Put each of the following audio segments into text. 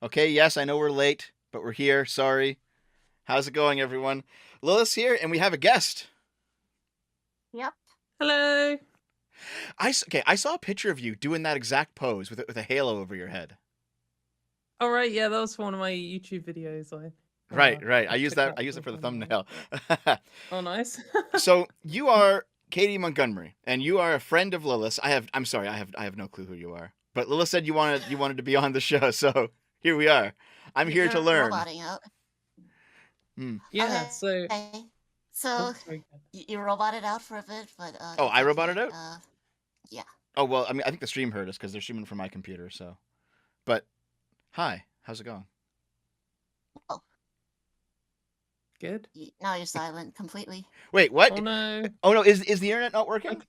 Okay, yes, I know we're late, but we're here. Sorry. How's it going, everyone? Lilith's here, and we have a guest. Yep. Hello. I saw a picture of you doing that exact pose with a halo over your head. All right, yeah, that was one of my YouTube videos. Right. I I used took that. that I for used it a for the thumbnail. thumbnail. Oh, nice. So you are Katie Montgomery, and you are a friend of Lilith's. I'm sorry. I have no clue who you are. But Lilith said you wanted to be on the show, so here we are. I'm here to You're learn. roboting out. Hmm. Yeah. So, Okay. oh, So sorry. you roboted out for a bit, but Oh, it's I roboted okay. out. Yeah. Oh well, I mean, I think the stream heard us because they're streaming from my computer. So, but hi, how's it going? Oh, Good. now you're silent completely. Wait, what? Oh no, Oh no, is the internet not I, working?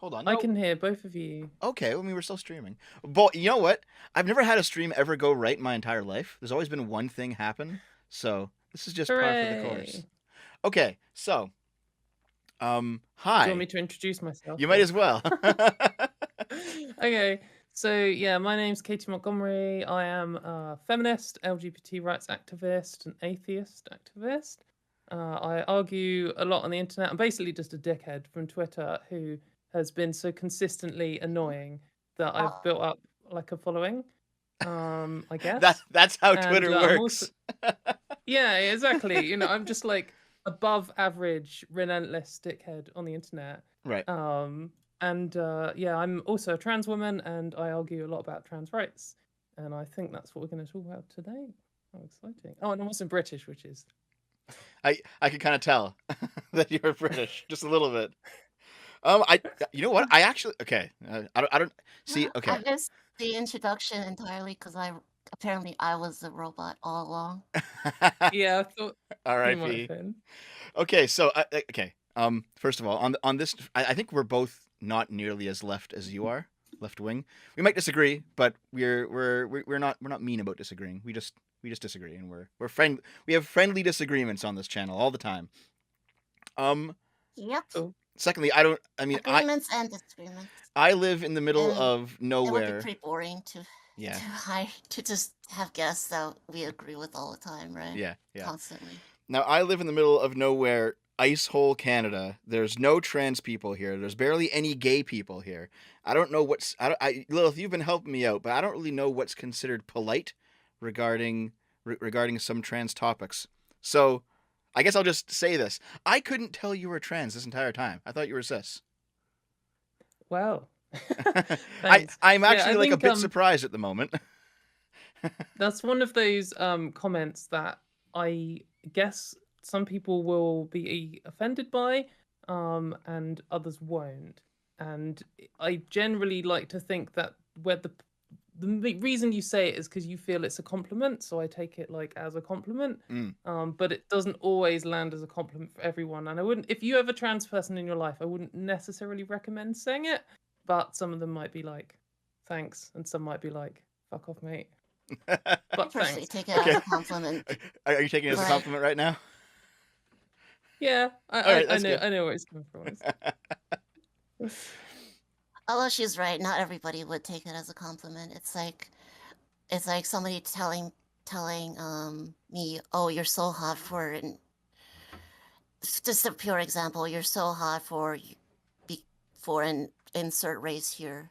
Hold on, I no. can hear both of you. Okay, well, I mean, we're still streaming. But you know what? I've never had a stream ever go right in my entire life. There's always been one thing happen. So this is just par for the course. Hooray! Okay, so Do you want hi. me to introduce myself? You might as well. Okay. So yeah, my name's Katie Montgomery. I am a feminist, LGBT rights activist, and atheist activist. I argue a lot on the internet. I'm basically just a dickhead from Twitter who has been so consistently annoying that I've Oh, built up like a following. I That guess. that's how And Twitter I'm also works. yeah, exactly. I'm just like above average, relentless dickhead on the internet. Right. And yeah, I'm also a trans woman, and I argue a lot about trans rights. And I think that's what we're going to talk about today. How exciting! Oh, and I'm also British, which is I could kind of tell that you're British, just a little bit. I you know what? I actually okay. I don't see. I Okay. missed the introduction entirely because apparently I was the robot all along. yeah. I thought you might have R.I.P. been. Okay, so okay. First of all, on this, I think we're both not nearly as left as you are, left wing. We might disagree, but we're not mean about disagreeing. We just disagree, and we're friend. We have friendly disagreements on this channel all the time. Um. Yep. Oh, Secondly, I don't. I mean, Agreements and disagreements, I live in the middle and of it would be nowhere. pretty boring to Yeah. to just have guests that we agree with all the time, right? Yeah. Constantly. Now, I live in the middle of nowhere, ice hole Canada. There's no trans people here. There's barely any gay people here. I don't know what's. Lilith, you've been helping me out, but I don't really know what's considered polite regarding some trans topics. So, I guess I'll just say this: I couldn't tell you were trans this entire time. I thought you were cis. well. I Thanks. I'm Yeah, actually I like a think bit surprised at the moment. that's one of those comments that I guess some people will be offended by, and others won't. And I generally like to think that where the reason you say it is because you feel it's a compliment, so I take it like as a compliment. Mm. But it doesn't always land as a compliment for everyone. And I wouldn't, if you have a trans person in your life, I wouldn't necessarily recommend saying it. But some of them might be like, "Thanks," and some might be like, "Fuck off, mate." I But personally thanks. take it as a compliment. Are you taking it as a Right. compliment right now? Yeah, All right, that's good. I know where it's coming from. Although she's right, not everybody would take it as a compliment. It's like somebody telling me, "Oh, you're so hot for," and just a pure example, "You're so hot for an insert race here,"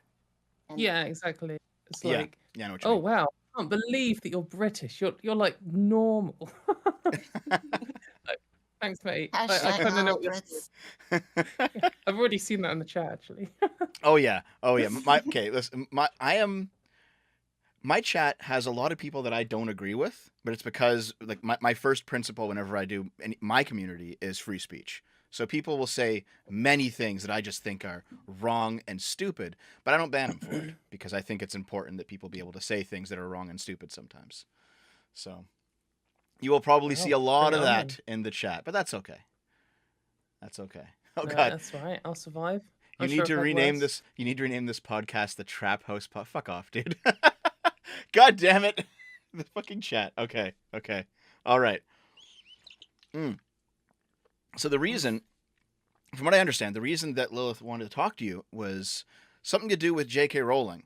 and Yeah, exactly. It's Yeah, like, yeah, I know what you oh mean. wow, I can't believe that you're British. You're like normal. Like, thanks, mate. I hashtag kind of not know all what you're saying. Brits. Yeah, I've already seen that in the chat actually. Oh yeah, oh yeah. Okay, listen. My chat has a lot of people that I don't agree with, but it's because like my first principle whenever I do my community is free speech. So people will say many things that I just think are wrong and stupid, but I don't ban them for it because I think it's important that people be able to say things that are wrong and stupid sometimes. So you will probably see a Well, bring lot it of on. that in the chat, but that's okay. That's okay. Oh No, God, that's all right. I'll survive. you I'm need sure I've to had rename worse. this. You need to rename this podcast the Trap House. Fuck off, dude. God damn it. The fucking chat. Okay. All right. Mm. So the reason, from what I understand, the reason that Lilith wanted to talk to you was something to do with J.K. Rowling.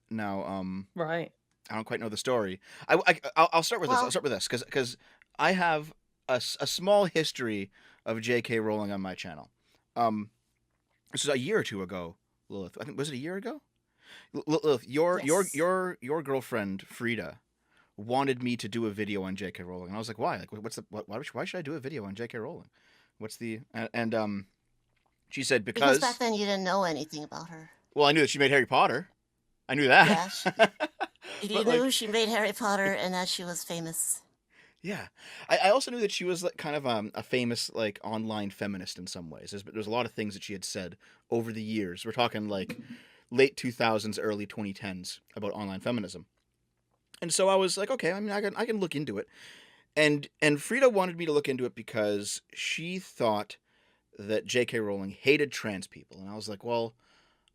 Now, Right. I don't quite know the story. I'll start with this. I'll Well, start with this because I have a small history of J.K. Rowling on my channel. Um, this is a year or two ago, Lilith. I think was it a year ago? Lilith, yes. your girlfriend Frida wanted me to do a video on J.K. Rowling, and I was like, why? Like, why should I do a video on J.K. Rowling? What's the and she said Because back because then you didn't know anything about her. well, I knew that she made Harry Potter. I knew that. Yeah, you But knew like, she made Harry Potter and that she was famous. yeah, I also knew that she was like kind of a famous like online feminist in some ways. There's a lot of things that she had said over the years. We're talking like late 2000s, early 2010s about online feminism. And so I was like, okay, I mean, I can look into it. And Frida wanted me to look into it because she thought that J.K. Rowling hated trans people, and I was like, well,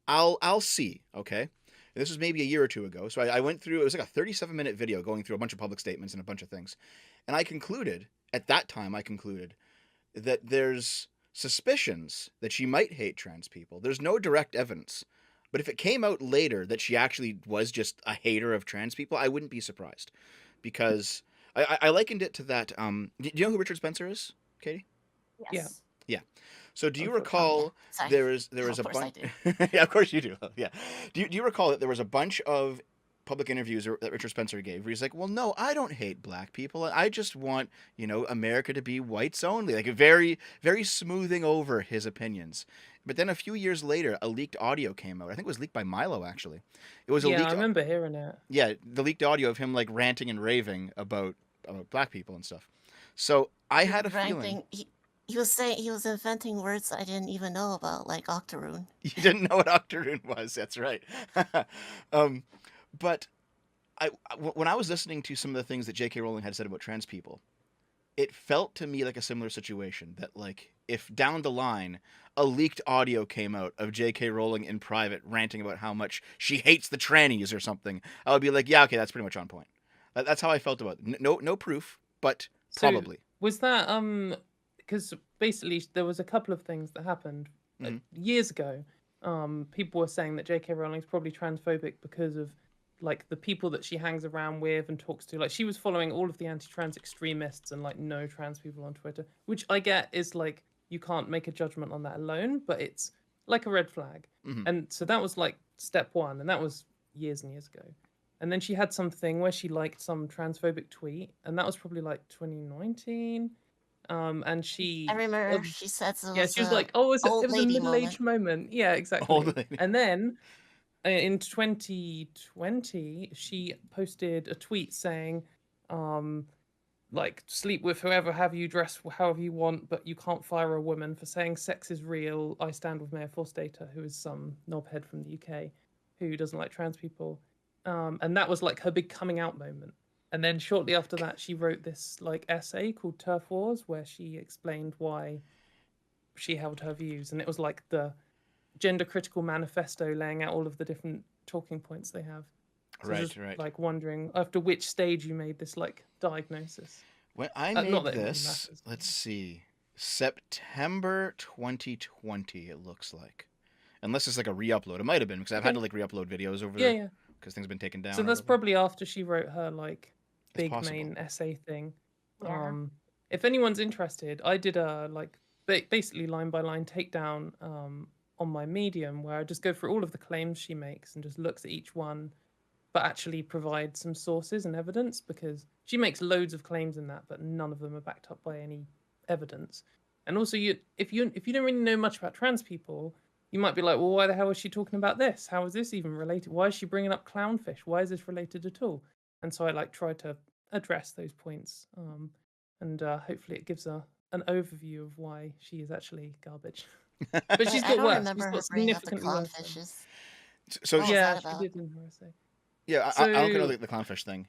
I'll see, okay. And this was maybe a year or two ago, so I went through. It was like a 37-minute video going through a bunch of public statements and a bunch of things, and I concluded at that time that there's suspicions that she might hate trans people. There's no direct evidence, but if it came out later that she actually was just a hater of trans people, I wouldn't be surprised, because I likened it to that. Do you know who Richard Spencer is, Katie? Yeah. Yes. Yeah. So do you Unfortunately. Yeah. recall Sorry. there was Of a course I bunch? do. Yeah, of course you do. Yeah. Do you recall that there was a bunch of public interviews that Richard Spencer gave where he's like, "Well, no, I don't hate black people. I just want, America to be whites only." Like very very smoothing over his opinions. But then a few years later, a leaked audio came out. I think it was leaked by Milo actually. It was a Yeah, I leaked remember hearing it. yeah, the leaked audio of him like ranting and raving about black people and stuff. So I He had was a feeling ranting. He was saying he was inventing words I didn't even know about, like octoroon. you didn't know what Octoroon was. That's right. um, but when I was listening to some of the things that J.K. Rowling had said about trans people, it felt to me like a similar situation. That like if down the line a leaked audio came out of J.K. Rowling in private ranting about how much she hates the trannies or something, I would be like, yeah, okay, that's pretty much on point. That's how I felt about it. No proof, but So probably. was that because basically there was a couple of things that happened Mhm. years ago. People were saying that J.K. Rowling's probably transphobic because of like the people that she hangs around with and talks to. Like she was following all of the anti-trans extremists and like no trans people on Twitter, which I get is like you can't make a judgment on that alone, but it's like a red flag. Mhm. And so that was like step one, and that was years and years ago. And then she had something where she liked some transphobic tweet, and that was probably like 2019. And I she, remember she said it yeah, was she was a like, "Oh, it old was a lady middle-aged moment. moment." Yeah, Old exactly. lady. And then in 2020, she posted a tweet saying, like, sleep with whoever, have you dress however you want, but you can't fire a woman for saying sex is real. I stand with Mayor Forstater, who is some knobhead from the UK who doesn't like trans people. And that was like her big coming out moment. And then shortly after that, she wrote this like essay called TERF Wars, where she explained why she held her views. And it was like the gender critical manifesto laying out all of the different talking points they have. So Right, just right. like wondering after which stage you made this like diagnosis. When I Not made that it really this, matters. let's see, September 2020, it looks like. Unless it's like a re-upload. It might have been because I've had to like re-upload videos over Yeah, yeah. because things have been taken down So or that's whatever. probably after she wrote her like It's big possible. main essay thing. Yeah. If anyone's interested, I did a like basically line by line takedown on my Medium where I just go through all of the claims she makes and just looks at each one, but actually provide some sources and evidence because she makes loads of claims in that, but none of them are backed up by any evidence. And also, if you don't really know much about trans people, you might be like, well, why the hell is she talking about this? How is this even related? Why is she bringing up clownfish? Why is this related at all? And so I like try to address those points, and hopefully it gives an overview of why she is actually garbage. But she's I got don't worse. remember She's her got bringing up the significantly worse ones. clownfishes. So What was Yeah, that she about? did in her essay. yeah, I don't know So the clownfish thing.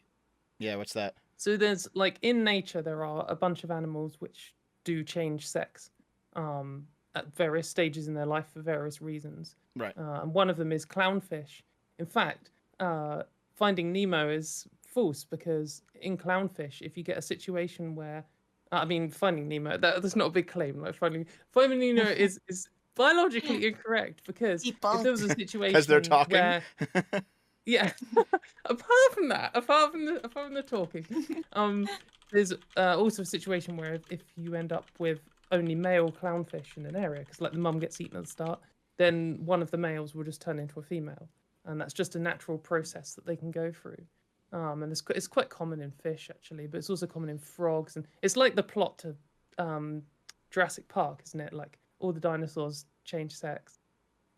Yeah, what's that? So there's like in nature there are a bunch of animals which do change sex at various stages in their life for various reasons. Right. And one of them is clownfish. In fact, Finding Nemo is false because in clownfish, if you get a situation where, Finding Nemo, that's not a big claim. Like Finding Nemo is biologically incorrect because if there was a Debunked. Because they're situation talking. where Yeah. apart from the talking, there's also a situation where if you end up with only male clownfish in an area, because like the mum gets eaten at the start, then one of the males will just turn into a female, and that's just a natural process that they can go through. And it's quite common in fish actually, but it's also common in frogs, and it's like the plot to Jurassic Park, isn't it? Like all the dinosaurs change sex.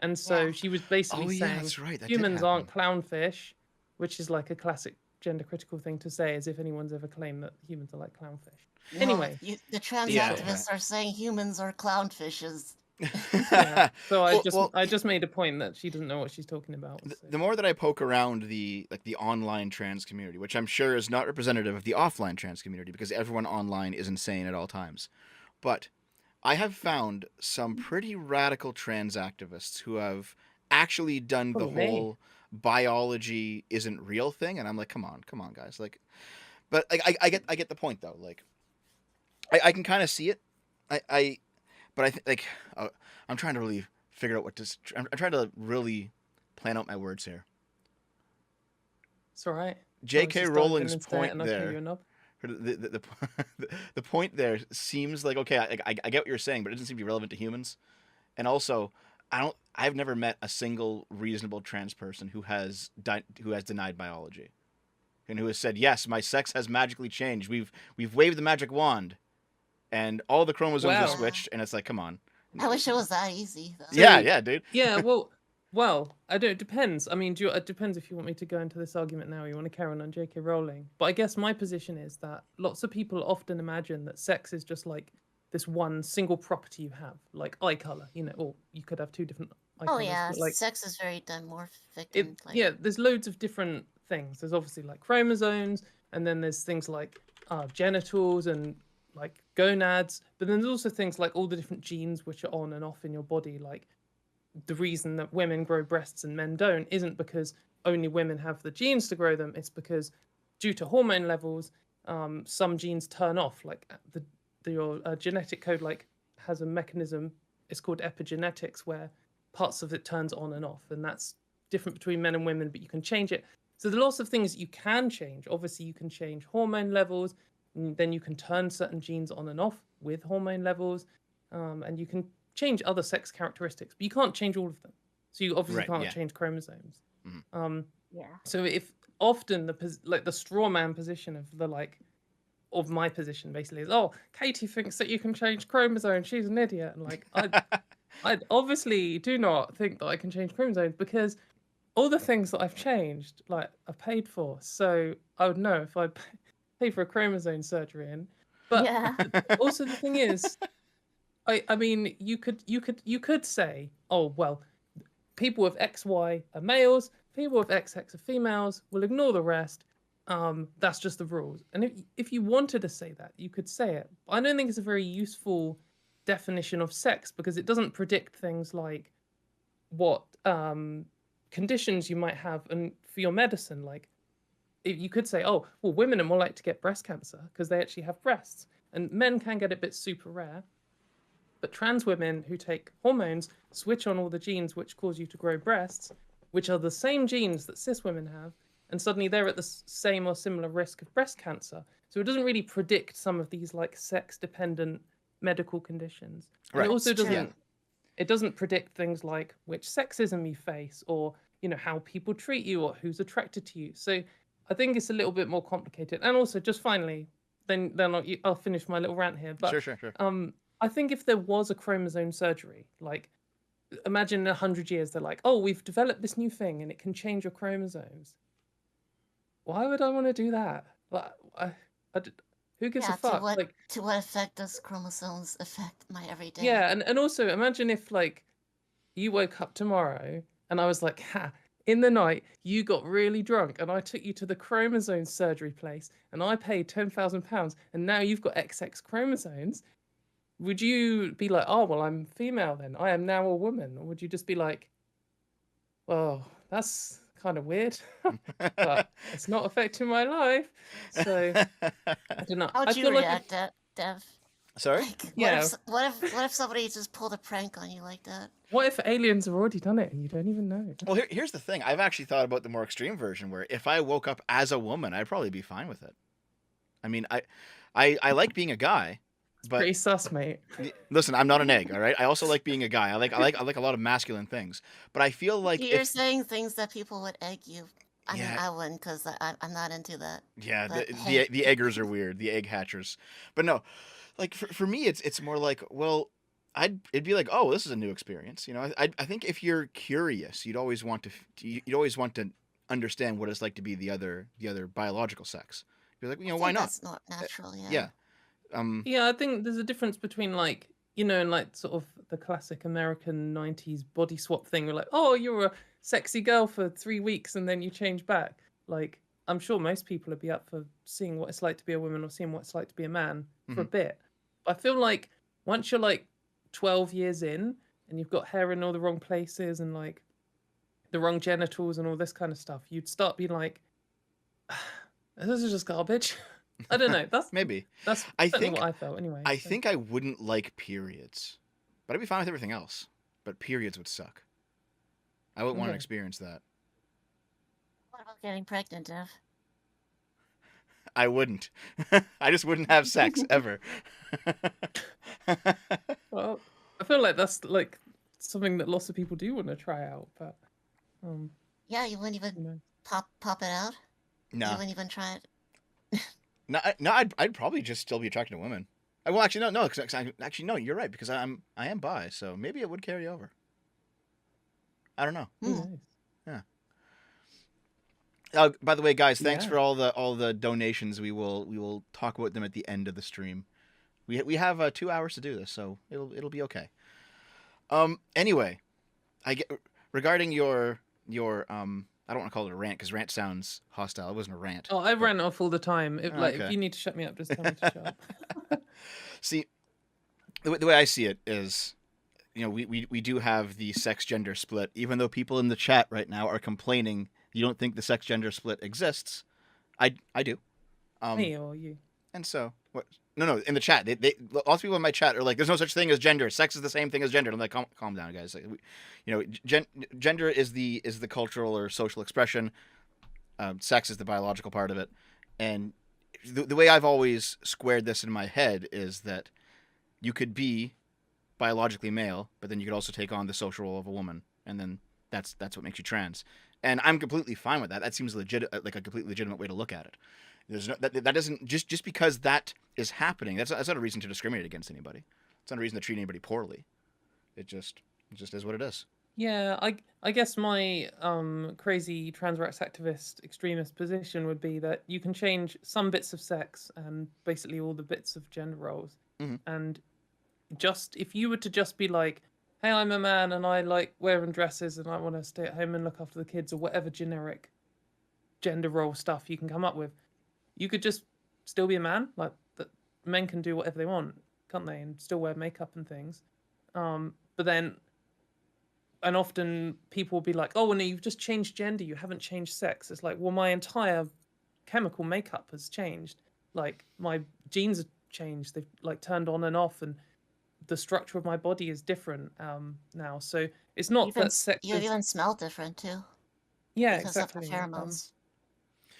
And so Yeah. she was basically Oh yeah, saying that's right. That did humans aren't happen. clownfish, which is like a classic gender critical thing to say, as if anyone's ever claimed that humans are like clownfish. No, Anyway, the trans Yeah, so activists are saying humans are clownfishes. yeah, yeah. so Well, I just made a point that she doesn't know what she's talking about. So. the more that I poke around the online trans community, which I'm sure is not representative of the offline trans community because everyone online is insane at all times, but I have found some pretty radical trans activists who have actually done the Probably me. whole biology isn't real thing, and I'm like, come on, guys, like, but like, I get the point though, like, I can kind of see it, I but I think like, I'm trying to really figure out what to, I'm trying to really plan out my words here. It's all right. J.K. Just dive in Rowling's and say it point and I'll show you there, a knob. the point there seems like, okay, I get what you're saying, but it doesn't seem to be relevant to humans. And also, I've never met a single reasonable trans person who has denied biology, and who has said, yes, my sex has magically changed. We've waved the magic wand, and all the chromosomes are Wow. Yeah. switched, and it's like, come on. I wish it was that easy, though. So- Yeah, dude. Yeah, well, I don't. It depends. I mean, it depends if you want me to go into this argument now. Or you want to carry on J.K. Rowling? But I guess my position is that lots of people often imagine that sex is just like this one single property you have, like eye color. You know, or you could have two different eye Oh colors. yeah, But like sex is very dimorphic and like yeah, there's loads of different things. There's obviously like chromosomes, and then there's things like genitals and like gonads. But then there's also things like all the different genes which are on and off in your body, like the reason that women grow breasts and men don't isn't because only women have the genes to grow them. It's because due to hormone levels, some genes turn off. Like your genetic code like has a mechanism. It's called epigenetics, where parts of it turns on and off, and that's different between men and women. But you can change it. So there are lots of things that you can change. Obviously, you can change hormone levels, and then you can turn certain genes on and off with hormone levels, and you can change other sex characteristics, but you can't change all of them. So you obviously can't change chromosomes. Mhm. yeah. So if often the straw man position of my position basically is, oh, Katie thinks that you can change chromosomes, she's an idiot, and like I obviously do not think that I can change chromosomes because all the things that I've changed like are paid for. So I would know if I pay for a chromosome surgery in. But Yeah. also the thing is, I mean, you could say, oh well, people with XY are males, people with XX are females. We'll ignore the rest. That's just the rules. And if you wanted to say that, you could say it. But I don't think it's a very useful definition of sex because it doesn't predict things like what conditions you might have and for your medicine. Like you could say, oh, well, women are more likely to get breast cancer because they actually have breasts, and men can get it, but super rare. But trans women who take hormones switch on all the genes which cause you to grow breasts, which are the same genes that cis women have, and suddenly they're at the same or similar risk of breast cancer. So it doesn't really predict some of these like sex-dependent medical conditions. And Right. it also It's true. doesn't it doesn't predict things like which sexism you face or how people treat you or who's attracted to you. So I think it's a little bit more complicated. And also, just finally, then I'll finish my little rant here. But Sure. I think if there was a chromosome surgery, like imagine in 100 years, they're like, oh, we've developed this new thing and it can change your chromosomes. Why would I want to do that? Like, who gives a fuck? To what effect does chromosomes affect my everyday? Yeah, and also imagine if like you woke up tomorrow and I was like, ha, in the night you got really drunk and I took you to the chromosome surgery place and I paid £10,000 and now you've got XX chromosomes. Would you be like, oh, well, I'm female then. I am now a woman. Or would you just be like, well, that's kind of weird, but it's not affecting my life. So, I don't know. How would you react, Dev? Sorry? Like, Yeah. what if somebody just pulled a prank on you like that? What if aliens have already done it and you don't even know? Well, here's the thing. I've actually thought about the more extreme version, where if I woke up as a woman, I'd probably be fine with it. I mean, I like being a guy, but Pretty sus, mate. listen, I'm not an egg, all right? I also like being a guy. I like a lot of masculine things, but I feel like You're if saying things that people would egg you. I mean, yeah, I wouldn't, because I'm not into that. yeah, But the hey, the eggers are weird, the egg hatchers, but no, like for me, it's more like, well, it'd be like, oh, this is a new experience, you know. I think if you're curious, you'd always want to understand what it's like to be the other biological sex. You're like, you I know, why think not? that's not natural. Yeah. Yeah. Um. Yeah, I think there's a difference between like, in like sort of the classic American 90s body swap thing. We're like, oh, you're a sexy girl for 3 weeks and then you change back. Like, I'm sure most people would be up for seeing what it's like to be a woman or seeing what it's like to be a man for a Mhm. bit. I feel like once you're like 12 years in and you've got hair in all the wrong places and like the wrong genitals and all this kind of stuff, you'd start being like, this is just garbage. I don't know. Maybe. That's I certainly think what I felt anyway. I So. think I wouldn't like periods, but I'd be fine with everything else. But periods would suck. I wouldn't want to Okay. experience that. What about getting pregnant, Dev? I wouldn't. I just wouldn't have sex ever. Well, I feel like that's like something that lots of people do want to try out, but Yeah, you wouldn't even you know. pop it out. You No, wouldn't even try it. no. I'd probably just still be attracted to women. Well, actually, no, no. Actually, no. You're right, because I am bi, so maybe it would carry over. I don't know. Who Hmm. knows? Yeah. By the way, guys, thanks Yeah. for all the donations. We will talk about them at the end of the stream. We have 2 hours to do this, so it'll be okay. Anyway, I get regarding your I don't want to call it a rant, because rant sounds hostile. It wasn't a rant. Oh, I but- ran off all the time. If, like, if Okay. you need to shut me up, just tell me to shut up. See, the way I see it is, you know, we do have the sex gender split, even though people in the chat right now are complaining you don't think the sex gender split exists. I do. Me or you? And so what? No, in the chat, lots of people in my chat are like, "There's no such thing as gender. Sex is the same thing as gender." And I'm like, calm down, guys. Like, you know, gender is the cultural or social expression. Sex is the biological part of it. And the way I've always squared this in my head is that you could be biologically male, but then you could also take on the social role of a woman, and then that's what makes you trans. And I'm completely fine with that. That seems like a completely legitimate way to look at it. There's no, that doesn't just because that is happening. That's not a reason to discriminate against anybody. It's not a reason to treat anybody poorly. It just is what it is. Yeah, I guess my crazy trans rights activist extremist position would be that you can change some bits of sex and basically all the bits of gender roles. Mhm. And just if you were to just be like, hey, I'm a man and I like wearing dresses and I want to stay at home and look after the kids, or whatever generic gender role stuff you can come up with, you could just still be a man. Like, that men can do whatever they want, can't they? And still wear makeup and things. But then, and often people will be like, oh, well, no, you've just changed gender, you haven't changed sex. It's like, well, my entire chemical makeup has changed. Like, my genes have changed. They've like turned on and off, and the structure of my body is different now. So it's not that sex You is... even smell different too, Yeah, because exactly. of the pheromones.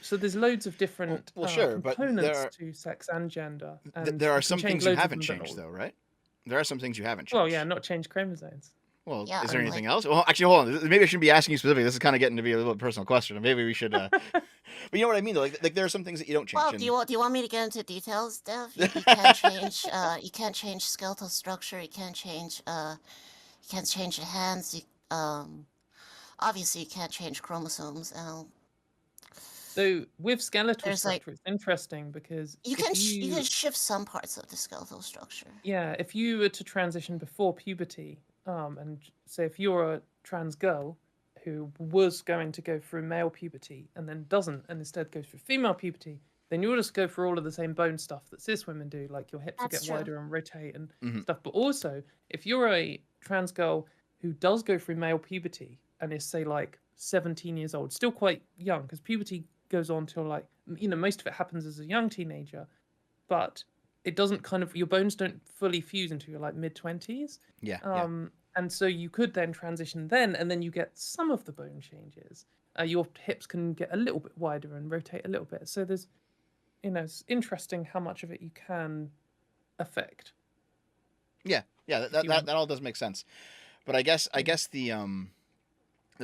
So there's loads of different Well, sure, but components to sex and gender. And there are you can some change things you loads of haven't them, but not changed, all. though, right? There are some things you haven't changed. Well, yeah, not change chromosomes. Well, Yeah, is there I'm anything like- else? Well, actually, hold on. Maybe I shouldn't be asking you specifically. This is kind of getting to be a little personal question. Maybe we should. But you know what I mean, though. Like there are some things that you don't change. Well, and- do you want me to get into details, Dev? You can't change you can't change skeletal structure. You can't change your hands. Obviously you can't change chromosomes. So with skeletal There's, like- structure, it's interesting because You if can you can shift some parts of the skeletal structure. yeah, if you were to transition before puberty, and say if you're a trans girl who was going to go through male puberty and then doesn't, and instead goes through female puberty, then you'll just go through all of the same bone stuff that cis women do, like your hips will That's get true. wider and rotate and Mhm. stuff. But also, if you're a trans girl who does go through male puberty and is, say, like 17 years old, still quite young, because puberty goes on till like, most of it happens as a young teenager, but it doesn't kind of, your bones don't fully fuse until you're like mid-20s. Yeah. And so you could then transition then, and then you get some of the bone changes. Your hips can get a little bit wider and rotate a little bit. So there's, it's interesting how much of it you can affect. Yeah. That all does make sense. But I guess the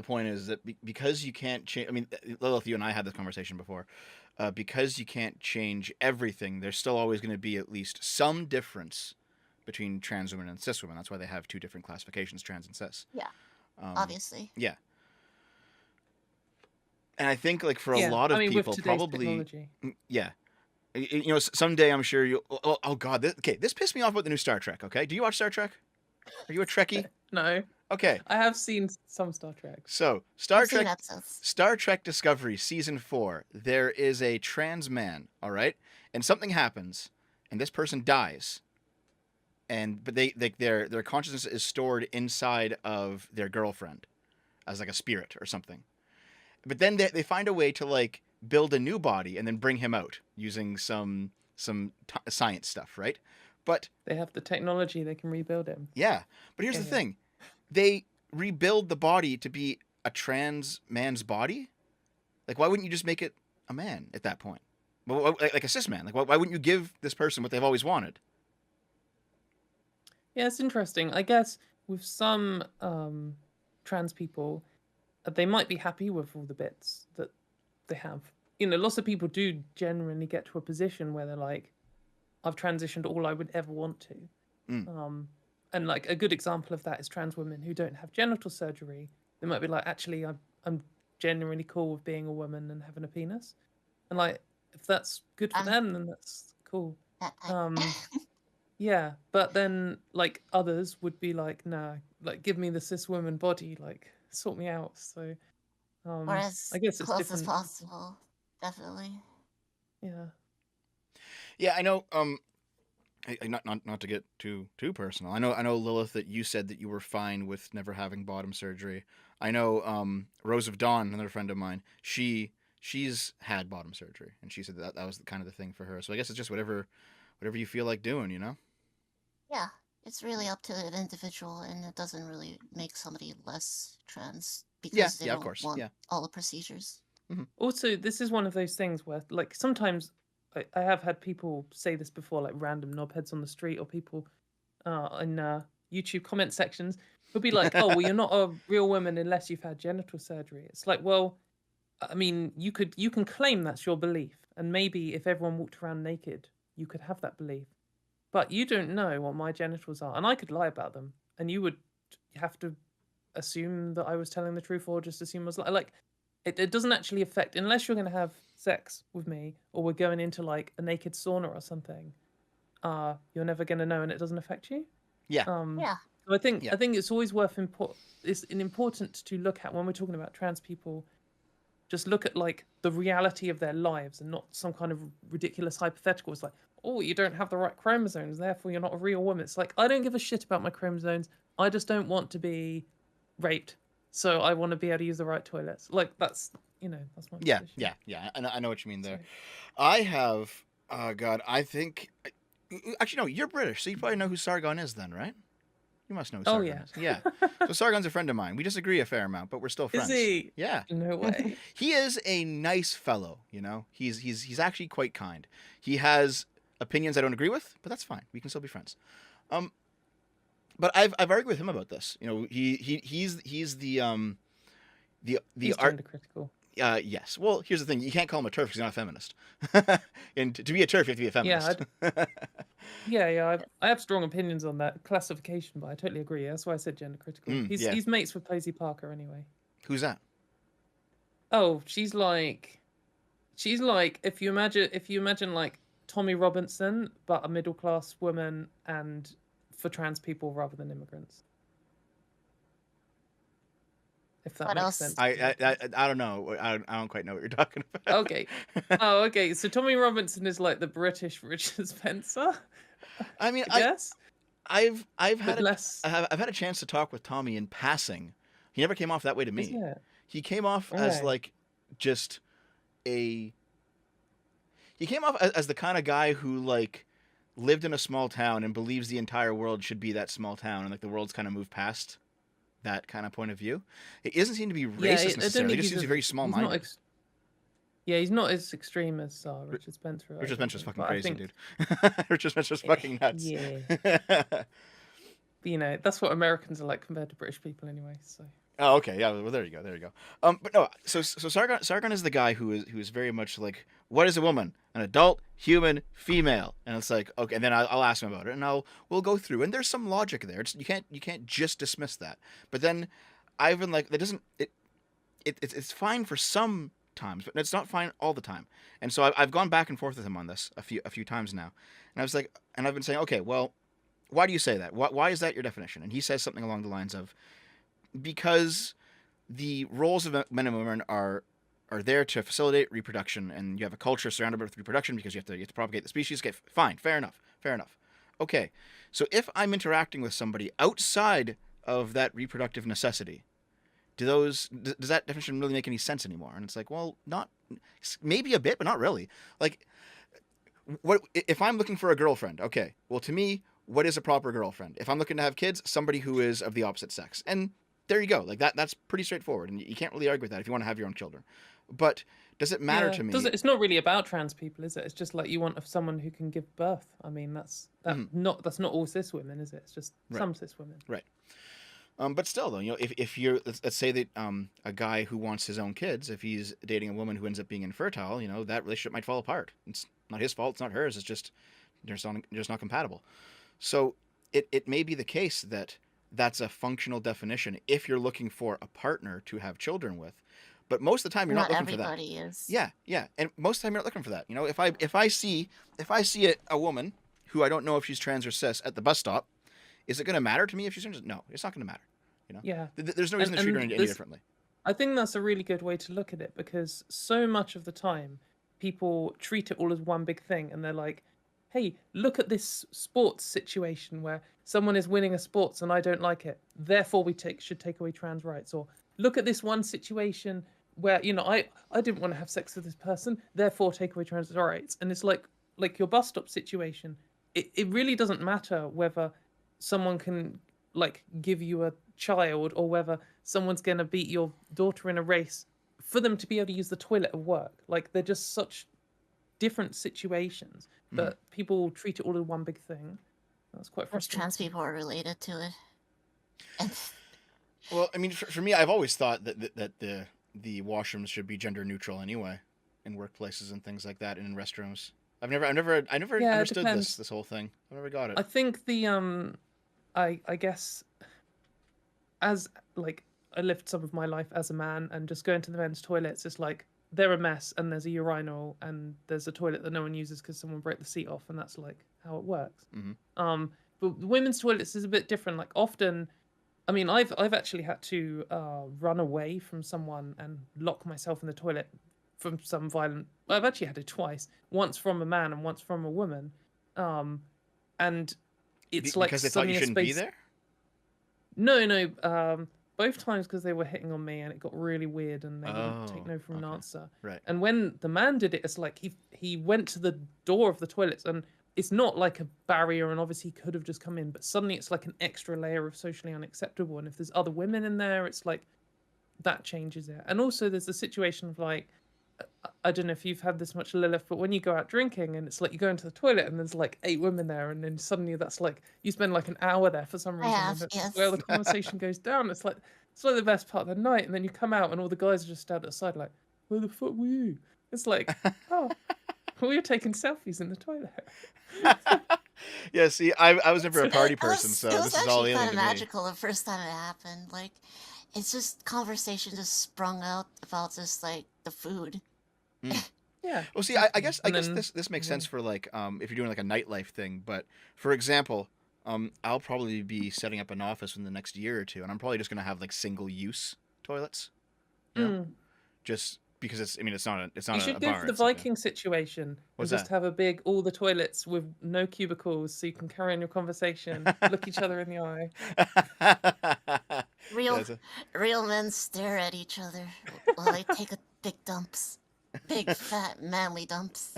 point is that because you can't change. I mean, Lilith, you and I had this conversation before. Because you can't change everything, there's still always going to be at least some difference between trans women and cis women. That's why they have two different classifications, trans and cis. Yeah, obviously. Yeah. And I think, like, for a lot of people, probably, technology. Yeah. Someday I'm sure you'll. Oh God, this pissed me off about the new Star Trek. Okay, do you watch Star Trek? Are you a Trekkie? No. Okay. I have seen some Star Trek. So Star Trek Discovery Season 4. There is a trans man. All right, and something happens, and this person dies. But their consciousness is stored inside of their girlfriend, as like a spirit or something. But then they find a way to like build a new body and then bring him out using some science stuff, right? But they have the technology, they can rebuild him. Yeah, but here's the thing: they rebuild the body to be a trans man's body. Like, why wouldn't you just make it a man at that point? Well, like a cis man. Like, why wouldn't you give this person what they've always wanted? Yeah, it's interesting. I guess with some trans people, they might be happy with all the bits that they have. Lots of people do genuinely get to a position where they're like, I've transitioned all I would ever want to. And like a good example of that is trans women who don't have genital surgery. They might be like, actually, I'm genuinely cool with being a woman and having a penis. And like, if that's good for them, then that's cool. Yeah, but then like others would be like, nah, like give me the cis woman body, like sort me out. So or as I guess it's close different. as possible, definitely. Yeah, I know. Not to get too personal. I know Lilith, that you said that you were fine with never having bottom surgery. I know Rose of Dawn, another friend of mine. She's had bottom surgery, and she said that was kind of the thing for her. So I guess it's just whatever you feel like doing, Yeah, it's really up to the individual, and it doesn't really make somebody less trans because they don't want all the procedures. Mm-hmm. Also, this is one of those things where, like, sometimes I have had people say this before, like random knobheads on the street or people in YouTube comment sections would be like, "Oh, well, you're not a real woman unless you've had genital surgery." It's like, well, I mean, you can claim that's your belief, and maybe if everyone walked around naked, you could have that belief. But you don't know what my genitals are, and I could lie about them, and you would have to assume that I was telling the truth, or just assume I was like it doesn't actually affect, unless you're going to have sex with me, or we're going into like a naked sauna or something. You're never going to know, and it doesn't affect you. Yeah. So I think it's always it's important to look at when we're talking about trans people. Just look at like the reality of their lives and not some kind of ridiculous hypothetical. It's like, oh, you don't have the right chromosomes, therefore you're not a real woman. It's like, I don't give a shit about my chromosomes. I just don't want to be raped. So I want to be able to use the right toilets. Like that's my position. Yeah. I know what you mean there. I have, God, I think, actually no, you're British, so you probably know who Sargon is then, right? You must know who Sargon is. Yeah. So Sargon's a friend of mine. We disagree a fair amount, but we're still friends. Is he? Yeah. No way. He is a nice fellow, He's actually quite kind. He has opinions I don't agree with, but that's fine. We can still be friends. But I've argued with him about this. He's the gender critical. Yes. Well, here's the thing. You can't call him a TERF because he's not a feminist. And to be a TERF, you have to be a feminist. Yeah. I have strong opinions on that classification, but I totally agree. That's why I said gender critical. He's mates with Posey Parker anyway. Who's that? Oh, she's like if you imagine like Tommy Robinson, but a middle class woman and for trans people rather than immigrants. If that makes sense. I don't know. I don't quite know what you're talking about. Okay. Oh, okay. So Tommy Robinson is like the British Richard Spencer. I mean, I guess. I've had a chance to talk with Tommy in passing. He never came off that way to me. He came off as like he came off as the kind of guy who like lived in a small town and believes the entire world should be that small town, and like the world's kind of moved past that kind of point of view. It doesn't seem to be Yeah, racist I don't necessarily. It think just he's seems to be as very he's not small-minded. yeah, he's not as extreme as Richard Spencer. I Richard don't Spencer's think, fucking but I crazy, think dude. Richard Spencer's fucking nuts. yeah, you know, that's what Americans are like compared to British people anyway. So Oh, okay, yeah. Well, there you go, there you go. But no, so Sargon is the guy who is very much like, what is a woman? An adult, human, female, and it's like, okay. And then I'll ask him about it, and we'll go through, and there's some logic there. You can't just dismiss that. But then I've been like, that doesn't it's fine for some times, but it's not fine all the time. And so I've gone back and forth with him on this a few times now, and I was like, and I've been saying, okay, well, why do you say that? Why is that your definition? And he says something along the lines of, because the roles of men and women are there to facilitate reproduction, and you have a culture surrounded with reproduction because you have to propagate the species. Okay, fine, fair enough. Okay, so if I'm interacting with somebody outside of that reproductive necessity, does that definition really make any sense anymore? And it's like, well, not maybe a bit, but not really. Like, what if I'm looking for a girlfriend? Okay, well, to me, what is a proper girlfriend? If I'm looking to have kids, somebody who is of the opposite sex, and there you go. Like that's pretty straightforward, and you can't really argue with that if you want to have your own children. But does it matter to me? It's not really about trans people, is it? It's just like you want someone who can give birth. I mean, that's not all cis women, is it? It's just some cis women. Right. But still, though, if you're, let's say that a guy who wants his own kids, if he's dating a woman who ends up being infertile, that relationship might fall apart. It's not his fault. It's not hers. It's just they're just not compatible. So it may be the case that that's a functional definition if you're looking for a partner to have children with. But most of the time, you're not looking for that. Not everybody is. Yeah, and most of the time, you're not looking for that. If I see a woman who I don't know if she's trans or cis at the bus stop, is it going to matter to me if she's trans? No, it's not going to matter. Yeah. There's no reason to treat her any differently. I think that's a really good way to look at it, because so much of the time, people treat it all as one big thing, and they're like, hey, look at this sports situation where someone is winning a sports and I don't like it, therefore we should take away trans rights. Or look at this one situation where, I didn't want to have sex with this person, therefore take away trans rights. And it's like your bus stop situation. It really doesn't matter whether someone can give you a child or whether someone's going to beat your daughter in a race for them to be able to use the toilet at work. Like, they're just such different situations, but people treat it all as one big thing. That's quite frustrating. Trans people are related to it. Well, I mean, for me, I've always thought that the washrooms should be gender neutral anyway, in workplaces and things like that, and in restrooms. I never understood this whole thing. I never got it. I think I guess, as I lived some of my life as a man, and just going to the men's toilets, it's like they're a mess, and there's a urinal, and there's a toilet that no one uses because someone broke the seat off, and that's how it works. But the women's toilets is a bit different. Like, often, I mean, I've actually had to run away from someone and lock myself in the toilet from some violent. I've actually had it twice. Once from a man and once from a woman, and it's because they thought you shouldn't be there. No. Both times because they were hitting on me, and it got really weird, and they wouldn't take no for an answer. Right. And when the man did it, it's like he went to the door of the toilets, and it's not like a barrier, and obviously he could have just come in, but suddenly it's like an extra layer of socially unacceptable. And if there's other women in there, it's like that changes it. And also there's the situation of I don't know if you've had this much, Lilith, but when you go out drinking and it's like you go into the toilet and there's 8 women there, and then suddenly that's you spend an hour there for some reason. Yes. Where the conversation goes down. It's like the best part of the night, and then you come out and all the guys are just out outside where the fuck were you? It's oh, we were taking selfies in the toilet. Yeah, see, I was never a party person, so this is all alien to me. It was actually kind of magical the first time it happened. It's just conversation just sprung out about just the food. Yeah. Well, see, I guess this makes sense for if you're doing a nightlife thing. But for example, I'll probably be setting up an office in the next year or two, and I'm probably just gonna have single use toilets. Just because it's not a You should go bar, for the Viking situation. What's and just have all the toilets with no cubicles, so you can carry on your conversation, look each other in the eye. Real men stare at each other while they take big dumps. Big, fat, manly dumps.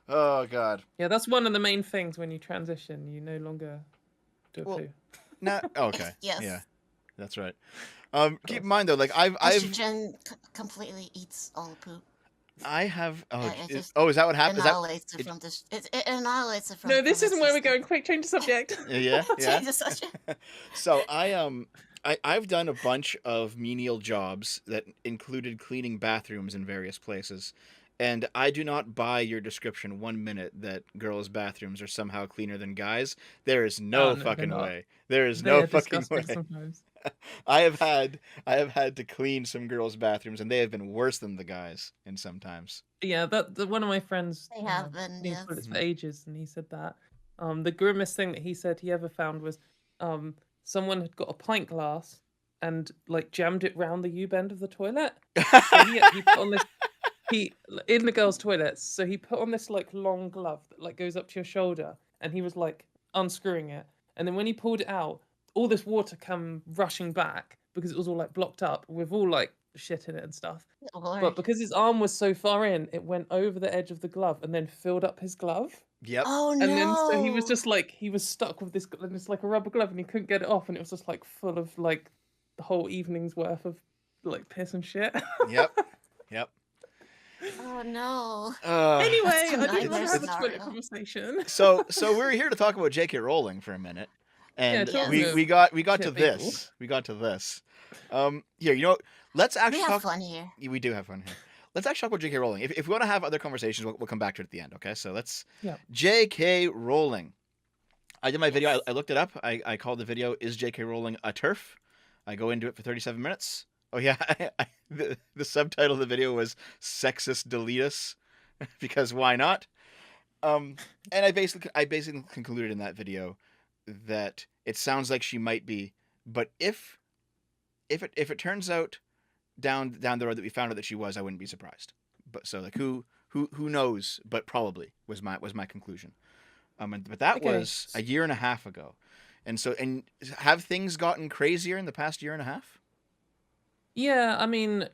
Oh God. Yeah, that's one of the main things when you transition. You no longer do a Well, poo. okay. Yes. Yeah, that's right. Of Keep in course. mind though, like Estrogen completely eats all the poop. I have. It just Oh, is that what happened? Is that annihilates it it? from this. It annihilates it No, from this isn't its where we're system. going. Quick, change the subject. Yeah, yeah. Change the subject. So I've done a bunch of menial jobs that included cleaning bathrooms in various places, and I do not buy your description 1 minute that girls' bathrooms are somehow cleaner than guys. There is Oh no no, they're fucking not. way. There is They no are fucking disgusting way. sometimes. I have had to clean some girls' bathrooms, and they have been worse than the guys in sometimes. Yeah, one of my friends They have been, cleaned yes. toilets for Mhm. ages, and he said that the grimmest thing that he said he ever found was someone had got a pint glass and like jammed it round the U bend of the toilet. So he put on this he in the girls' toilets. So he put on this like long glove that like goes up to your shoulder, and he was like unscrewing it, and then when he pulled it out, all this water come rushing back because it was all like blocked up with all like shit in it and stuff. But Lord. because his arm was so far in, it went over the edge of the glove and then filled up his glove. Yep. Oh And then so he was no. just like he was stuck with this and it's like a rubber glove and he couldn't get it off and it was just like full of like the whole evening's worth of like piss and shit. Yep. Yep. Oh no. Anyway, That's a I didn't want nightmare to have a toilet scenario. conversation. So we're here to talk about J.K. Rowling for a minute, Yeah, and Yes. talking of we got to shit people. this. We got to this. Here, you know, let's We actually have talk. fun here. We do have fun here. Let's actually talk about J.K. Rowling. If we want to have other conversations, we'll come back to it at the end. Okay, so let's. Yeah. J.K. Rowling. I did my video. Yes. I looked it up. I called the video "Is J.K. Rowling a TERF?" I go into it for 37 minutes. Oh yeah, the subtitle of the video was "Sexist Deletus," because why not? And I basically concluded in that video that it sounds like she might be, but if it turns out down the road that we found out that she was, I wouldn't be surprised. But so like who knows? But probably was my conclusion. But that Okay. was a year and a half ago, and have things gotten crazier in the past year and a half? Yeah, I mean,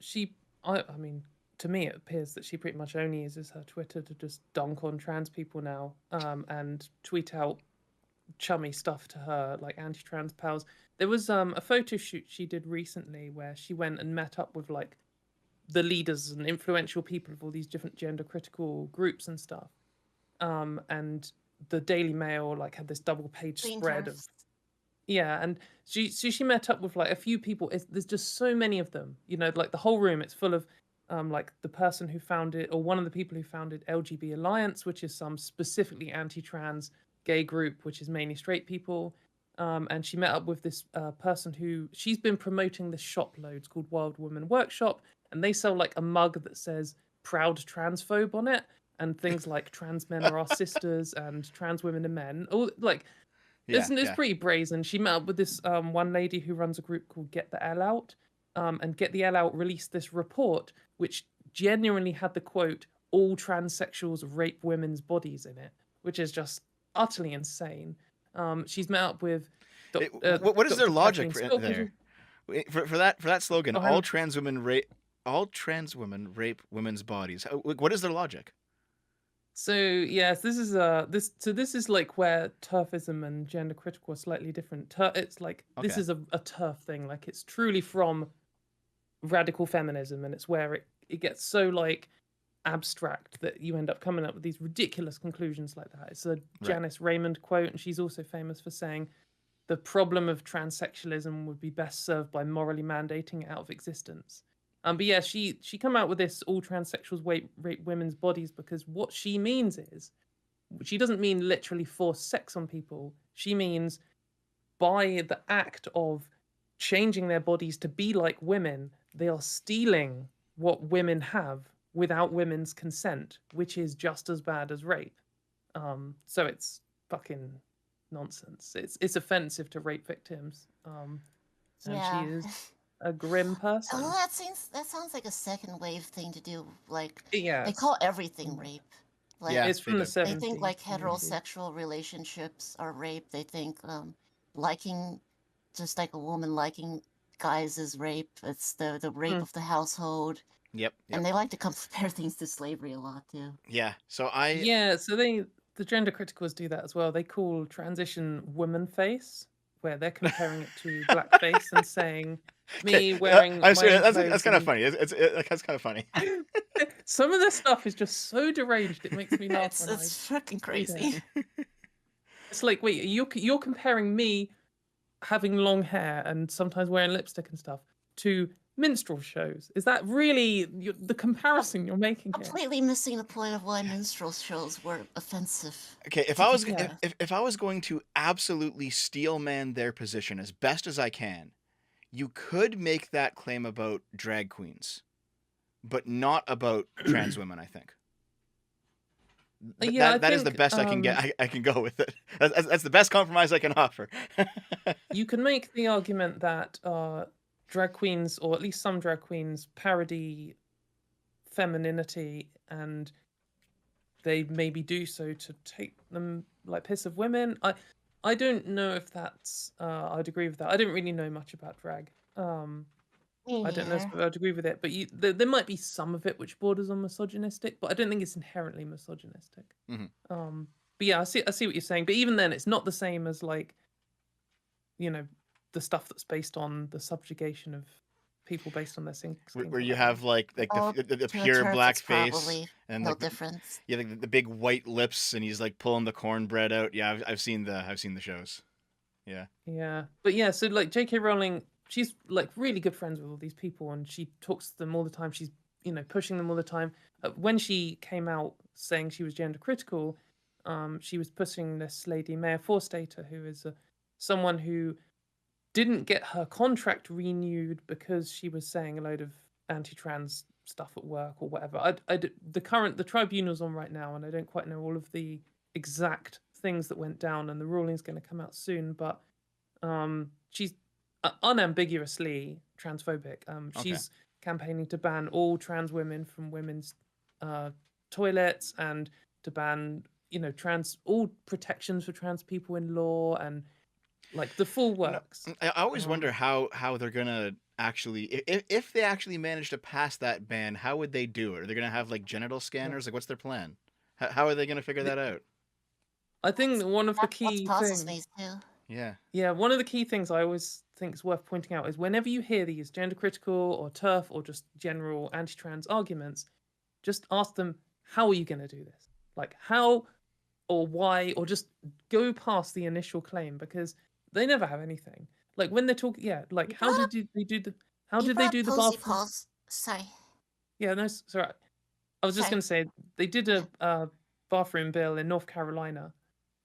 I mean, to me, it appears that she pretty much only uses her Twitter to just dunk on trans people now, and tweet out chummy stuff to her, like anti-trans pals. There was a photo shoot she did recently where she went and met up with like the leaders and influential people of all these different gender critical groups and stuff. And the Daily Mail like had this double page Clean spread of turfs. yeah, and she met up with like a few people. There's just so many of them. You know, like the whole room. It's full of like the person who founded or one of the people who founded LGB Alliance, which is some specifically anti-trans gay group, which is mainly straight people. And she met up with this person who she's been promoting this shop loads called Wild Woman Workshop, and they sell like a mug that says "Proud Transphobe" on it, and things like "Trans men are our sisters" and "Trans women are men." All like Yeah, it's yeah. pretty brazen. She met up with this one lady who runs a group called Get the L Out, and Get the L Out released this report which genuinely had the quote "all transsexuals rape women's bodies" in it, which is just utterly insane. She's met up with What is their Dr. logic Kathleen for Scott, there? For that slogan, Oh, hang on. all trans women rape women's bodies. What is their logic? So yes, this is like where turfism and gender critical are slightly different. It's like this Okay. is a turf thing. Like it's truly from radical feminism, and it's where it gets so like abstract that you end up coming up with these ridiculous conclusions like that. It's a Janice Raymond quote, and she's also famous for saying the problem of transsexualism would be best served by morally mandating it out of existence. But yeah, she come out with this all transsexuals rape women's bodies because what she means is she doesn't mean literally force sex on people. She means by the act of changing their bodies to be like women, they are stealing what women have without women's consent, which is just as bad as rape. So it's fucking nonsense. It's offensive to rape victims. And Yeah. she is a grim person. Oh, that sounds like a second wave thing to do. Like Yeah, they call everything rape. Like Yeah, it's they from the do. they 70s. think like maybe. heterosexual relationships are rape. They think liking just like a woman liking guys is rape. It's the rape of the household. Yep. And they like to compare things to slavery a lot too. Yeah. So Yeah, so the gender criticals do that as well. They call transition woman face, where they're comparing it to blackface and saying me wearing I'm my serious. own That's clothes kind of and funny. That's kind of funny. some of this stuff is just so deranged it makes me laugh It's when I fucking read it. crazy. It's like, wait, you're comparing me having long hair and sometimes wearing lipstick and stuff to minstrel shows. Is that really the comparison you're making here? Completely missing the point of why minstrel shows were offensive. Okay, if to I was begin Yeah. with. if I was going to absolutely steelman their position as best as I can, you could make that claim about drag queens, but not about trans women, I think. Yeah, I That is the think best I can get. I can go with it. That's the best compromise I can offer. you can make the argument that drag queens, or at least some drag queens, parody femininity, and they maybe do so to take them like piss of women. I don't know if that's I'd agree with that. I don't really know much about drag. Me I don't know if neither. I'd agree with it, but there might be some of it which borders on misogynistic, but I don't think it's inherently misogynistic. Mhm. But yeah, I see what you're saying. But even then, it's not the same as like, you know, the stuff that's based on the subjugation of people based on their skin Where you color. have like Oh, the to a pure TERF, black it's face probably and no like difference. the big white lips, and he's like pulling the cornbread out. Yeah, I've seen the shows. Yeah. Yeah, but yeah, so like J.K. Rowling, she's like really good friends with all these people, and she talks to them all the time. She's pushing them all the time. When she came out saying she was gender critical, she was pushing this lady Maya Forstater, who is someone who didn't get her contract renewed because she was saying a load of anti-trans stuff at work or whatever. The tribunal's on right now, and I don't quite know all of the exact things that went down, and the ruling's going to come out soon. But she's unambiguously transphobic. She's campaigning to ban all trans women from women's toilets, and to ban all protections for trans people in law, and like the full works. I always wonder how they're gonna actually, if they actually manage to pass that ban, how would they do it? Are they gonna have like genital scanners? Like, what's their plan? How are they gonna figure that out? I think one of the That key puzzles things. me too. Yeah, one of the key things I always think is worth pointing out is whenever you hear these gender critical or TERF or just general anti-trans arguments, just ask them, how are you going to do this? Like how or why, or just go past the initial claim, because they never have anything. Like when they're talking, like how did they do the Posy bathroom? Paws. Sorry. Yeah, no, sorry. I was just Sorry. going to say they did a bathroom bill in North Carolina,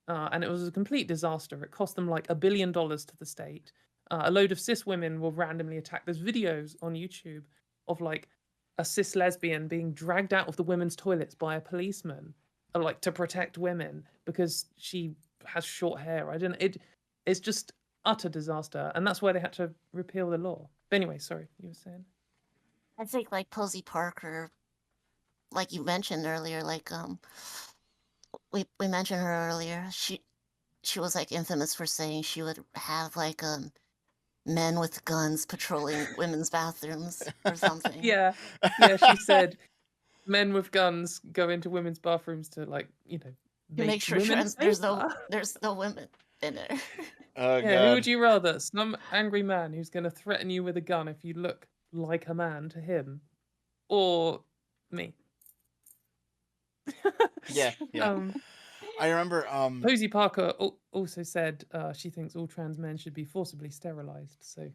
and it was a complete disaster. It cost them like $1 billion to the state. A load of cis women were randomly attacked. There's videos on YouTube of like a cis lesbian being dragged out of the women's toilets by a policeman, like to protect women because she has short hair. It's just utter disaster, and that's why they had to repeal the law. But anyway, sorry, you were saying. I think like Posy Parker, like you mentioned earlier, like we mentioned her earlier. She was like infamous for saying she would have like men with guns patrolling women's bathrooms or something. Yeah, she said men with guns go into women's bathrooms to Make sure women there's safer. no women in there. Oh Yeah, who would god. you rather? Some angry man who's going to threaten you with a gun if you look like a man to him, or me? Yeah. I remember. Posy Parker also said she thinks all trans men should be forcibly sterilized. So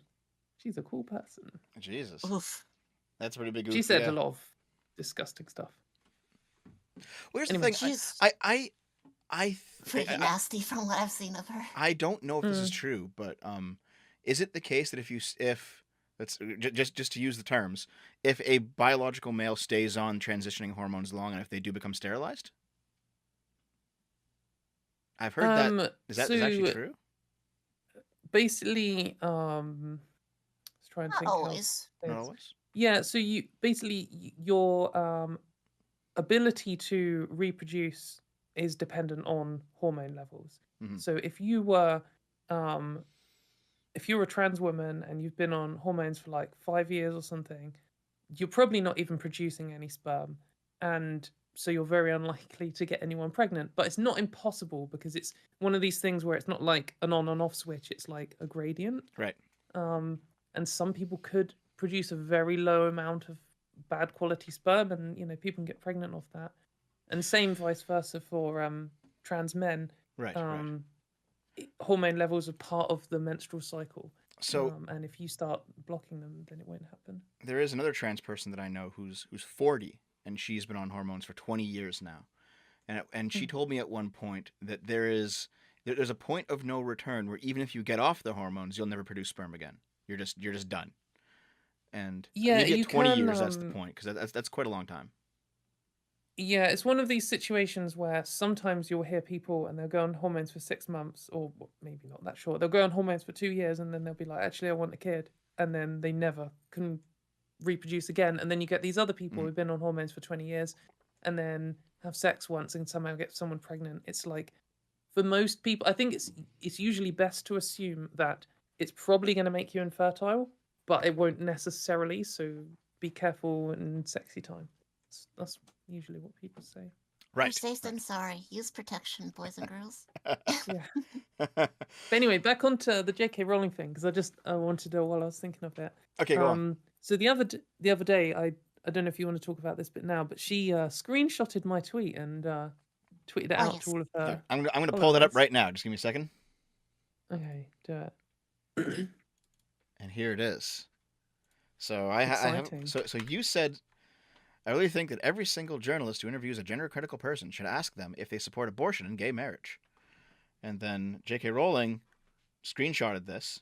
she's a cool person. Jesus. Oof. That's pretty big. Oof, She said a lot of disgusting stuff. Well, here's Anyway, the thing. She's I pretty nasty from what I've seen of her. I don't know if this is true, but is it the case that if let's just to use the terms, if a biological male stays on transitioning hormones long enough, they do become sterilized? I've heard that. Is that actually true? Basically, let's try and Not think. always. Not always. Yeah, so you basically your ability to reproduce is dependent on hormone levels. Mm-hmm. So if you're a trans woman and you've been on hormones for like 5 years or something, you're probably not even producing any sperm, and so you're very unlikely to get anyone pregnant. But it's not impossible because it's one of these things where it's not like an on and off switch, it's like a gradient. Right. And some people could produce a very low amount of bad quality sperm, and people can get pregnant off that. And same vice versa for trans men. Right. Hormone levels are part of the menstrual cycle. So, and if you start blocking them, then it won't happen. There is another trans person that I know who's 40, and she's been on hormones for 20 years now, and she told me at one point that there's a point of no return where even if you get off the hormones, you'll never produce sperm again. You're just done. And maybe at 20 years, that's the point, because that's quite a long time. Yeah, it's one of these situations where sometimes you'll hear people and they'll go on hormones for 6 months, or maybe not that short. They'll go on hormones for 2 years, and then they'll be like, actually, I want a kid. And then they never can reproduce again. And then you get these other people who've been on hormones for 20 years and then have sex once and somehow get someone pregnant. It's like, for most people, I think it's usually best to assume that it's probably going to make you infertile, but it won't necessarily. So be careful in sexy time. That's usually what people say. Right. You're safe and sorry. Use protection, boys and girls. Yeah. But anyway, back onto the J.K. Rowling thing, because I wanted to, while I was thinking of that. Okay, go on. So the other day, I don't know if you want to talk about this bit now, but she screenshotted my tweet and tweeted it out to all of her. I'm going to pull that up right now. Just give me a second. Okay, do it. And here it is. So I have. So you said, I really think that every single journalist who interviews a gender-critical person should ask them if they support abortion and gay marriage. And then J.K. Rowling screenshotted this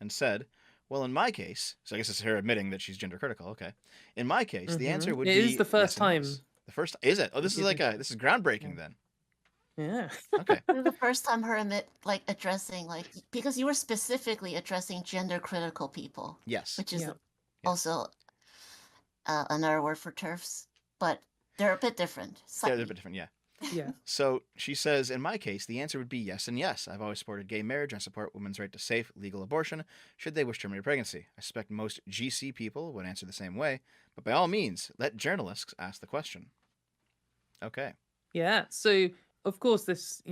and said, well, in my case, so I guess it's her admitting that she's gender-critical, okay. In my case, the answer would be... It is the first time. The first... Is it? Oh, this is this is groundbreaking then. Yeah. Okay. The first time her addressing, because you were specifically addressing gender-critical people. Yes. Which is also... another word for TERFs, but they're a bit different. Yeah, they're a bit different, yeah. Yeah. So she says, in my case, the answer would be yes and yes. I've always supported gay marriage. I support women's right to safe, legal abortion should they wish to terminate pregnancy. I suspect most GC people would answer the same way, but by all means, let journalists ask the question. Okay. Yeah, so, of course, this,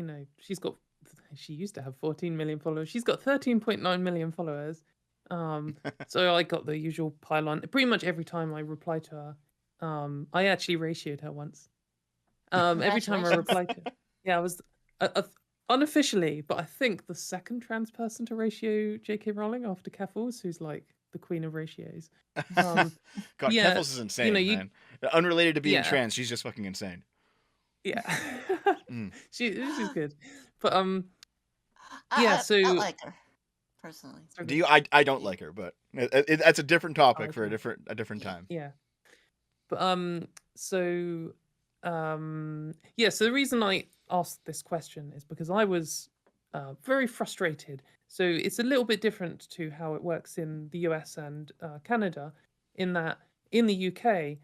she used to have 14 million followers. She's got 13.9 million followers. So I got the usual pile-on. Pretty much every time I reply to her, I actually ratioed her once. Every time I replied to her. I was unofficially, but I think the second trans person to ratio J.K. Rowling after Keffels, who's like the queen of ratios. God, Keffels is insane, man. Unrelated to being trans, she's just fucking insane. Yeah. She's good. But I like her. Personally, do you? I don't like her, but that's a different topic for a different time. Yeah, but so the reason I asked this question is because I was very frustrated. So it's a little bit different to how it works in the US and Canada, in that in the UK,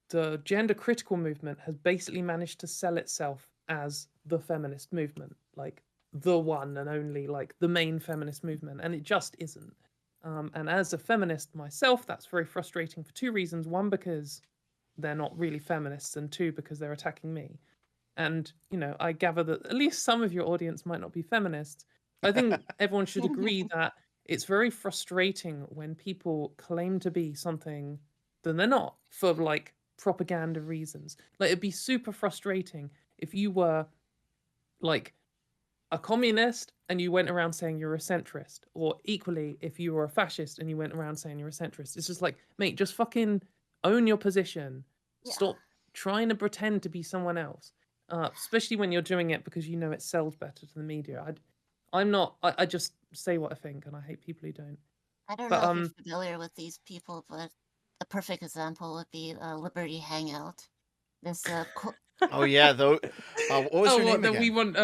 the gender critical movement has basically managed to sell itself as the feminist movement, like the one and only, like the main feminist movement, and it just isn't. And as a feminist myself, that's very frustrating for two reasons. One, because they're not really feminists, and two, because they're attacking me. And, I gather that at least some of your audience might not be feminists. I think everyone should agree that it's very frustrating when people claim to be something that they're not for, like, propaganda reasons. Like, it'd be super frustrating if you were, like, a communist and you went around saying you're a centrist, or equally if you were a fascist and you went around saying you're a centrist. It's just like, mate, just fucking own your position. Stop trying to pretend to be someone else, especially when you're doing it because it sells better to the media. I just say what I think, and I hate people who don't. I don't know if you're familiar with these people, but a perfect example would be Liberty Hangout. This oh yeah, though. What was her name again? We want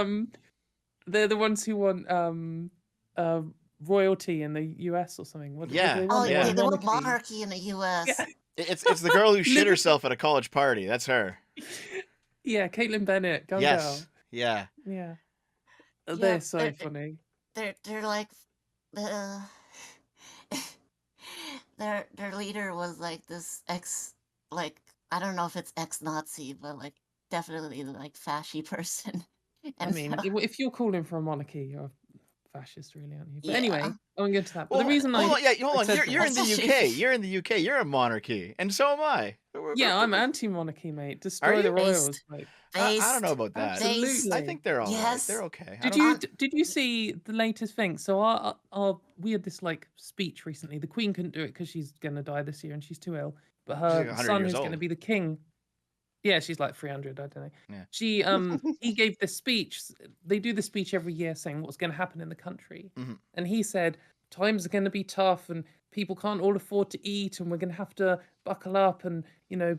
they're the ones who want royalty in the US or something. What they want monarchy in the US. Yeah. It's the girl who shit herself at a college party. That's her. Yeah, Caitlin Bennett. Go yes. Girl. Yeah. Yeah. They're so funny. They're like their leader was like this like I don't know if it's ex-Nazi, but like definitely like fascy person. I And so mean, if you're calling for a monarchy, you're a fascist, really, aren't you? But yeah. anyway, I won't get into that. But the Well, reason hold on. Yeah, I hold on. said You're in the this, Especially UK. You're in the UK. You're a monarchy, and so am I. yeah, I'm anti-monarchy, mate. Are Destroy the you? royals, based like I don't know based about that. based I absolutely. think they're all right. yes They're okay. I Did don't. you on did you see the latest thing? So we had this like speech recently. The Queen couldn't do it because she's gonna die this year and she's too ill. But She's like her 100 son, years who's gonna old. be the king, yeah, she's like 300. I don't know. Yeah. He gave this speech. They do the speech every year saying what's going to happen in the country, Mhm. and he said times are going to be tough and people can't all afford to eat, and we're going to have to buckle up and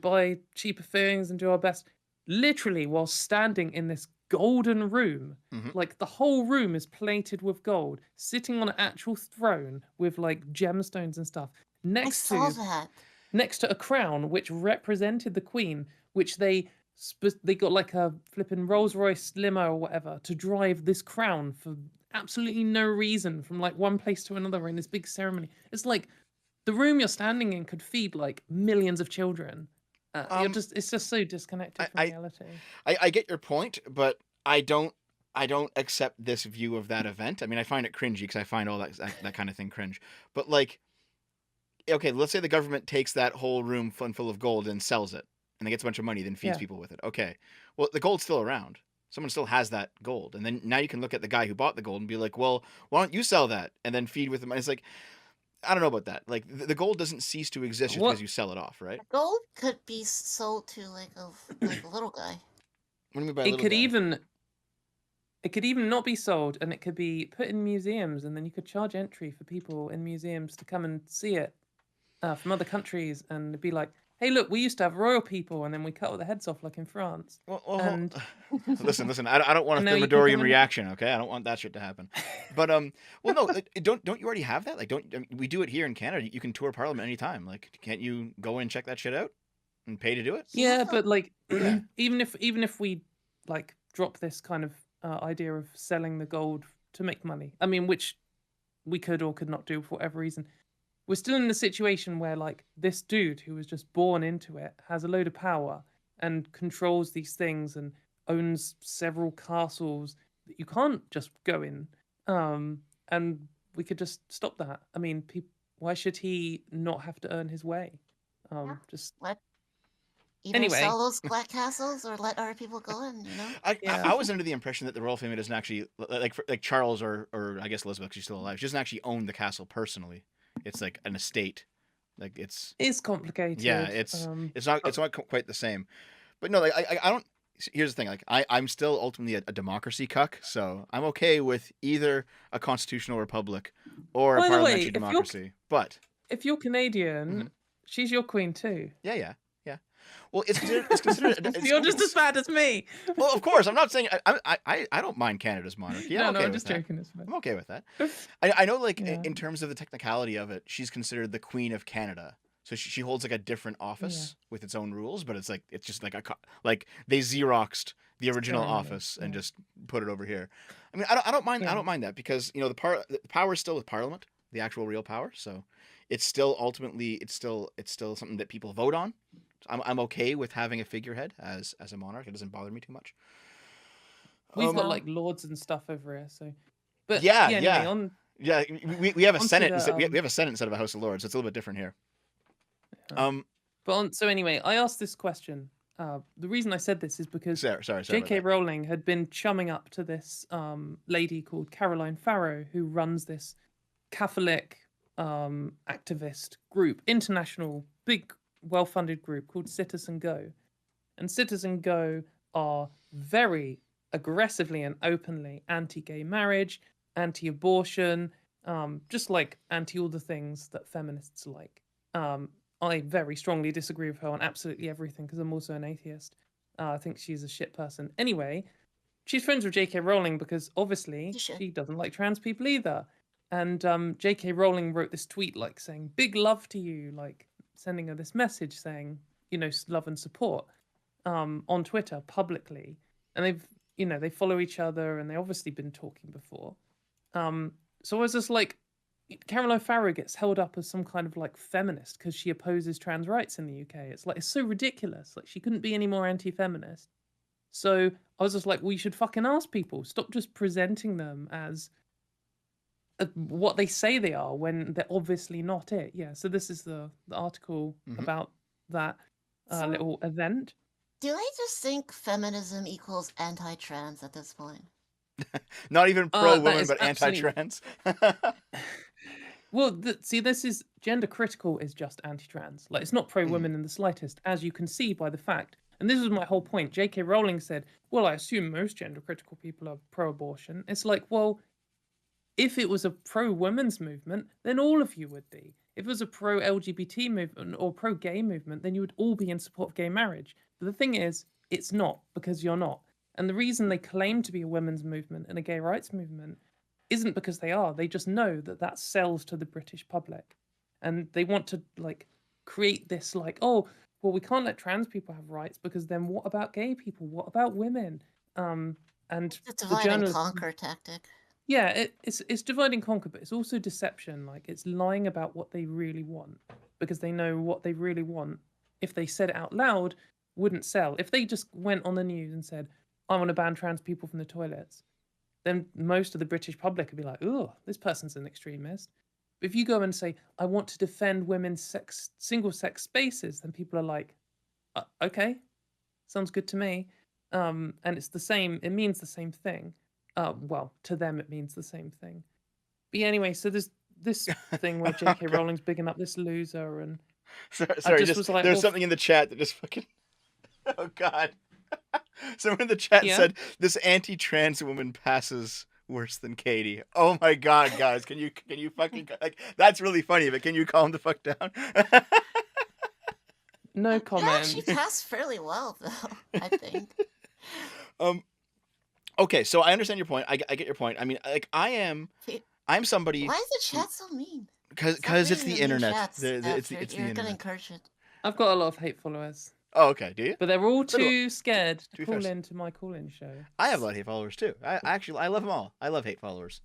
buy cheaper things and do our best. Literally, while standing in this golden room, Mhm. like the whole room is plated with gold, sitting on an actual throne with like gemstones and stuff, I next saw to that. a crown which represented the Queen, which they got like a flipping Rolls Royce limo or whatever to drive this crown for absolutely no reason from like one place to another in this big ceremony. It's like the room you're standing in could feed like millions of children. Um, It's just so disconnected I, from I reality. I get your point, but I don't accept this view of that event. I mean, I find it cringy because I find all that kind of thing cringe. But like, okay, let's say the government takes that whole room full of gold and sells it, and they gets a bunch of money, then feeds Yeah. people with it. Okay, well the gold's still around. Someone still has that gold, and then now you can look at the guy who bought the gold and be like, well, why don't you sell that and then feed with the money? It's like, I don't know about that. Like the gold doesn't cease to exist just because What you sell it off, right? Gold could be sold to like a little guy. What do you mean by it little could guy? even it could even not be sold, and it could be put in museums, and then you could charge entry for people in museums to come and see it from other countries, and it'd be like, hey, look, we used to have royal people, and then we cut all the heads off, like in France, Well, and listen. I don't want and a now you can Thermidorian come and. reaction. Okay, I don't want that shit to happen. But well, no, don't you already have that? Like, don't I mean, we do it here in Canada? You can tour Parliament anytime. Like, can't you go in and check that shit out and pay to do it? Yeah, but like, Yeah. even if we like drop this kind of idea of selling the gold to make money, I mean, which we could or could not do for whatever reason, we're still in a situation where like this dude who was just born into it has a load of power and controls these things and owns several castles that you can't just go in. And we could just stop that. I mean, why should he not have to earn his way? Yeah. Just Let either anyway. sell those black castles or let other people go in. Yeah. I was under the impression that the royal family doesn't actually like Charles or I guess Elizabeth, she's still alive. She doesn't actually own the castle personally. It's like an estate. Like it's Complicated. yeah, it's not quite the same. But no, like I don't. Here's the thing, like I'm still ultimately a democracy cuck, so I'm okay with either a constitutional republic or a By the way, parliamentary if you're democracy. But if you're Canadian, Mhm. she's your queen too. yeah. Well, it's considered. You're just as bad as me. Well, of course, I'm not saying I don't mind Canada's monarchy. No, I'm okay I'm with just that. joking. It's fine. I'm okay with that. I know, like Yeah. in terms of the technicality of it, she's considered the Queen of Canada. So she holds like a different office with its own rules, but it's just like like they Xeroxed the original Ceremony, office and yeah. just put it over here. I mean, I don't mind that because the power is still with Parliament, the actual real power. So it's still ultimately it's still something that people vote on. I'm okay with having a figurehead as a monarch. It doesn't bother me too much. We've got like lords and stuff over here, so. But Yeah, anyway, yeah. We have a onto Senate. the, We have a Senate instead of a House of Lords. So it's a little bit different here. So anyway, I asked this question. The reason I said this is because sorry. J.K. Rowling had been chumming up to this lady called Caroline Farrow, who runs this Catholic activist group, international, big, well-funded group called Citizen Go. And Citizen Go are very aggressively and openly anti-gay marriage, anti-abortion, just like anti all the things that feminists like. I very strongly disagree with her on absolutely everything because I'm also an atheist. I think she's a shit person. Anyway, she's friends with J.K. Rowling because obviously she doesn't like trans people either. And J.K. Rowling wrote this tweet like saying, big love to you, like sending her this message saying, love and support on Twitter publicly. And they follow each other and they've obviously been talking before. So I was just like, Caroline Farrow gets held up as some kind of like feminist because she opposes trans rights in the UK. It's like, it's so ridiculous. Like, she couldn't be any more anti-feminist. So I was just like, well, you should fucking ask people. Stop just presenting them as what they say they are when they're obviously not it. Yeah. So this is the article about that So, little event. do I just think feminism equals anti-trans at this point? Not even pro-woman, is but absolutely- anti-trans. Well, see, this is gender critical is just anti-trans. Like, it's not pro-women in the slightest, as you can see by the fact. And this was my whole point. J.K. Rowling said, well, I assume most gender critical people are pro-abortion. It's like, well, if it was a pro-women's movement, then all of you would be. If it was a pro-LGBT movement or pro-gay movement, then you would all be in support of gay marriage. But the thing is, it's not, because you're not. And the reason they claim to be a women's movement and a gay rights movement isn't because they are. They just know that that sells to the British public. And they want to, like, create this, like, oh, well, we can't let trans people have rights because then what about gay people? What about women? And It's a the divide and journalists... conquer tactic. Yeah, it's divide and conquer, but it's also deception. Like, it's lying about what they really want, because they know what they really want, if they said it out loud, wouldn't sell. If they just went on the news and said, I want to ban trans people from the toilets, then most of the British public would be like, oh, this person's an extremist. But if you go and say, I want to defend women's single-sex spaces, then people are like, okay, sounds good to me. And it's the same, it means the same thing. Well, to them it means the same thing. But yeah, anyway, so there's this thing where J.K. Rowling's bigging up this loser, and sorry, just was like, there's well, something in the chat that just fucking... Oh, God. Someone in the chat Yeah? said, this anti-trans woman passes worse than Katie. Oh my God, guys. Can you fucking... Like, that's really funny, but can you calm the fuck down? no Yeah, comment. she passed fairly well, though, I think. Okay, so I understand your point. I get your point. I mean, like, I'm somebody... Why is the chat so mean? Because it's the internet. Chats, It's the you're gonna internet. encourage it. I've got a lot of hate followers, Oh, okay. Do you? but they're all So do I. too scared to be call fair. into my call-in show. I have a lot of hate followers too. I love them all. I love hate followers.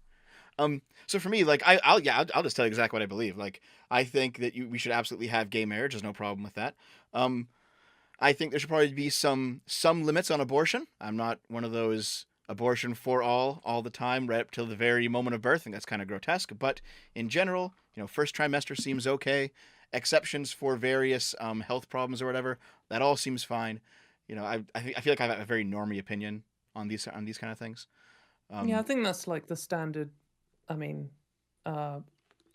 So for me, like, I'll just tell you exactly what I believe. Like, I think that we should absolutely have gay marriage. There's no problem with that. I think there should probably be some limits on abortion. I'm not one of those abortion for all the time, right up till the very moment of birth. I think that's kind of grotesque. But in general, first trimester seems okay. Exceptions for various health problems or whatever, that all seems fine. I feel like I have a very normie opinion on these kind of things. Yeah, I think that's like the standard. I mean, at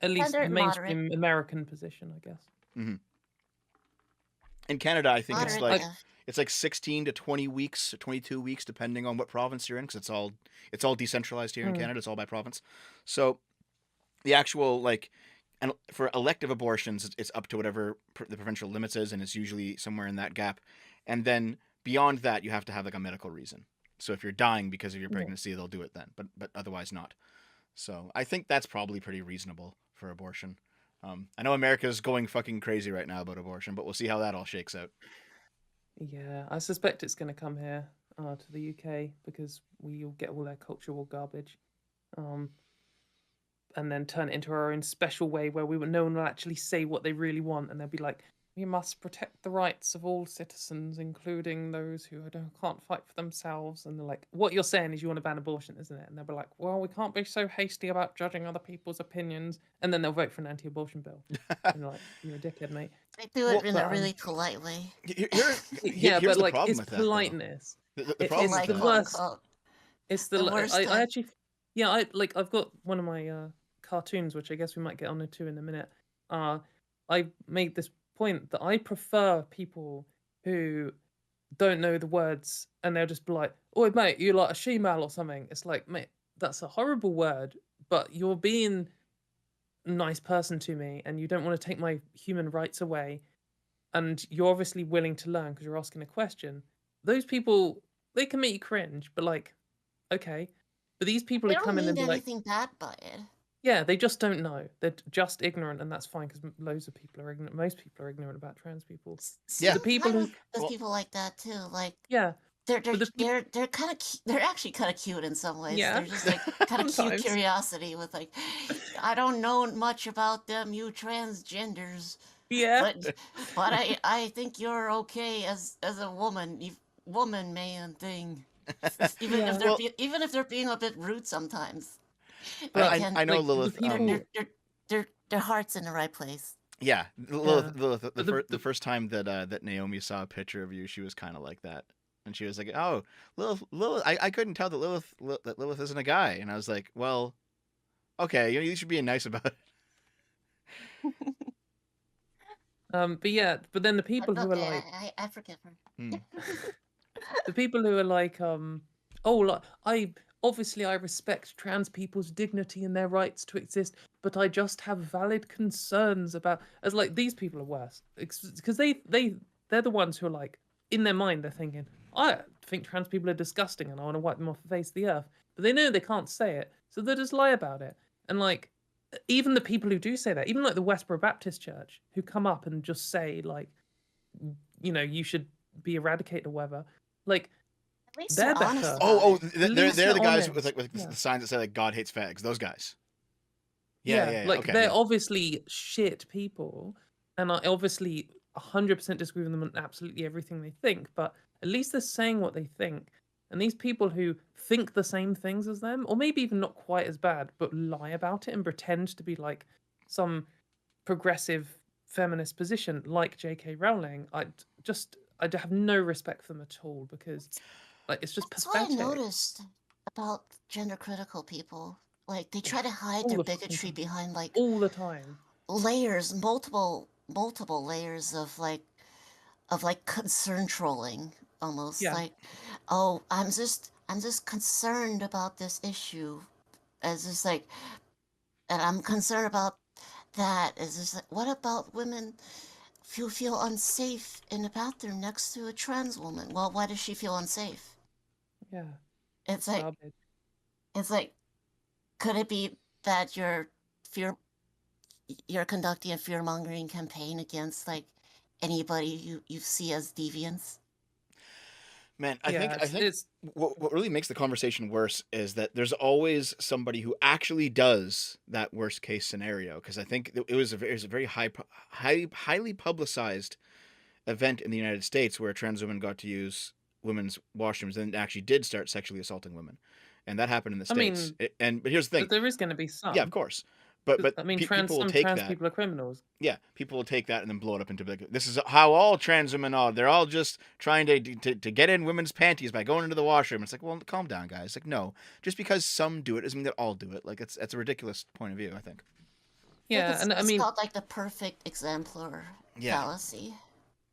least Standard mainstream American position, I guess. Mm-hmm. In Canada, I think it's Moderate, like 16 to 20 weeks, 22 weeks, depending on what province you're in, because it's all decentralized here in Canada. It's all by province. So the actual, like, and for elective abortions, it's up to whatever the provincial limits is, and it's usually somewhere in that gap. And then beyond that, you have to have like a medical reason. So if you're dying because of your pregnancy, they'll do it then, but otherwise not. So I think that's probably pretty reasonable for abortion. I know America's going fucking crazy right now about abortion, but we'll see how that all shakes out. Yeah, I suspect it's going to come here to the UK, because we'll get all their cultural garbage, and then turn it into our own special way where no one will actually say what they really want, and they'll be like, we must protect the rights of all citizens, including those who can't fight for themselves. And they're like, what you're saying is you want to ban abortion, isn't it? And they'll be like, well, we can't be so hasty about judging other people's opinions. And then they'll vote for an anti-abortion bill. And you're like, you're a dickhead, mate. They do it in a really polite way. Yeah, but like, problem it's with that, politeness. the problem It's with the that. worst. It's The worst I type. actually, yeah, I've got one of my cartoons, which I guess we might get on to in a minute. I made this point that I prefer people who don't know the words, and they'll just be like, "Oi, mate, you like a she-male or something." It's like, mate, that's a horrible word, but you're being a nice person to me, and you don't want to take my human rights away, and you're obviously willing to learn because you're asking a question. Those people, they can make you cringe, but like, okay. But these people They who don't come in and mean be like, anything bad by it. yeah, they just don't know. They're just ignorant, and that's fine, because loads of people are ignorant. Most people are ignorant about trans people. See, Yeah. The people I'm who, fine with people like that too. Like, yeah, they're But the people, they're kind of they're actually kind of cute in some ways. yeah, They're just like kind of cute sometimes, curiosity with like, I don't know much about them, you transgenders, yeah, but I think you're okay as a woman, woman man thing. yeah. Well, Even if they're being a bit rude sometimes, they But can I know like the Lilith. people, their heart's in the right place. Yeah, yeah. Lilith. But The first time that that Naomi saw a picture of you, she was kind of like that, and she was like, "Oh, Lilith." I couldn't tell that Lilith isn't a guy, and I was like, "Well, okay, you should be nice about it." but yeah, but then the people But who are okay, like, I forgive her. Hmm. the people who are like, oh, like I obviously I respect trans people's dignity and their rights to exist, but I just have valid concerns about, as like these people are worse because they're the ones who are like, in their mind they're thinking, I think trans people are disgusting and I want to wipe them off the face of the earth, but they know they can't say it, so they just lie about it. And like, even the people who do say that, even like the Westboro Baptist Church, who come up and just say like, you should be eradicated or whatever, like At least they're they're honest better. Oh, about it. At they're least the they're guys with honest. like Yeah. the signs that say like God hates fags. Those guys. Yeah, like Okay, they're yeah. obviously shit people, and I obviously 100% disagree with them on absolutely everything they think, but at least they're saying what they think. And these people who think the same things as them, or maybe even not quite as bad, but lie about it and pretend to be like some progressive feminist position, like J.K. Rowling, I have no respect for them at all, because like it's just That's what I pathetic noticed about gender critical people. Like they try to hide all their the fucking bigotry time. behind like All the time. layers, multiple layers of like concern trolling almost Yeah. like, oh, I'm just concerned about this issue. As just like, and I'm concerned about that. Is just like, what about women who feel unsafe in the bathroom next to a trans woman? Well, why does she feel unsafe? Yeah. It's like Garbage. it's like, could it be that fear you're conducting a fear mongering campaign against like anybody you see as deviants? Man, Yeah, I think it's what really makes the conversation worse is that there's always somebody who actually does that worst case scenario. Because I think it was it was a very highly publicized event in the United States where a trans woman got to use women's washrooms and actually did start sexually assaulting women, and that happened in the I States. mean, But here's the thing, there is going to be yeah, of some. course, 'Cause, but I mean, people will some take trans that. people are criminals. Yeah, people will take that and then blow it up into like, this is how all trans women are. They're all just trying to get in women's panties by going into the washroom. It's like, well, calm down, guys. Like, no, just because some do it doesn't mean that all do it. Like, it's a ridiculous point of view, I think. Like Yeah, and I it's mean, called like the perfect exemplar Yeah, fallacy.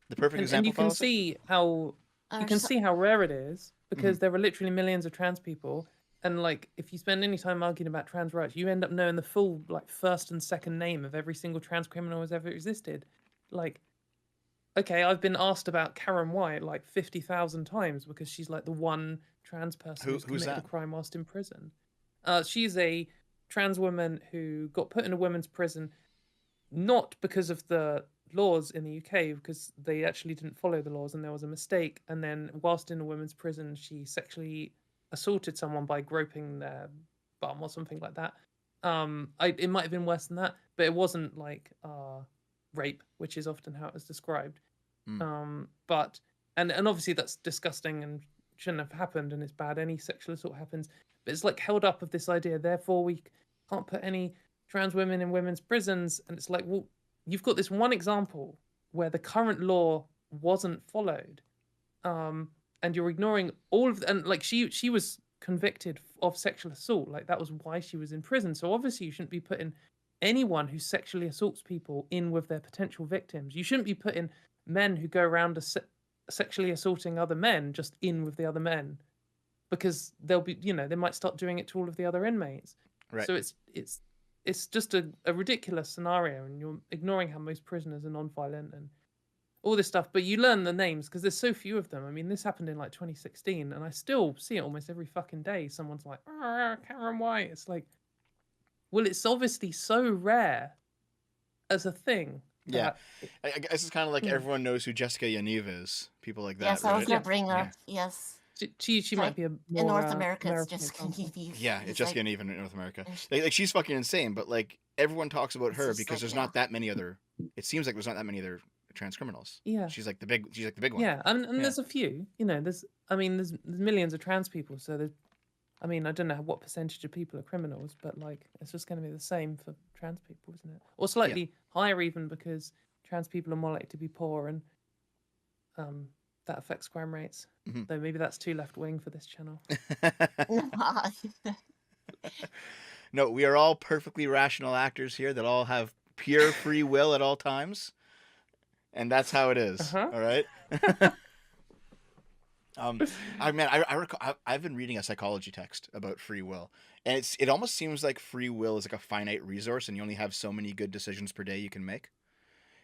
the perfect and example you can fallacy. see how Or so, rare it is, because Mhm. there are literally millions of trans people, and like if you spend any time arguing about trans rights, you end up knowing the full like first and second name of every single trans criminal who's ever existed. Like, okay, I've been asked about Karen White like 50,000 times because she's like the one trans person who's Who's committed a that? crime whilst in prison. She's a trans woman who got put in a women's prison, not because of the laws in the UK, because they actually didn't follow the laws and there was a mistake. And then, whilst in a women's prison, she sexually assaulted someone by groping their bum or something like that. It might have been worse than that, but it wasn't like rape, which is often how it was described. But and obviously that's disgusting and shouldn't have happened, and it's bad any sexual assault happens. But it's like held up of this idea, therefore we can't put any trans women in women's prisons, and it's like, well, you've got this one example where the current law wasn't followed, and you're ignoring all of and like she was convicted of sexual assault, like that was why she was in prison. So obviously you shouldn't be putting anyone who sexually assaults people in with their potential victims. You shouldn't be putting men who go around sexually assaulting other men just in with the other men, because they'll be, they might start doing it to all of the other inmates. Right. So it's just a ridiculous scenario, and you're ignoring how most prisoners are non-violent and all this stuff. But you learn the names because there's so few of them. I mean, this happened in like 2016, and I still see it almost every fucking day. Someone's like, Karen White. It's like, well, it's obviously so rare as a thing. Yeah, That I guess it's kind of like everyone knows who Jessica Yaniv is. People like that, yes, I was right? gonna Yeah. bring Yeah. up yes. She might Like be a in more North America, it's American just example. Yeah, it's he's just like, getting even in North America. there's- Like she's fucking insane, but like everyone talks about it's her just because like there's yeah, not that many other. It seems like there's not that many other trans criminals. Yeah, She's like the big. She's like the big one. yeah, and Yeah. there's a few. You know, there's millions of trans people, so there's. I mean, I don't know what percentage of people are criminals, but like it's just going to be the same for trans people, isn't it? Or slightly higher even because trans people are more likely to be poor, and that affects crime rates. Mhm. Though maybe that's too left wing for this channel. No, we are all perfectly rational actors here that all have pure free will at all times, and that's how it is. Uh-huh. All right. I've been reading a psychology text about free will, and it almost seems like free will is like a finite resource, and you only have so many good decisions per day you can make,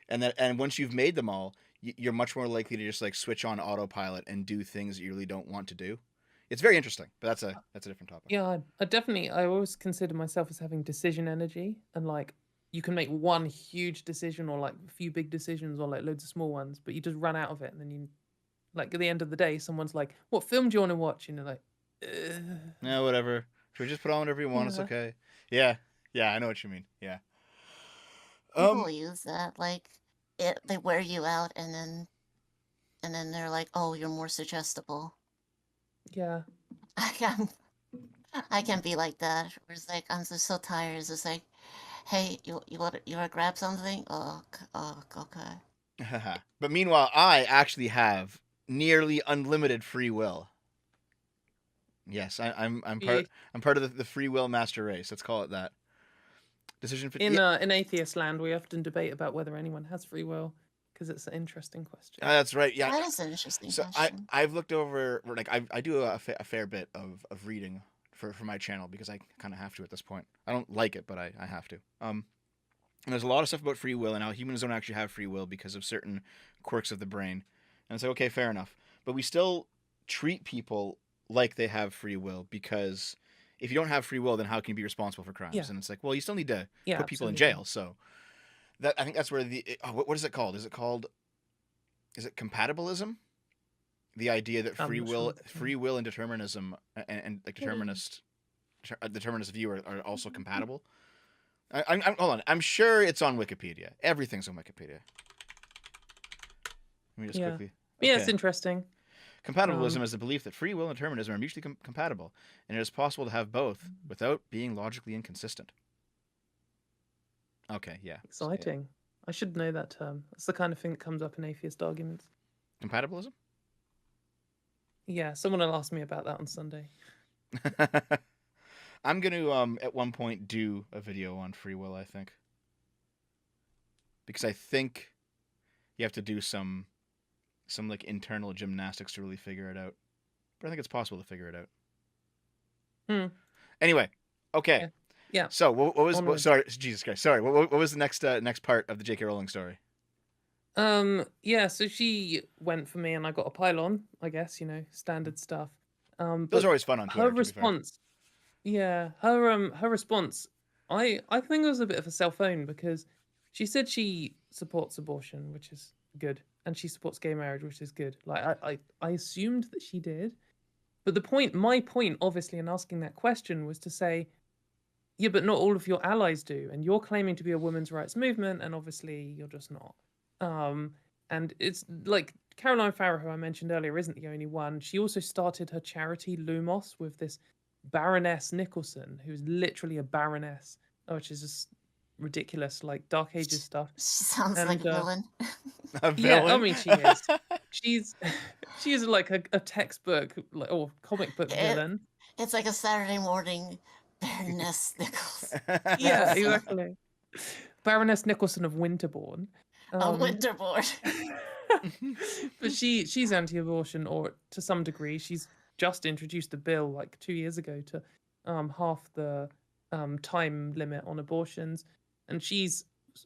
and once you've made them all, you're much more likely to just like switch on autopilot and do things that you really don't want to do. It's very interesting, but that's a different topic. Yeah, I always consider myself as having decision energy, and like you can make one huge decision or like a few big decisions or like loads of small ones, but you just run out of it, and then you, like at the end of the day, someone's like, "What film do you want to watch?" And you're like, Yeah, whatever. Should we just put on whatever you want? It's Yeah. okay. Yeah, I know what you mean. Yeah. people use that like they wear you out, and then they're like, oh, you're more suggestible. Yeah. I can be like that. Where it's like I'm just so tired. It's just like, hey, you want to grab something? Oh, okay. But meanwhile, I actually have nearly unlimited free will. Yes, I'm part of the free will master race. Let's call it that. Decision for In atheist land, we often debate about whether anyone has free will because it's an interesting question. That's right. Yeah, That is an interesting so question. I've looked over like I do a fair bit of reading for my channel because I kind of have to at this point. I don't like it, but I have to. And there's a lot of stuff about free will and how humans don't actually have free will because of certain quirks of the brain. And it's like, okay, fair enough. But we still treat people like they have free will because if you don't have free will, then how can you be responsible for crimes? Yeah. And it's like, well, you still need to Yeah, put people in absolutely. jail. So I think that's where what is it called? Is it compatibilism? The idea that I'm not sure what that free will and determinism and like determinist view are also compatible. I'm hold on. I'm sure it's on Wikipedia. Everything's on Wikipedia. Let me just Yeah. quickly. Yeah, it's Okay. interesting. Compatibilism is the belief that free will and determinism are mutually compatible, and it is possible to have both without being logically inconsistent. Okay, yeah. Exciting. I should know that term. That's the kind of thing that comes up in atheist arguments. Compatibilism? Yeah, someone will ask me about that on Sunday. I'm going to at one point do a video on free will, I think. Because I think you have to do some like internal gymnastics to really figure it out. But I think it's possible to figure it out. Anyway, okay. Yeah. So what was Onwards. sorry, Jesus Christ. Sorry. What was the next part of the J.K. Rowling story? Yeah, so she went for me and I got a pylon, I guess, standard stuff. Those But are always fun on Twitter, her to be fair. response, yeah, her response, I think it was a bit of a self-own because she said she supports abortion, which is good, and she supports gay marriage, which is good. Like I assumed that she did, but my point, obviously, in asking that question was to say, yeah, but not all of your allies do, and you're claiming to be a women's rights movement, and obviously you're just not. And it's like Caroline Farrow, who I mentioned earlier, isn't the only one. She also started her charity Lumos with this Baroness Nicholson, who's literally a baroness, which is just ridiculous, like Dark Ages stuff. She sounds like a villain. A Yeah, I villain? mean she is. She is like a textbook or comic book villain. It's like a Saturday morning Baroness Nichols. Yeah, exactly. Baroness Nicholson of Winterbourne. Winterbourne. But she's anti-abortion, or to some degree. She's just introduced a bill like 2 years ago to half the time limit on abortions, and she's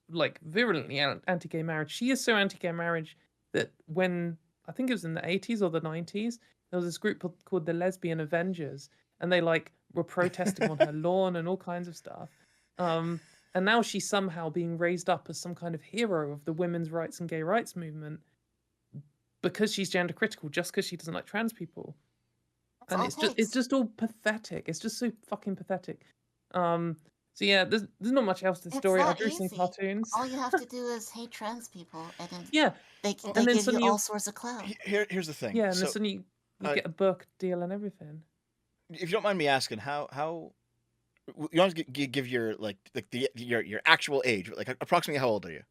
like virulently anti-gay marriage. She is so anti-gay marriage that when I think it was in the 80s or the 90s, there was this group called the Lesbian Avengers, and they like were protesting on her lawn and all kinds of stuff. And now she's somehow being raised up as some kind of hero of the women's rights and gay rights movement because she's gender critical, just because she doesn't like trans people. It's and all it it's takes. just all pathetic. It's just so fucking pathetic. So yeah, there's not much else to the It's story. I that drew some easy. cartoons. All you have to do is hate trans people, and then Yeah, they Well, and they then give you suddenly all you sorts of clout. here's the thing. yeah, and then So, suddenly you uh, get a book deal and everything. if you don't mind me asking, how you want to give your your actual age, like approximately how old are you?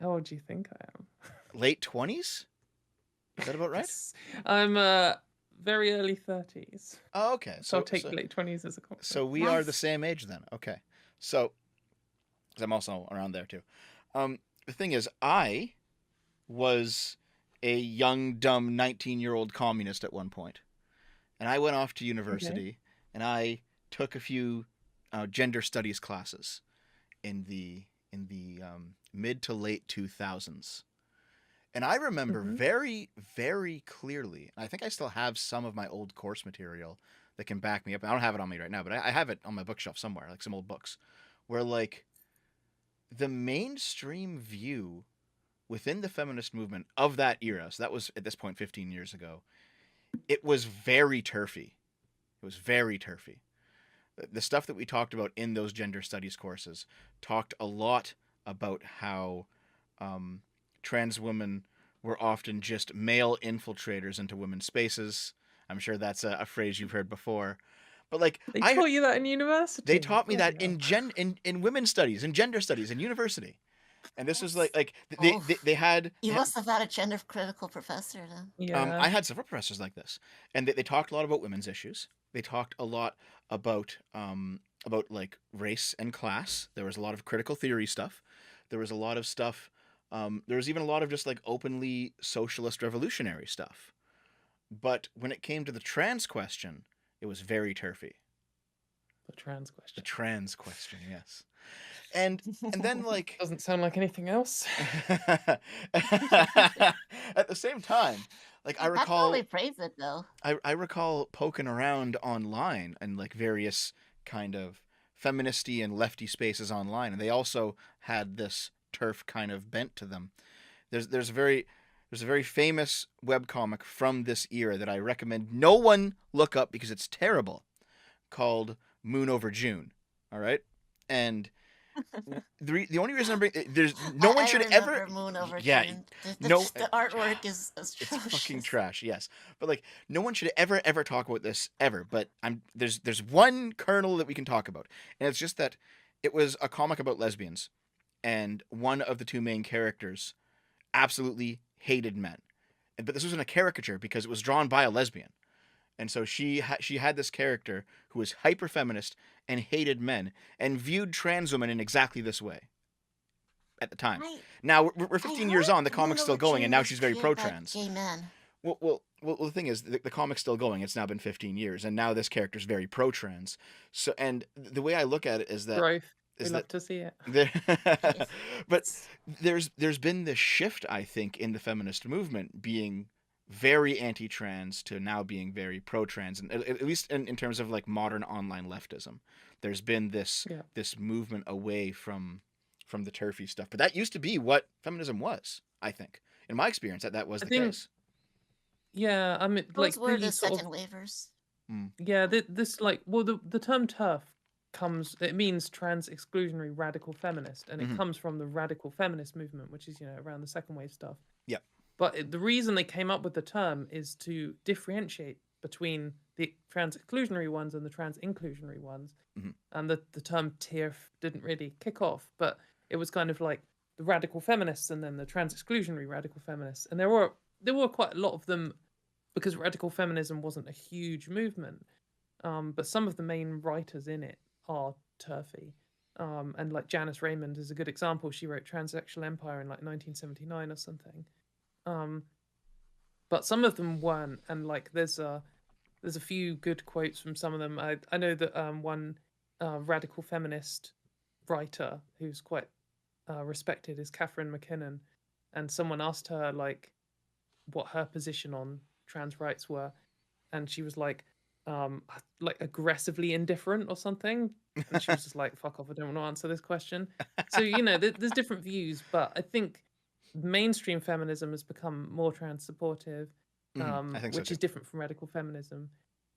How old do you think I am? Late 20s? Is that about right? Yes, I'm very early 30s. Oh, okay. So I'll take late 20s as a compliment. So we are the Nice. same age then. Okay. So 'cause I'm also around there too. The thing is, I was a young, dumb 19-year-old communist at one point, and I went off to Okay. university and I took a few gender studies classes in the mid to late 2000s. And I remember hmm very, very clearly, and I think I still have some of my old course material that can back me up. I don't have it on me right now, but I have it on my bookshelf somewhere, like some old books, where like the mainstream view within the feminist movement of that era, so that was at this point 15 years ago, it was very turfy. It was very turfy. The stuff that we talked about in those gender studies courses talked a lot about how trans women were often just male infiltrators into women's spaces. I'm sure that's a phrase you've heard before. But like They taught you that in university. they taught me that Bloody hell. in women's studies, in gender studies, in university. And this was That's they had you must have had a gender critical professor then. Yeah. I had several professors like this, and they talked a lot about women's issues. They talked a lot about like race and class. There was a lot of critical theory stuff. There was a lot of stuff. There was even a lot of just like openly socialist revolutionary stuff. But when it came to the trans question, it was very turfy. The trans The question. trans question, yes. And then like Doesn't sound like anything else. at the same time, like That's how they praise it though. I recall poking around online and like various kind of feministy and lefty spaces online, and they also had this turf kind of bent to them. There's a very famous webcomic from this era that I recommend no one look up because it's terrible, called Moon Over June. All right, and the only reason I'm bringing there's no one I should remember ever Moon Over yeah June. no The artwork is it's fucking atrocious. trash, yes. But like no one should ever talk about this ever. But there's one kernel that we can talk about. And it's just that it was a comic about lesbians, and one of the two main characters absolutely hated men. But this wasn't a caricature because it was drawn by a lesbian. And so she had this character who was hyper feminist and hated men and viewed trans women in exactly this way at the time. I Now we're I 15 years on, the heard Moon comic's still Over going, and June now was she's very pure pro about trans. gay men. Well, the thing is, the comic's still going. It's now been 15 years, and now this character's very pro-trans. So, and the way I look at it is that Growth. We is love that to see it. there, Yes. but there's been this shift, I think, in the feminist movement being very anti-trans to now being very pro-trans, and at least in terms of like modern online leftism, there's been Yeah. this movement away from the turfy stuff. But that used to be what feminism was, I think. In my experience, that was I the think, case. yeah, I mean, Those like were the the sort of second waivers. yeah, this like well the term TERF comes it means trans exclusionary radical feminist, and it Mm-hmm. comes from the radical feminist movement, which is around the second wave stuff. Yep. But the reason they came up with the term is to differentiate between the trans exclusionary ones and the trans inclusionary ones. Mm-hmm. And the term TERF didn't really kick off, but it was kind of like the radical feminists and then the trans exclusionary radical feminists. And there were quite a lot of them because radical feminism wasn't a huge movement. But some of the main writers in it are turfy. And like Janice Raymond is a good example. She wrote Transsexual Empire in like 1979 or something. But some of them weren't, and like there's a few good quotes from some of them. I know that one radical feminist writer who's quite respected is Catherine McKinnon, and someone asked her like what her position on trans rights were, and she was like aggressively indifferent or something, and she was just like, "Fuck off! I don't want to answer this question." So there's different views, but I think mainstream feminism has become more trans supportive, I think so which too. is different from radical feminism,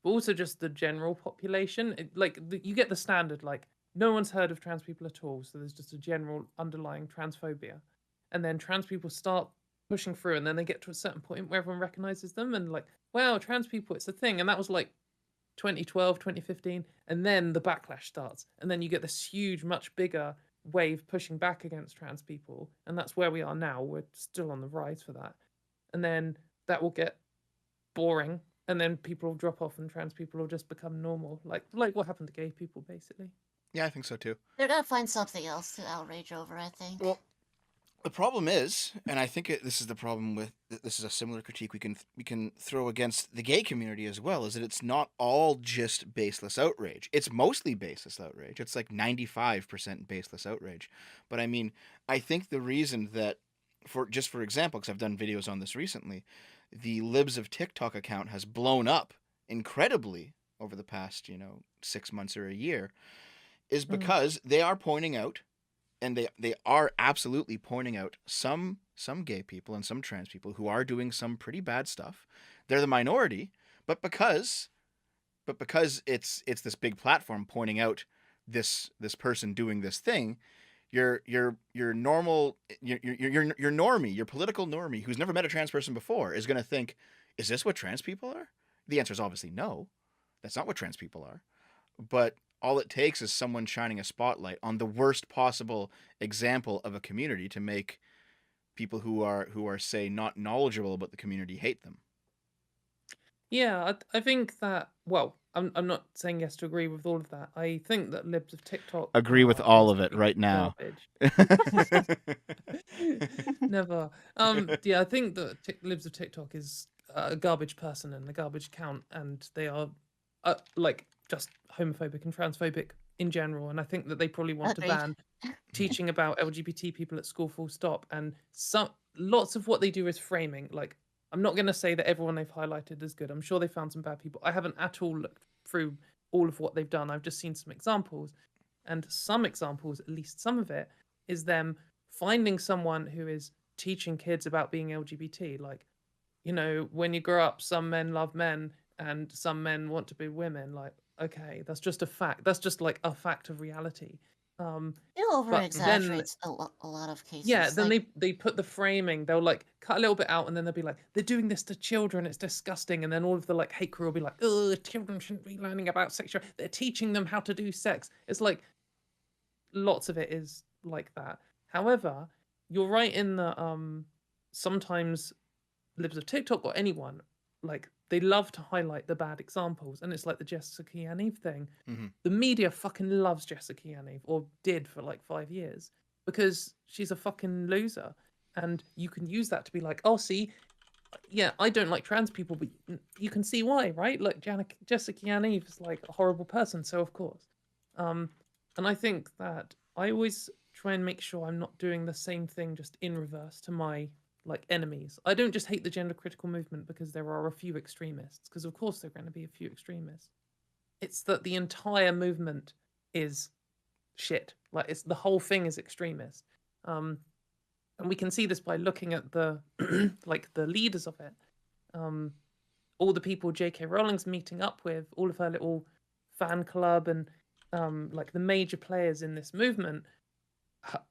but also just the general population. You get the standard, like, no one's heard of trans people at all, so there's just a general underlying transphobia. And then trans people start pushing through, and then they get to a certain point where everyone recognizes them and, like, wow, trans people, it's a thing. And that was like 2012, 2015. And then the backlash starts. And then you get this huge, much bigger wave pushing back against trans people. And that's where we are now. We're still on the rise for that. And then that will get boring, and then people will drop off and trans people will just become normal, like what happened to gay people, basically. Yeah, I think so too. They're gonna find something else to outrage over, I think. Well, the problem is, and I think this is the problem with this is a similar critique we can throw against the gay community as well, is that it's not all just baseless outrage. It's mostly baseless outrage. It's like 95% baseless outrage. But I mean, I think the reason that, for example, because I've done videos on this recently, the Libs of TikTok account has blown up incredibly over the past 6 months or a year, is because they are pointing out, and they are absolutely pointing out some gay people and some trans people who are doing some pretty bad stuff. They're the minority, but because it's this big platform pointing out this person doing this thing, your normal your normie, your political normie who's never met a trans person before is going to think, is this what trans people are? The answer is obviously no. That's not what trans people are. But all it takes is someone shining a spotlight on the worst possible example of a community to make people who are say not knowledgeable about the community hate them. Yeah, I think that, well, I'm not saying yes to agree with all of that. I think that Libs of TikTok Agree with all of it basically right now. garbage. Never. Yeah, I think that Libs of TikTok is a garbage person and a garbage account, and they are like just homophobic and transphobic in general. And I think that they probably want to Agreed. ban teaching about LGBT people at school, full stop. And lots of what they do is framing. Like, I'm not going to say that everyone they've highlighted is good. I'm sure they found some bad people. I haven't at all looked through all of what they've done. I've just seen some examples. And some examples, at least some of it, is them finding someone who is teaching kids about being LGBT. Like, when you grow up, some men love men and some men want to be women. Like, okay, that's just a fact. That's just like a fact of reality. It over But then, exaggerates a lot of cases. yeah, then like, they put the framing. They'll like cut a little bit out, and then they'll be like, they're doing this to children. It's disgusting. And then all of the like hate crew will be like, oh, children shouldn't be learning about sexual. They're teaching them how to do sex. It's like lots of it is like that. However, you're right in that sometimes Libs of TikTok or anyone, like, they love to highlight the bad examples, and it's like the Jessica Yaniv thing. Mm-hmm. The media fucking loves Jessica Yaniv, or did for like 5 years, because she's a fucking loser, and you can use that to be like, oh, see, yeah, I don't like trans people, but you can see why, right? Like, Jessica Yaniv is like a horrible person, so of course. And I think that I always try and make sure I'm not doing the same thing just in reverse to my like enemies. I don't just hate the gender critical movement because there are a few extremists, because of course there are going to be a few extremists. It's that the entire movement is shit. Like, it's the whole thing is extremist. And we can see this by looking at the like the leaders of it. All the people J.K. Rowling's meeting up with, all of her little fan club, and like the major players in this movement,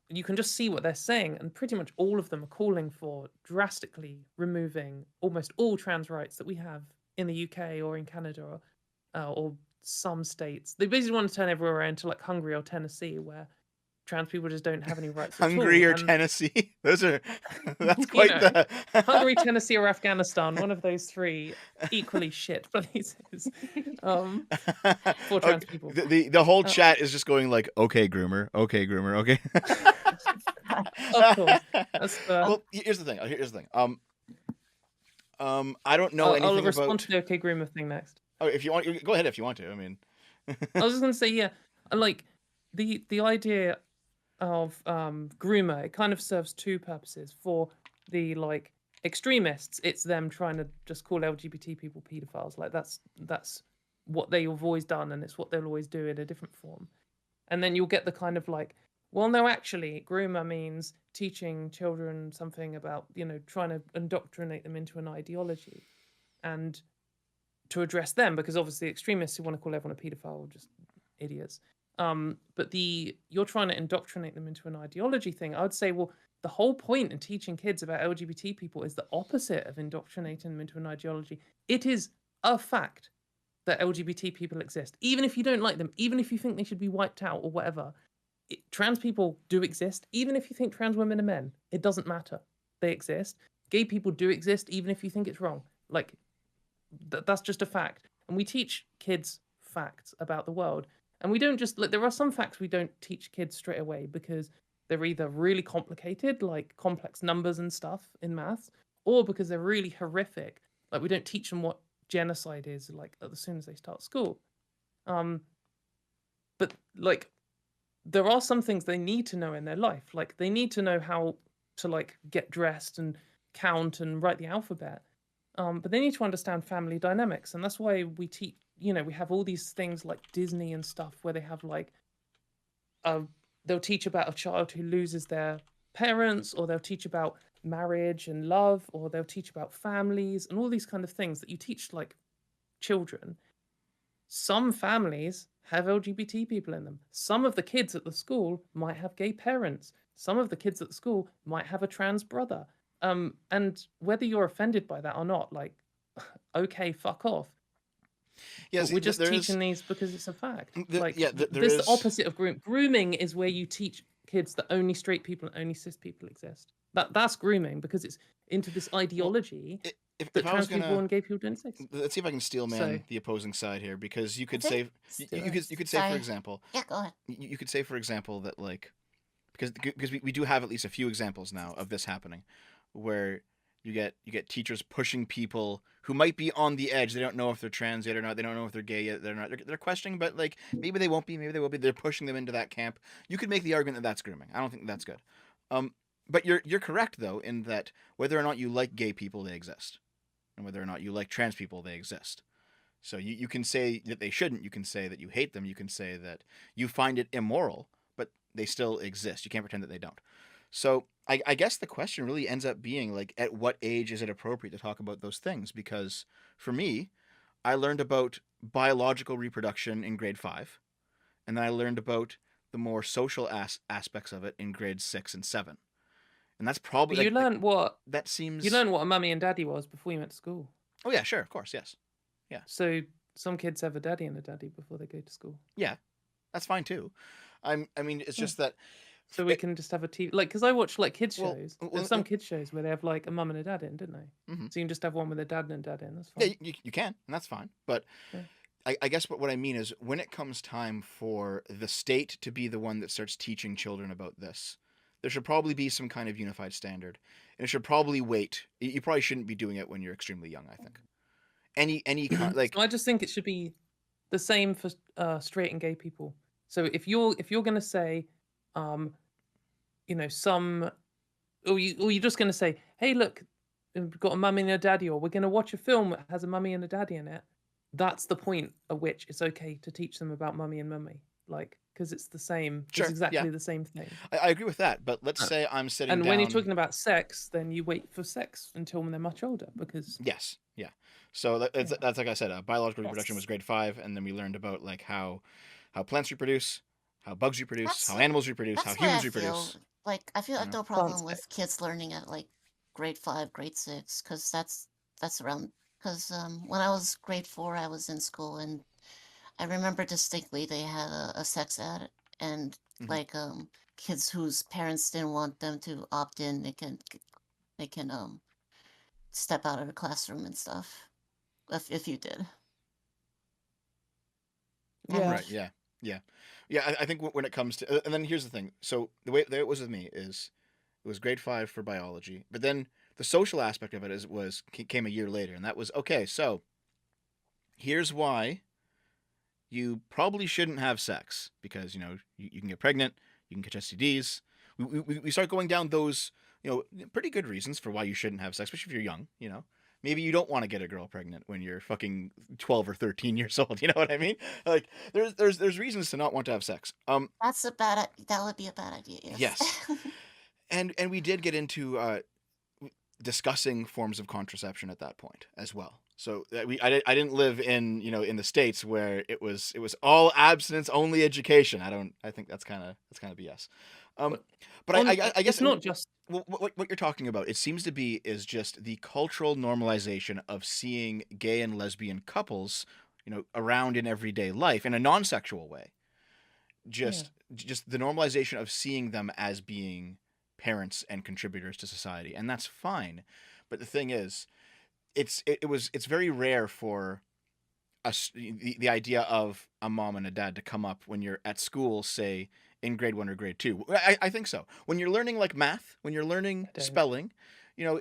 you can just see what they're saying, and pretty much all of them are calling for drastically removing almost all trans rights that we have in the UK or in Canada or some states. They basically want to turn everywhere into like Hungary or Tennessee, where trans people just don't have any rights at all. Hungary or Tennessee? That's quite the Hungary, Tennessee, or Afghanistan. One of those three equally shit places for trans people. The whole chat is just going like, okay, groomer, okay. Of course. That's Well, here's the thing. I don't know anything I'll respond about to the okay groomer thing next. Oh, if you want, go ahead. If you want to, I mean, I was just gonna say, yeah, like the idea of groomer, it kind of serves two purposes. For the like extremists, it's them trying to just call LGBT people pedophiles. Like, that's what they've always done, and it's what they'll always do in a different form. And then you'll get the kind of like, well, no, actually, groomer means teaching children something about, trying to indoctrinate them into an ideology. and to address them, because obviously extremists who want to call everyone a paedophile are just idiots. But you're trying to indoctrinate them into an ideology thing. I would say, well, the whole point in teaching kids about LGBT people is the opposite of indoctrinating them into an ideology. It is a fact that LGBT people exist, even if you don't like them, even if you think they should be wiped out or whatever. Trans people do exist, even if you think trans women are men. It doesn't matter. They exist. Gay people do exist, even if you think it's wrong. Like, that's just a fact. And we teach kids facts about the world. And we don't just, like, there are some facts we don't teach kids straight away because they're either really complicated, like complex numbers and stuff in maths, or because they're really horrific. Like, we don't teach them what genocide is, like, as soon as they start school. But, like, there are some things they need to know in their life. Like, they need to know how to, like, get dressed and count and write the alphabet. But they need to understand family dynamics. And that's why we teach, we have all these things like Disney and stuff where they have, like, they'll teach about a child who loses their parents, or they'll teach about marriage and love, or they'll teach about families and all these kind of things that you teach, like, children. Some families have LGBT people in them. Some of the kids at the school might have gay parents. Some of the kids at the school might have a trans brother. And whether you're offended by that or not, like, okay, fuck off. Yeah, But see, we're just there is teaching these because it's a fact. Like, there this is is the opposite of grooming. Grooming is where you teach kids that only straight people and only cis people exist. That's grooming, because it's into this ideology if that I was trans people gonna and gay people don't exist. let's see if I can steel So, man the opposing side here, because you I could think. say do you it. could say for Sorry. example Yeah, go ahead. you could say for example that, like, because we do have at least a few examples now of this happening, where you get teachers pushing people who might be on the edge. They don't know if they're trans yet or not. They don't know if they're gay yet. They're not. They're questioning, but, like, maybe they won't be. Maybe they will be. They're pushing them into that camp. You could make the argument that that's grooming. I don't think that's good. But you're correct though in that whether or not you like gay people, they exist, and whether or not you like trans people, they exist. So you can say that they shouldn't. You can say that you hate them. You can say that you find it immoral, but they still exist. You can't pretend that they don't. So I guess the question really ends up being, like, at what age is it appropriate to talk about those things? Because for me, I learned about biological reproduction in grade 5, and then I learned about the more social aspects of it in grades 6 and 7. And that's probably, but you learned what that seems. a mummy and daddy was before you went to school. Oh yeah, sure, of course, yes. Yeah. So some kids have a daddy and a daddy before they go to school. Yeah, that's fine too. I mean, it's just that. So we can just have a TV, like, because I watch, like, kids Well, shows. well, There's some kids shows where they have, like, a mum and a dad in, didn't they? Mhm. So you can just have one with a dad and a dad in. That's Yeah, fine. you can, and that's fine. But Yeah. I guess what I mean is, when it comes time for the state to be the one that starts teaching children about this, there should probably be some kind of unified standard, and it should probably wait. You probably shouldn't be doing it when you're extremely young, I think. Any kind, like, So I just think it should be the same for straight and gay people. So if you're gonna say, some, or you're just gonna say, hey, look, we've got a mummy and a daddy, or we're gonna watch a film that has a mummy and a daddy in it. That's the point at which it's okay to teach them about mummy and mummy, like, because it's the same. Sure, It's exactly yeah. the same thing. I agree with that. But let's say I'm sitting And down. when you're talking about sex, then you wait for sex until when they're much older, because Yes, yeah. So that's Yeah. like I said, biological reproduction Yes. was grade 5, and then we learned about, like, how plants reproduce, how bugs reproduce, That's how animals reproduce, how that's why I humans feel reproduce. like I You have know? no plants. problem with kids learning at like grade 5, grade 6, because that's around. Because when I was grade 4, I was in school, and I remember distinctly they had a sex ed, and Mhm. like kids whose parents didn't want them to opt in, they can step out of the classroom and stuff if you did. Yeah. Right. Yeah. Yeah. Yeah. I think when it comes to, and then here's the thing. So the way it was with me is, it was grade 5 for biology, but then the social aspect of it came a year later, and that was, okay, so here's why you probably shouldn't have sex, because you can get pregnant, you can catch STDs. We start going down those pretty good reasons for why you shouldn't have sex, especially if you're young. Maybe you don't want to get a girl pregnant when you're fucking 12 or 13 years old. You know what I mean? Like, there's reasons to not want to have sex. That would be a bad idea. Yes. And we did get into discussing forms of contraception at that point as well. So I didn't live in in the States where it was all abstinence only education. I think that's kind of BS. Um, But but on I guess it's not just what you're talking about, it seems to be is just the cultural normalization of seeing gay and lesbian couples, around in everyday life in a non-sexual way. yeah. Just the normalization of seeing them as being parents and contributors to society, and that's fine. But the thing is, it's very rare for the idea of a mom and a dad to come up when you're at school, say in grade 1 or grade 2. I think so. When you're learning like math, when you're learning I don't. spelling, you're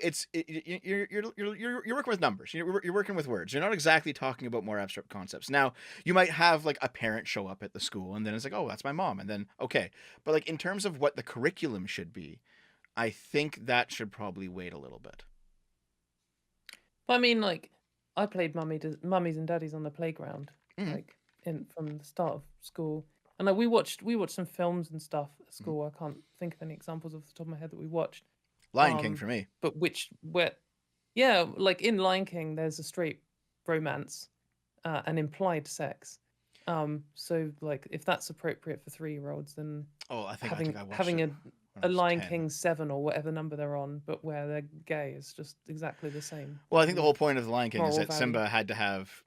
working with numbers. You're working with words. You're not exactly talking about more abstract concepts. Now, you might have like a parent show up at the school, and then it's like, oh, that's my mom, and then okay. But like in terms of what the curriculum should be, I think that should probably wait a little bit. But I mean, like, I played mummies and daddies on the playground, Mhm. like from the start of school, and like we watched some films and stuff at Mhm. school. I can't think of any examples off the top of my head that we watched. Lion King for me. But yeah, like in Lion King, there's a straight romance, and implied sex. So like if that's appropriate for 3-year-olds, then Oh, I think having I watched having it a when I a was Lion 10. King 7 or whatever number they're on, but where they're gay is just exactly the same Well, I think the whole point of the Lion King is moral that value. Simba had to have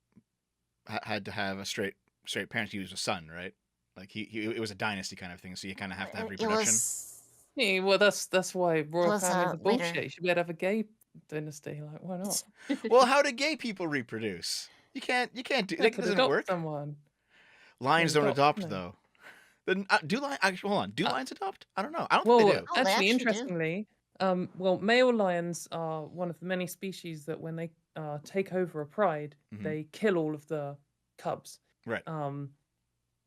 a straight parent. He was a son, right? Like he it was a dynasty kind of thing, so you kind of have to have It reproduction. was Yeah, well, that's why royal was families are later. bullshit. You should be able to have a gay dynasty. Like, why not? Well, how do gay people reproduce? You can't do They that. could Doesn't adopt work. someone. Lions don't adopt No. though. Then do lions actually? Hold on. Do Uh, lions adopt? I don't know. I don't think they Well, do. Oh, they actually, actually do. interestingly, well, male lions are one of the many species that when they take over a pride, Mhm. they kill all of the cubs. Right.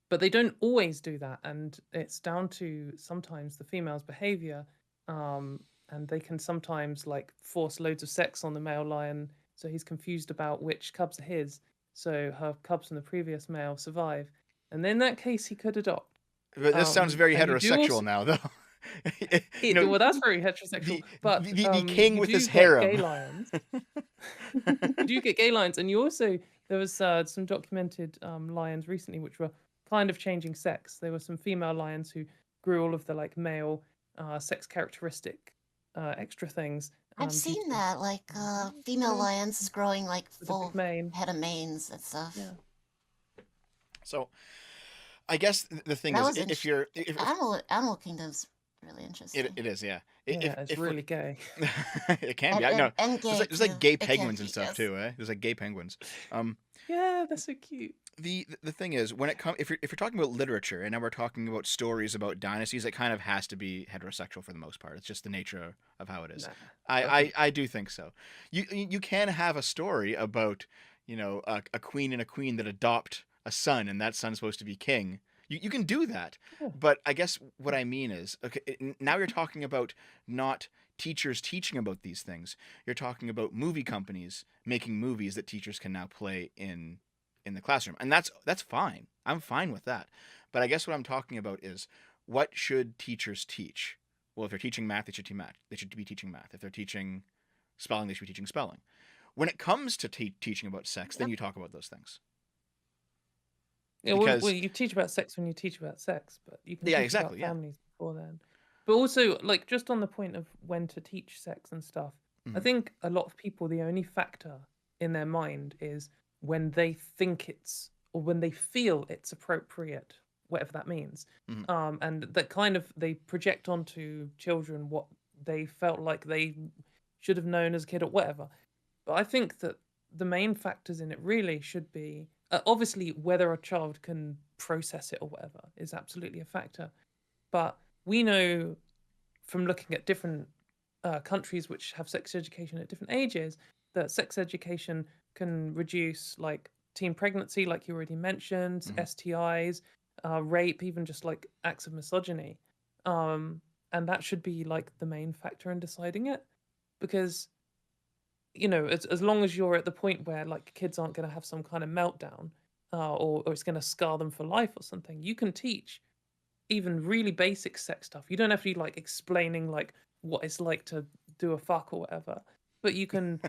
But they don't always do that, and it's down to sometimes the female's behavior. And they can sometimes like force loads of sex on the male lion, so he's confused about which cubs are his. So her cubs from the previous male survive, and in that case, he could adopt. But this sounds very And you do heterosexual also, now, though. well, that's very heterosexual. But the king you with his do get gay harem. lions. You do get gay lions, and you also there was some documented lions recently which were kind of changing sex. There were some female lions who grew all of the like male sex characteristic extra things. I've due seen to that, like female Yeah, lions growing like with a full big mane. head of manes and stuff. Yeah. So, I guess the thing That is, was if you're if Animal Kingdom's really interesting. it is, yeah. Yeah, it's If we're- really gay. it can be. I know. And gay There's like too. gay It can penguins be, and stuff yes. too, eh? There's like gay penguins. Yeah, they're so cute. The thing is, when it comes, if you're talking about literature, and now we're talking about stories about dynasties, it kind of has to be heterosexual for the most part. It's just the nature of how it is. Nah, I do think so. You can have a story about a queen and a queen that adopt a son, and that son's supposed to be king. You can do that, Yeah. but I guess what I mean is, okay, now you're talking about not teachers teaching about these things. You're talking about movie companies making movies that teachers can now play in the classroom, and that's fine. I'm fine with that. But I guess what I'm talking about is, what should teachers teach? Well, if they're teaching math, they should teach math. They should be teaching math. If they're teaching spelling, they should be teaching spelling. When it comes to teaching about sex, then you talk about those things. Yeah, Because well, you teach about sex when you teach about sex, but you can Yeah, teach exactly, about yeah. families before then. But also, like, just on the point of when to teach sex and stuff, I Mhm. think a lot of people, the only factor in their mind is when they think it's, or when they feel it's appropriate, whatever that means. Mhm. And that kind of, they project onto children what they felt like they should have known as a kid or whatever. But I think that the main factors in it really should be obviously whether a child can process it or whatever is absolutely a factor. But we know from looking at different countries which have sex education at different ages that sex education can reduce like teen pregnancy, like you already mentioned, Mhm. STIs, rape, even just like acts of misogyny. And that should be like the main factor in deciding it, because as long as you're at the point where like kids aren't going to have some kind of meltdown, or it's going to scar them for life or something, you can teach even really basic sex stuff. You don't have to be like explaining like what it's like to do a fuck or whatever, but you can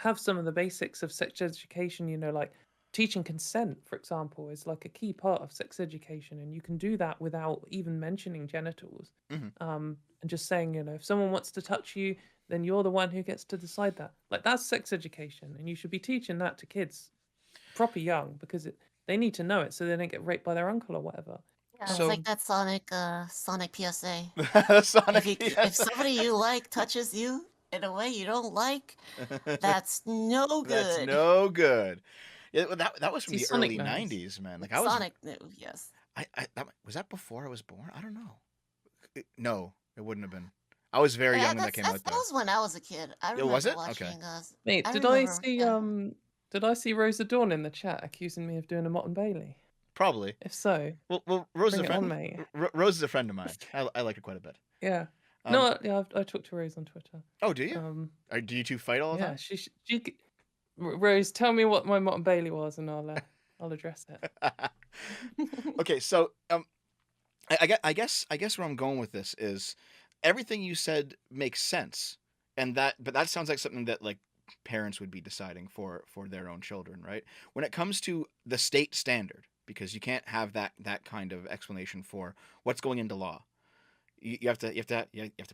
have some of the basics of sex education, you know, like teaching consent, for example, is like a key part of sex education, and you can do that without even mentioning genitals. Mhm. And just saying, you know, if someone wants to touch you, then you're the one who gets to decide that. Like that's sex education, and you should be teaching that to kids proper young because they need to know it so they don't get raped by their uncle or whatever. Yeah, it's So like that Sonic PSA. Sonic If somebody you like touches you in a way you don't like, that's no That's good. no good. Yeah, well, that was from See, the Sonic early knows. '90s, man. Like Sonic, yes. was that before I was born? I don't know. No, it wouldn't have been. I was very Yeah, young when that came out, that though. was when I was a kid. I Yeah, was remember it? Okay. watching. Mate, I did I remember. see Yeah. did I see Rosa Dawn in the chat accusing me of doing a Mott and Bailey? Probably. If so, Well, Rose is a bring it on, friend. mate. Rose is a friend of mine. I like her quite a bit. Yeah. Um, No, yeah, I talked to Rose on Twitter. oh, do you? Do you two fight all the Yeah, time? Rose, tell me what my Mott and Bailey was, and I'll address it. Okay, so I guess where I'm going with this is everything you said makes sense, but that sounds like something that like parents would be deciding for their own children, right? When it comes to the state standard, because you can't have that kind of explanation for what's going into law. You have to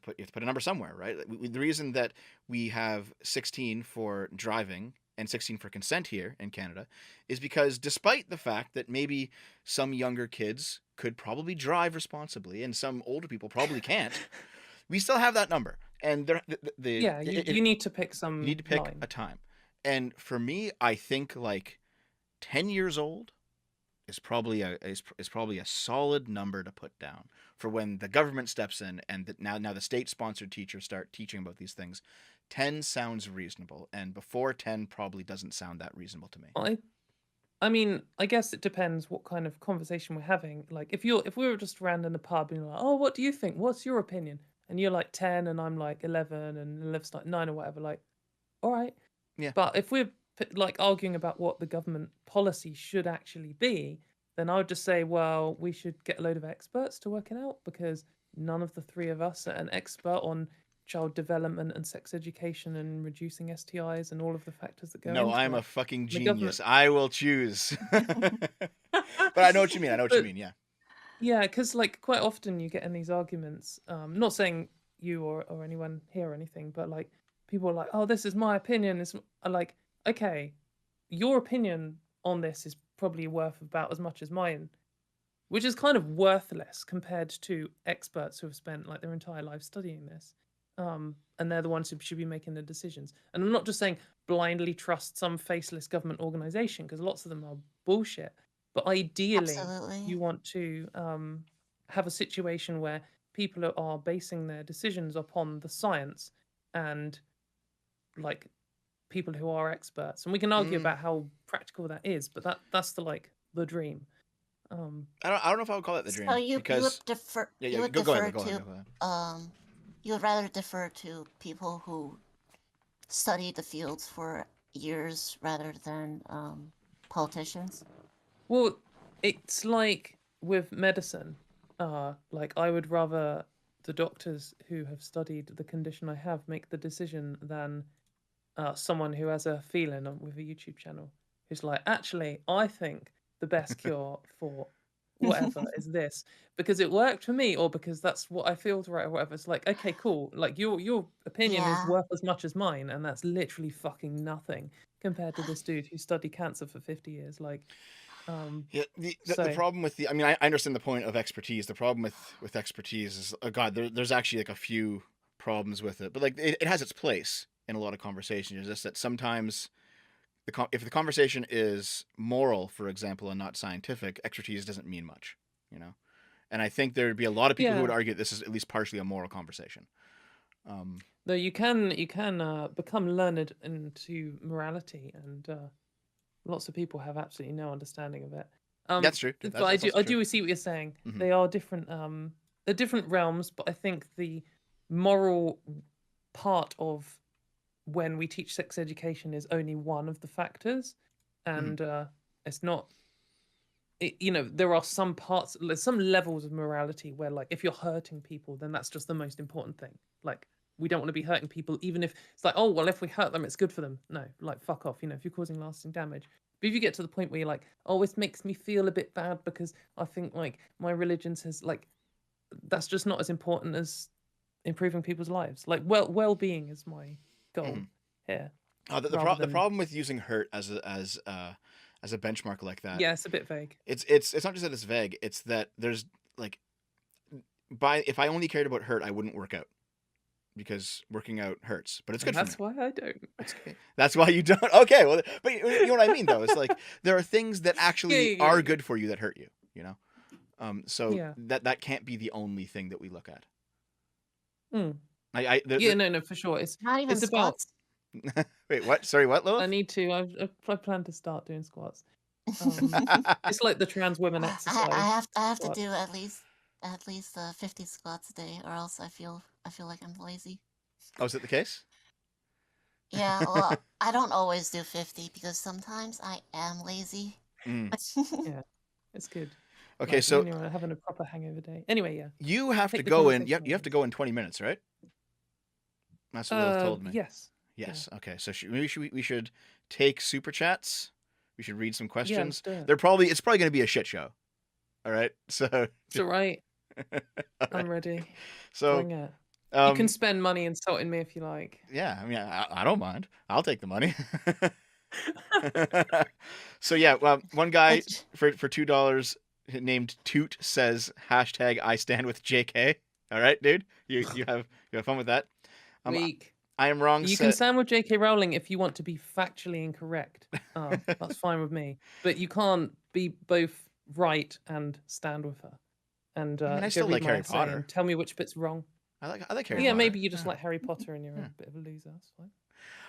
put a number somewhere, right? The reason that we have 16 for driving and 16 for consent here in Canada is because despite the fact that maybe some younger kids could probably drive responsibly and some older people probably can't, we still have that number. And You need to pick some you need to pick line. a time. And for me, I think like 10 years old is probably a solid number to put down for when the government steps in and now the state sponsored teachers start teaching about these things. 10 sounds reasonable, and before 10 probably doesn't sound that reasonable to me. I mean, I guess it depends what kind of conversation we're having. Like if we were just around in the pub and you're like, oh, what do you think? What's your opinion? And you're like 10 and I'm like 11 and Liv's like 9 or whatever, like, all right. Yeah. But if we're like arguing about what the government policy should actually be, then I would just say, well, we should get a load of experts to work it out because none of the three of us are an expert on child development and sex education and reducing STIs and all of the factors that go into No, I'm it. a fucking The government- genius. I will choose. But I know what you mean. Yeah. Yeah, because like quite often you get in these arguments. Not saying you or anyone here or anything, but like people are like, "Oh, this is my opinion." It's like, okay, your opinion on this is probably worth about as much as mine, which is kind of worthless compared to experts who have spent like their entire life studying this. And they're the ones who should be making the decisions. And I'm not just saying blindly trust some faceless government organization because lots of them are bullshit. But ideally, Absolutely. you want to have a situation where people are basing their decisions upon the science and like people who are experts. And we can argue about how practical that is, but that's the dream. I don't know if I would call that the dream. So you would defer. Yeah, you would go defer ahead. to you would rather defer to people who study the fields for years rather than politicians. Well, it's like with medicine. Like I would rather the doctors who have studied the condition I have make the decision than someone who has a feeling with a YouTube channel who's like, actually, I think the best cure for whatever is this because it worked for me or because that's what I feel's right or whatever. It's like, okay, cool. Like your opinion is worth as much as mine, and that's literally fucking nothing compared to this dude who studied cancer for 50 years. Like, yeah, the problem with I mean, I understand the point of expertise. The problem with expertise is, there's actually like a few problems with it, but like it has its place in a lot of conversations. It's just that sometimes if the conversation is moral, for example, and not scientific, expertise doesn't mean much, you know. And I think there would be a lot of people who would argue this is at least partially a moral conversation. Though you can become learned into morality, and lots of people have absolutely no understanding of it. That's true. But I do see what you're saying. Mm-hmm. They are different. They're different realms, but I think the moral part of when we teach sex education is only one of the factors, and it's not. There are some parts, there's some levels of morality where, like, if you're hurting people, then that's just the most important thing. Like, we don't want to be hurting people, even if it's like, oh well, if we hurt them, it's good for them. No, like fuck off. If you're causing lasting damage. But if you get to the point where you're like, oh, this makes me feel a bit bad because I think like my religion says like, that's just not as important as improving people's lives. Like well-being is my goal here. The problem with using hurt as a benchmark like that. Yeah, it's a bit vague. It's not just that it's vague. It's that there's like, if I only cared about hurt, I wouldn't work out, because working out hurts. But it's good. That's why I don't. That's why you don't. Okay, well, but you know what I mean though. It's like there are things that actually are good for you that hurt you. So that can't be the only thing that we look at. No, for sure. It's not even squats. Wait, what? Sorry, what, Lilith? I need to. I plan to start doing squats. It's like the trans women exercise. I have to do at least 50 squats a day, or else I feel like I'm lazy. Oh, is it the case? Yeah, well, I don't always do 50 because sometimes I am lazy. Yeah, it's good. Okay, like, so when you're having a proper hangover day. Anyway, yeah. You have to go in. You have to go in 20 minutes, right? That's what Lilith told me. Yes. Yes. Yeah. Okay. So we should take super chats. We should read some questions. Yeah, it's probably going to be a shit show. All right. So it's all right. I'm ready. So bring it. You can spend money insulting me if you like. Yeah, I mean, I don't mind. I'll take the money. So yeah, well, one guy for $2 named Toot says hashtag I stand with JK. All right, dude, you have fun with that. Weak. I am wrong. You can stand with JK Rowling if you want to be factually incorrect. That's fine with me. But you can't be both right and stand with her. And I still like Harry Potter. And tell me which bit's wrong. I like Harry Potter. Yeah, maybe you just like Harry Potter and you're a bit of a loser. That's fine.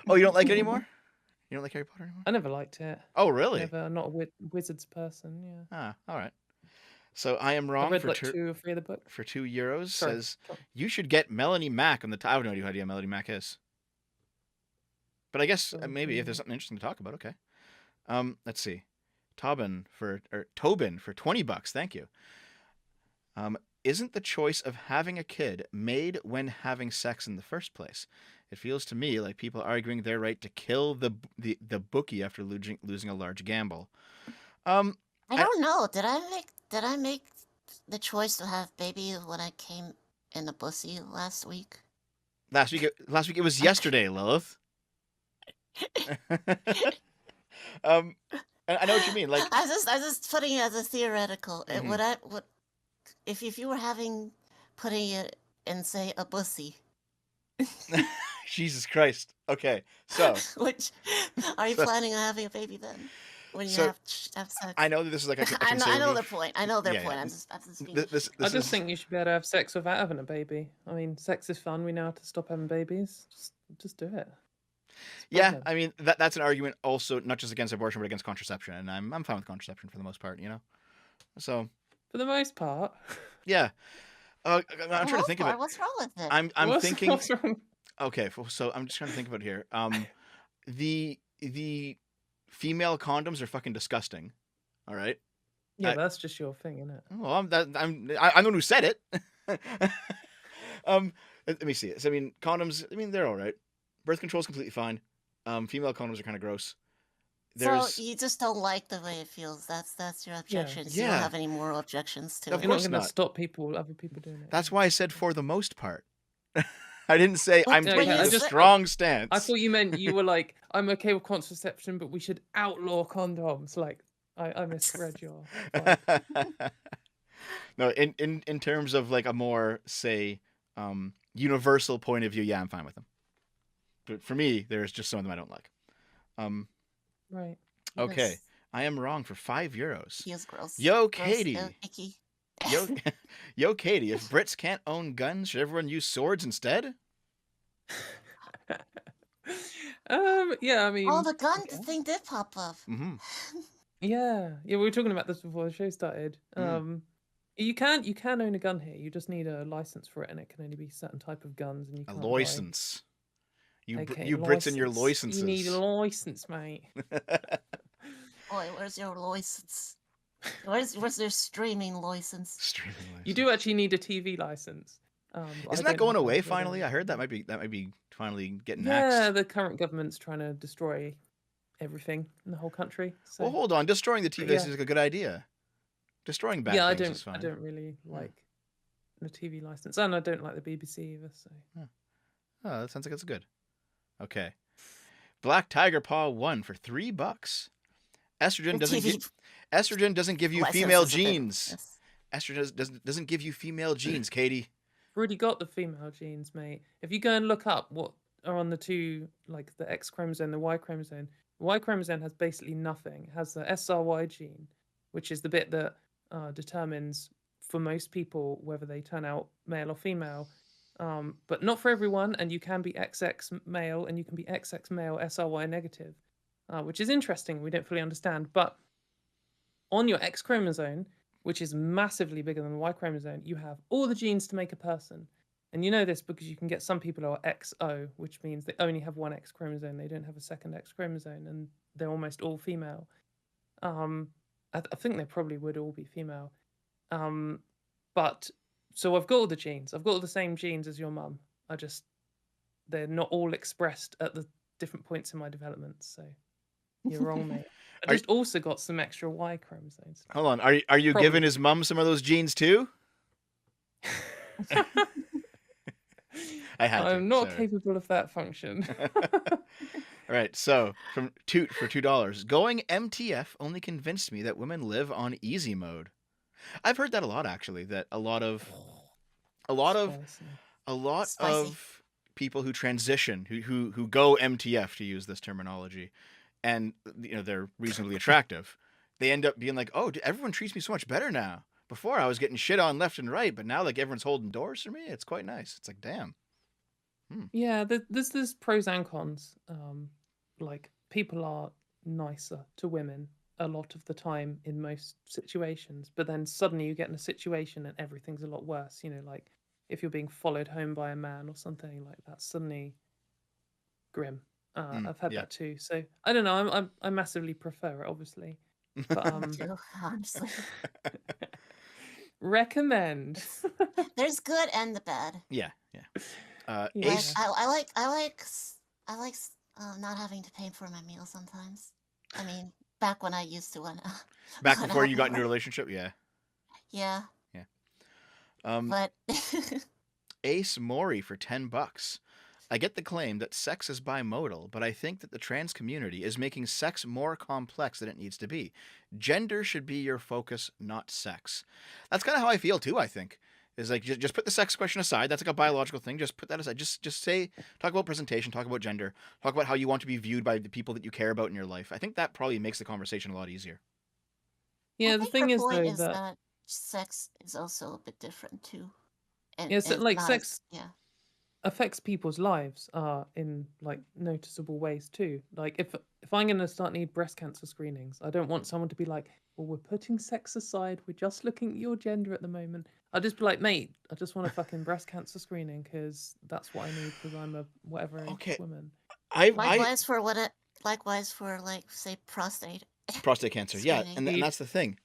Oh, you don't like it anymore? You don't like Harry Potter anymore? I never liked it. Oh, really? Not a wizards person. Yeah. Ah, all right. So I am wrong. I read like 2 or 3 of the books. For €2 says you should get Melanie Mack on the. I have no idea who Melanie Mack is. But I guess maybe if there's something interesting to talk about, okay. Let's see. Tobin for $20. Thank you. Isn't the choice of having a kid made when having sex in the first place? It feels to me like people arguing their right to kill the bookie after losing a large gamble. I don't know. Did I make the choice to have baby when I came in the pussy last week? Last week it was yesterday, Lilith. I know what you mean. Like I was just putting it as a theoretical. If you were putting it in, say, a pussy. Jesus Christ. Okay, so which are you planning on having a baby then? When you have sex? I know that this is like a I know their point. I know their point. Yeah. I'm just being I just think you should be able to have sex without having a baby. I mean, sex is fun. We know how to stop having babies. Just do it. Yeah, I mean that's an argument also not just against abortion but against contraception, and I'm fine with contraception for the most part, So for the most part. Yeah. I'm trying to think of it. What's wrong with it? I'm thinking. What's wrong? Okay, so I'm just trying to think about it here. The female condoms are fucking disgusting. All right. Yeah, that's just your thing, isn't it? Well, I'm the one who said it. Let me see. So, I mean, condoms. I mean, they're all right. Birth control is completely fine. Female condoms are kind of gross. So you just don't like the way it feels. That's your objection. Yeah. You don't have any moral objections to it. You're not going to stop other people doing it. That's why I said for the most part. I didn't say I'm taking a strong stance. I thought you meant you were like, I'm okay with contraception, but we should outlaw condoms. Like, I misread your vibe. No, in terms of like a more, say, universal point of view, yeah, I'm fine with them. But for me, there's just some of them I don't like. Right. Okay. Yes. I am wrong for €5. Feels gross. Yo, gross, Katie. Icky. Yo, Katie. If Brits can't own guns, should everyone use swords instead? Yeah, I mean. Oh, the gun thing did pop up. Mm-hmm. Yeah, we were talking about this before the show started. You can own a gun here. You just need a license for it, and it can only be certain type of guns. And you can't license. You license. Brits and your licenses. You need a license, mate. Boy, where's your license? Where's their streaming license? You do actually need a TV license. I Isn't that don't going have away a word on finally? it I at heard the that moment. might be finally getting Yeah, axed. the current government's trying to destroy everything in the whole country. Well, So, hold on. Destroying the but TV yeah, is a good idea. Destroying bad yeah, things is I fine. don't really Yeah. like the TV license, and I don't like the BBC either. So, Yeah. Oh, that sounds like it's good. Okay. Black Tiger Paw 1 for $3. The TV Estrogen doesn't give you license female is a bit. genes. Yes. Estrogen doesn't give you female genes, Katie. I've already got the female genes, mate. If you go and look up what are on the two, like the X chromosome, the Y chromosome, the Y chromosome has basically nothing. It has the SRY gene, which is the bit that determines for most people whether they turn out male or female, but not for everyone. And you can be XX male and you can be XX male SRY negative, which is interesting. We don't fully understand. But on your X chromosome, which is massively bigger than the Y chromosome, you have all the genes to make a person. And you know this because you can get some people who are XO, which means they only have one X chromosome. They don't have a second X chromosome, and they're almost all female. I think they probably would all be female. But so I've got all the genes. I've got all the same genes as your mum. They're not all expressed at the different points in my development. So you're wrong, mate. I Are, just also got some extra Y chromosomes. hold on. Are you giving his mum some of those genes too? I had to. I'm not Sorry. capable of that function. All right, so from Toot for $2. Going MTF only convinced me that women live on easy mode. I've heard that a lot, actually. That a lot of Spicy. people who transition, who go MTF, to use this terminology, and they're reasonably attractive, they end up being like, oh, everyone treats me so much better now. Before I was getting shit on left and right, but now like everyone's holding doors for me. It's quite nice. It's like, damn. Yeah, there's pros and cons. Like people are nicer to women a lot of the time in most situations, but then suddenly you get in a situation and everything's a lot worse. Like if you're being followed home by a man or something like that, suddenly grim. I've had Yeah. that too. So I don't know. I massively prefer it, obviously, but Too, honestly. recommend. There's good and the bad. Yeah. Yeah. Ace. I like not having to pay for my meal sometimes. I mean, back when I used to Back when I before had you got into a more. relationship, yeah. Yeah, Um, but Ace Mori for $10. I get the claim that sex is bimodal, but I think that the trans community is making sex more complex than it needs to be. Gender should be your focus, not sex. That's kind of how I feel too, I think. Is like just put the sex question aside. That's like a biological thing. Just put that aside. Just talk about presentation, talk about gender, talk about how you want to be viewed by the people that you care about in your life. I think that probably makes the conversation a lot easier. I Yeah, the think her thing is point though is that that sex is also a bit different too, and yeah, so, it's like not as sex yeah. affects people's lives in like noticeable ways too. Like if I'm gonna start need breast cancer screenings, I don't want someone to be like, well, we're putting sex aside, we're just looking at your gender at the moment. I'll just be like, mate, I just want a fucking breast cancer screening because that's what I need because I'm a whatever age Okay, woman. I Likewise for like say prostate prostate cancer, yeah, screening. and that's the thing.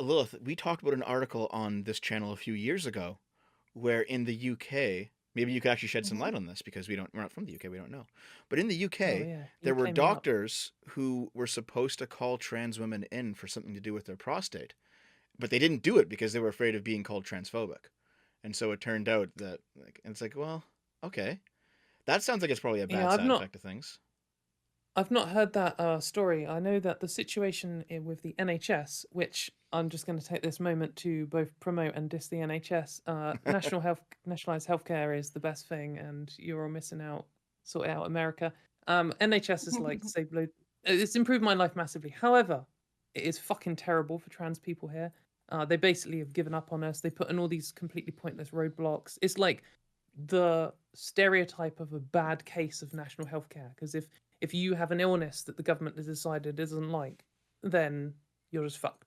Lilith, we talked about an article on this channel a few years ago, where in the UK, maybe you could actually shed some light on this because we're not from the UK, we don't know. But in the Oh UK, yeah, there were UK me up. doctors who were supposed to call trans women in for something to do with their prostate, but they didn't do it because they were afraid of being called transphobic. And so it turned out that, like, and it's like, well, okay, that sounds like it's probably a Yeah, bad side effect of things. I've not heard that story. I know that the situation with the NHS, which I'm just going to take this moment to both promote and diss the NHS. Nationalised healthcare is the best thing, and you're all missing out. Sort it out, America. NHS is like it's improved my life massively. However, it is fucking terrible for trans people here. They basically have given up on us. They put in all these completely pointless roadblocks. It's like the stereotype of a bad case of national healthcare, because if you have an illness that the government has decided isn't like, then you're just fucked.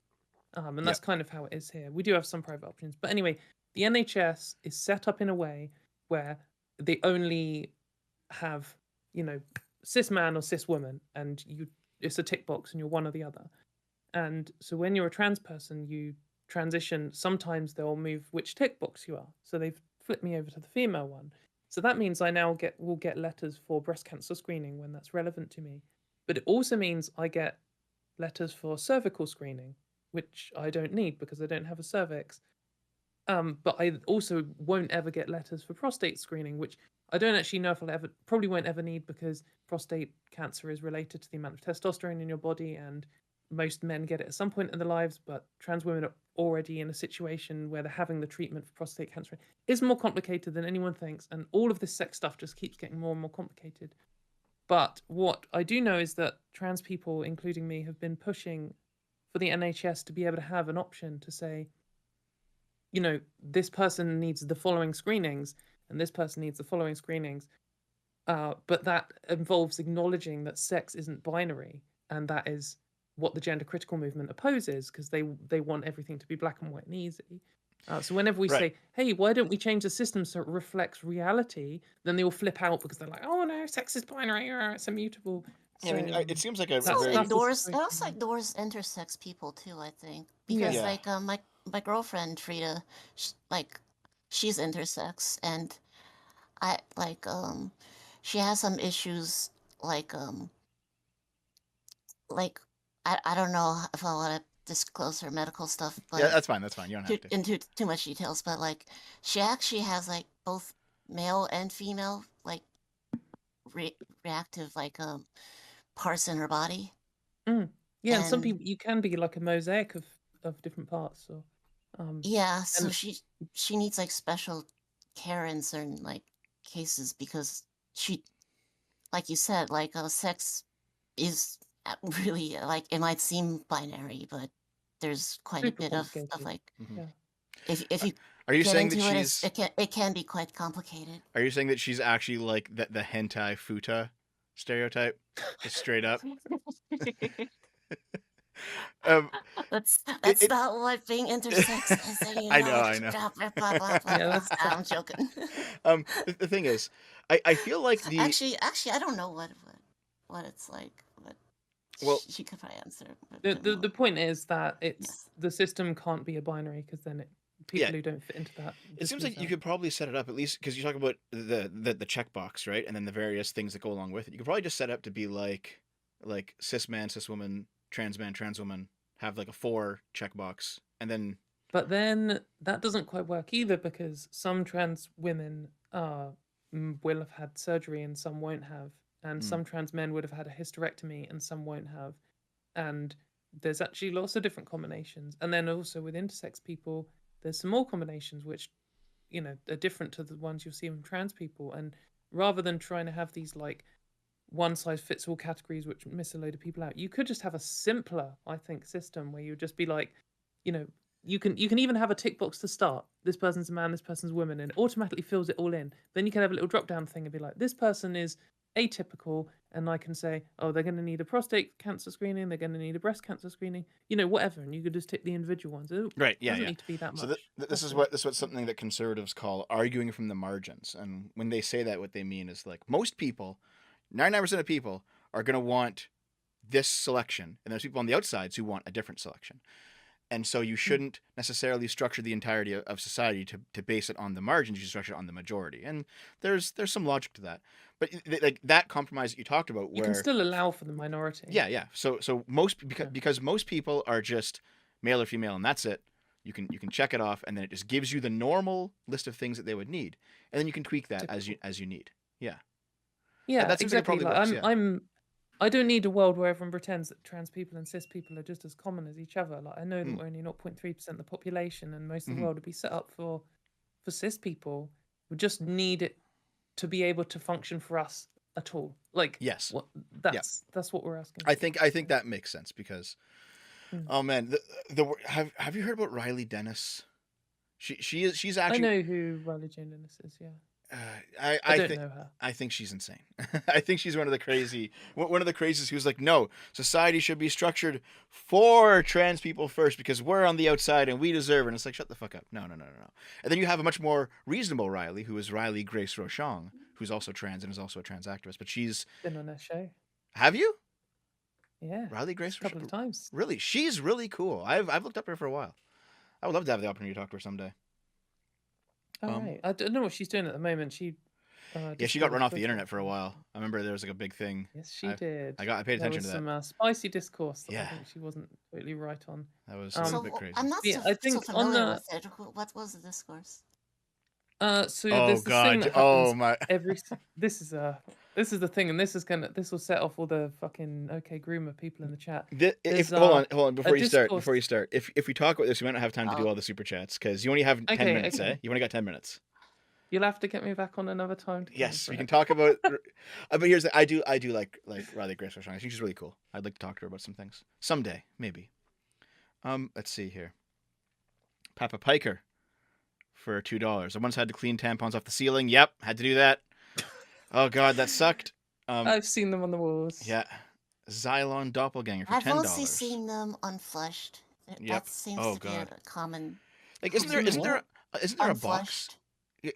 And that's kind of how it is here. We do have some private options. But anyway, the NHS is set up in a way where they only have, cis man or cis woman, and it's a tick box and you're one or the other. And so when you're a trans person, you transition, sometimes they'll move which tick box you are. So they've flip me over to the female one. So that means I now will get letters for breast cancer screening when that's relevant to me. But it also means I get letters for cervical screening, which I don't need because I don't have a cervix. But I also won't ever get letters for prostate screening, which I don't actually know if probably won't ever need, because prostate cancer is related to the amount of testosterone in your body, and most men get it at some point in their lives, but trans women are already in a situation where they're having the treatment for prostate cancer. It's more complicated than anyone thinks, and all of this sex stuff just keeps getting more and more complicated. But what I do know is that trans people, including me, have been pushing for the NHS to be able to have an option to say, this person needs the following screenings and this person needs the following screenings. But that involves acknowledging that sex isn't binary, and that is what the gender critical movement opposes, because they want everything to be black and white and easy. So whenever we say, hey, why don't we change the system so it reflects reality, then they all flip out because they're like, oh no, sex is binary, or it's immutable. So, I mean, it seems like a it also ignores intersex people too, I think, because like my girlfriend Frida, she's intersex, and I she has some issues like I don't know if I want to disclose her medical stuff, but yeah, that's fine. You don't have to into too much details. But like, she actually has like both male and female reactive parts in her body. Yeah, and some people, you can be like a mosaic of different parts. So so she needs like special care in certain like cases, because she, like you said, like sex is really like, it might seem binary, but there's quite a bit of like if you are you get saying into that it can be quite complicated. Are you saying that she's actually like the hentai futa stereotype, just straight up? That's not what being intersex is. I know. Blah, blah, blah. I'm joking. The thing is, I feel like actually I don't know what it's like, but she could probably answer. The point is that the system can't be a binary, because then people who don't fit into that. It seems like you could probably set it up, at least because you talk about the checkbox, right, and then the various things that go along with it. You could probably just set it up to be like cis man, cis woman, trans man, trans woman, have like a 4 checkbox, and then. But then that doesn't quite work either, because some trans women will have had surgery and some won't have, and some trans men would have had a hysterectomy and some won't have, and there's actually lots of different combinations. And then also with intersex people, there's some more combinations which are different to the ones you'll see in trans people. And rather than trying to have these like one size fits all categories which miss a load of people out, you could just have a simpler, I think, system where you would just be like, you can even have a tick box to start. This person's a man, this person's a woman, and it automatically fills it all in. Then you can have a little drop down thing and be like, this person is atypical, and I can say, oh, they're going to need a prostate cancer screening, they're going to need a breast cancer screening, whatever, and you could just tick the individual ones. Right, yeah, doesn't need to be that much. So this is what something that conservatives call arguing from the margins. And when they say that, what they mean is like, most people, 99% of people, are going to want this selection, and there's people on the outsides who want a different selection. And so you shouldn't necessarily structure the entirety of society to base it on the margins. You should structure it on the majority. And there's some logic to that. But like that compromise that you talked about, where you can still allow for the minority. Yeah. So because most people are just male or female and that's it. You can check it off, and then it just gives you the normal list of things that they would need, and then you can tweak that as you need. Yeah. Yeah, that's exactly. Like, works, I don't need a world where everyone pretends that trans people and cis people are just as common as each other. Like, I know that we're only 0.3% of the population, and most of the world would be set up for cis people. We just need it to be able to function for us at all. Like, yes, that's what we're asking. I think that makes sense, because oh man, have you heard about Riley Dennis? She's actually. I know who Riley Jane Dennis is. Yeah. I don't know her. I think she's insane. I think she's one of the crazies who's like, no, society should be structured for trans people first, because we're on the outside and we deserve it. And it's like, shut the fuck up. No. And then you have a much more reasonable Riley, who is Riley Grace Rochon, who's also trans and is also a trans activist. But she's been on that show. Have you? Yeah. Riley Grace a couple of times. Really? She's really cool. I've looked up her for a while. I would love to have the opportunity to talk to her someday. All Um, right. I don't know what she's doing at the moment. She yeah, she got disappeared run off off the Twitter, internet for a while. I remember there was like a big thing. Yes, she I did. I paid There attention was to that. some spicy discourse that I Yeah, think she wasn't totally right on. that was a So bit crazy. I'm not Yeah, so I so think on familiar the with it. What was the discourse? so Oh there's this thing God! that Oh happens my! this is the thing, and this will set off all the fucking okay groomer people in the chat. If There's hold on a before you discourse. start. If we talk about this, we might not have time to do Oh, all the super chats because you only have 10 minutes. Okay. You only got 10 minutes. You'll have to get me back on another time to Yes, we can correct. talk about. But here's the I do like Riley Grace Armstrong. I think she's really cool. I'd like to talk to her about some things someday, maybe. Let's see here. Papa Piker for $2. I once had to clean tampons off the ceiling. Yep, had to do that. Oh God, that sucked. I've seen them on the walls. Yeah. Xylon Doppelganger for I've $10. mostly seen them unflushed. Yep. That seems Oh to be God. a common. Like, Seen what? isn't there a box? Unflushed.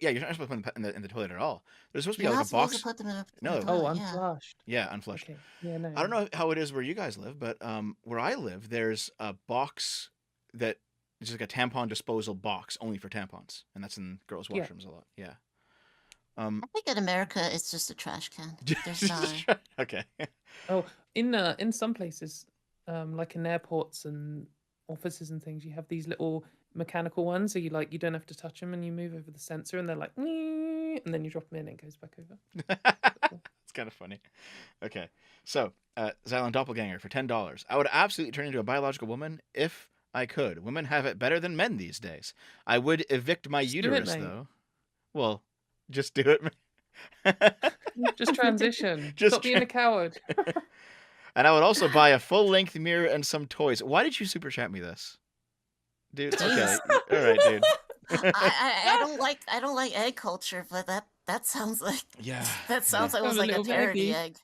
Yeah, you're not supposed to put them in the toilet at all. There's supposed to be You're like not a supposed box. to put them in No. the Oh, toilet, yeah. unflushed. Yeah, unflushed. Okay. Yeah, no. I don't know how it is where you guys live, but where I live, there's a box that is like a tampon disposal box only for tampons, and that's in girls' Yeah. washrooms a lot. Yeah. I think in America it's just a trash can. There's not. Okay. Oh, in some places, like in airports and offices and things, you have these little mechanical ones, so you don't have to touch them, and you move over the sensor, and they're like, "Nee," and then you drop them in, and it goes back over. It's kind of funny. Okay, so Xylon Doppelganger for $10. I would absolutely turn into a biological woman if I could. Women have it better than men these days. I would evict my Just do it, uterus mate. though. Well, just do it. Just transition. Just Stop being a coward. And I would also buy a full-length mirror and some toys. Why did you super chat me this, dude? Okay, Jeez. all right, dude. I don't like egg culture, but that sounds like Yeah. that sounds like it Found was a like a little parody baby. egg.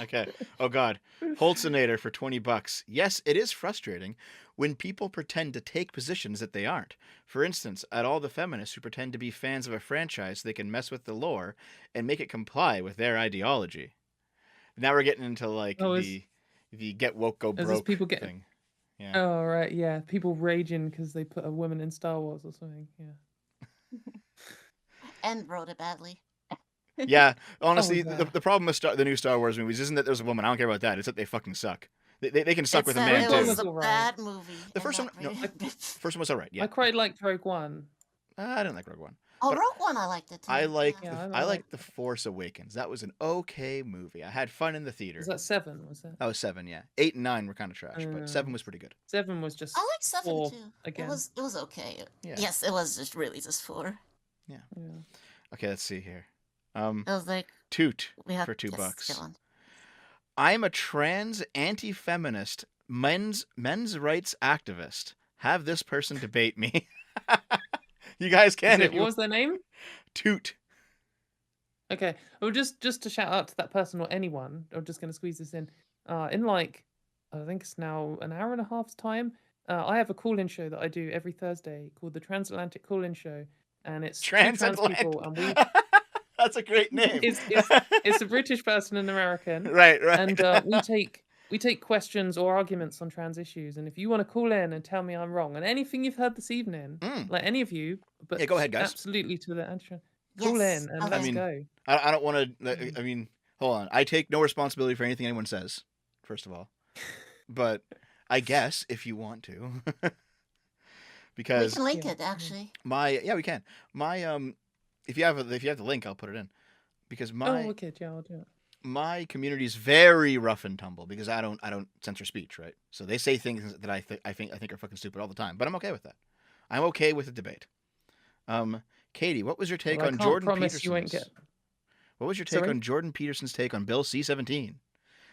Okay. Oh God. Holtzinator for $20. Yes, it is frustrating when people pretend to take positions that they aren't. For instance, at all the feminists who pretend to be fans of a franchise, they can mess with the lore and make it comply with their ideology. Now we're getting into like Oh, the get woke go Is this broke people get? thing. Yeah. Oh right, yeah. People raging because they put a woman in Star Wars or something. Yeah. And wrote it badly. Yeah. Honestly, yeah. the problem with the new Star Wars movies isn't that there's a woman. I don't care about that. It's that they fucking suck. They can suck It's with a that man it too. was too. a Alright. bad movie. The and first one, not no, really- first one was alright. Yeah. I quite liked Rogue One. I didn't like Rogue One. Oh, but Rogue One, I liked it too. I like Yeah, I I like liked The it. Force Awakens. That was an okay movie. I had fun in the theater. Was that 7? Was it? That was 7, yeah. 8 and 9 were kind of trash, but 7 was pretty good. 7 was just I like 7 4 too. again. It was okay. Yeah. Yes, it was just really just 4. Yeah. Okay, let's see here. It was like Toot we had for $2. yes, go on. I'm a trans anti-feminist men's rights activist. Have this person debate me. You guys can. What was their name? Toot. Okay. Well, just to shout out to that person or anyone, I'm just going to squeeze this in. In like, I think it's now an hour and a half's time. I have a call-in show that I do every Thursday called the Transatlantic Call-in Show, and it's two trans people, and we. That's a great name. It's a British person and American. Right. And we take questions or arguments on trans issues. And if you want to call in and tell me I'm wrong and anything you've heard this evening, like any of you, but yeah, go ahead, guys. Absolutely to the answer. Call Yes, in and okay. let's go. I don't want to. I mean, hold on. I take no responsibility for anything anyone says. First of all, but I guess if you want to, because We can link it actually. we can. If you have the link, I'll put it in, because Oh, wicked! Yeah, I'll do it. my community is very rough and tumble because I don't censor speech, right? So they say things that I think are fucking stupid all the time, but I'm okay with that. I'm okay with the debate. Katie, what was your take Well, I on can't Jordan promise Peterson's? you won't get. What was your take Sorry? on Jordan Peterson's take on Bill C-17?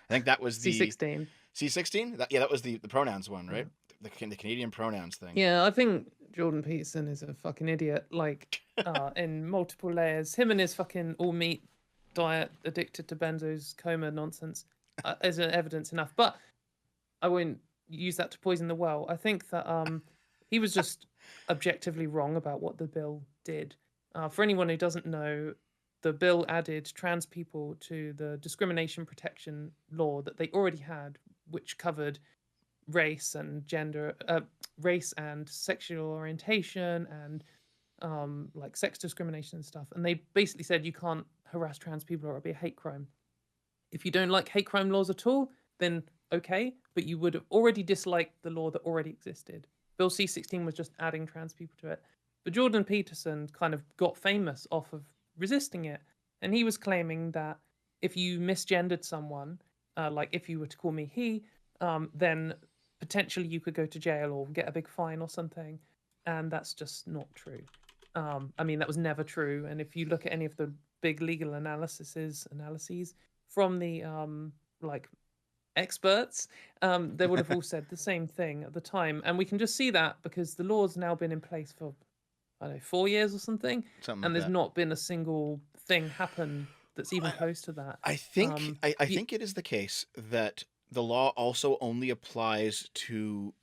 I think that was the C-16. C-16. That was the pronouns one, right? The Canadian pronouns thing. Yeah, I think Jordan Peterson is a fucking idiot, like in multiple layers. Him and his fucking all meat diet, addicted to benzos, coma nonsense, is evidence enough. But I won't use that to poison the well. I think that he was just objectively wrong about what the bill did. For anyone who doesn't know, the bill added trans people to the discrimination protection law that they already had, which covered race and gender, race and sexual orientation and like sex discrimination and stuff, and they basically said you can't harass trans people or it'll be a hate crime. If you don't like hate crime laws at all, then okay, but you would have already disliked the law that already existed. Bill C-16 was just adding trans people to it. But Jordan Peterson kind of got famous off of resisting it, and he was claiming that if you misgendered someone, like if you were to call me he, then potentially you could go to jail or get a big fine or something, and that's just not true. I mean, that was never true. And if you look at any of the big legal analyses from the like experts, they would have all said the same thing at the time. And we can just see that because the law's now been in place for, I don't know, 4 years or something, Something and like there's that. not been a single thing happen that's even close to that. I think I You- think it is the case that the law also only applies to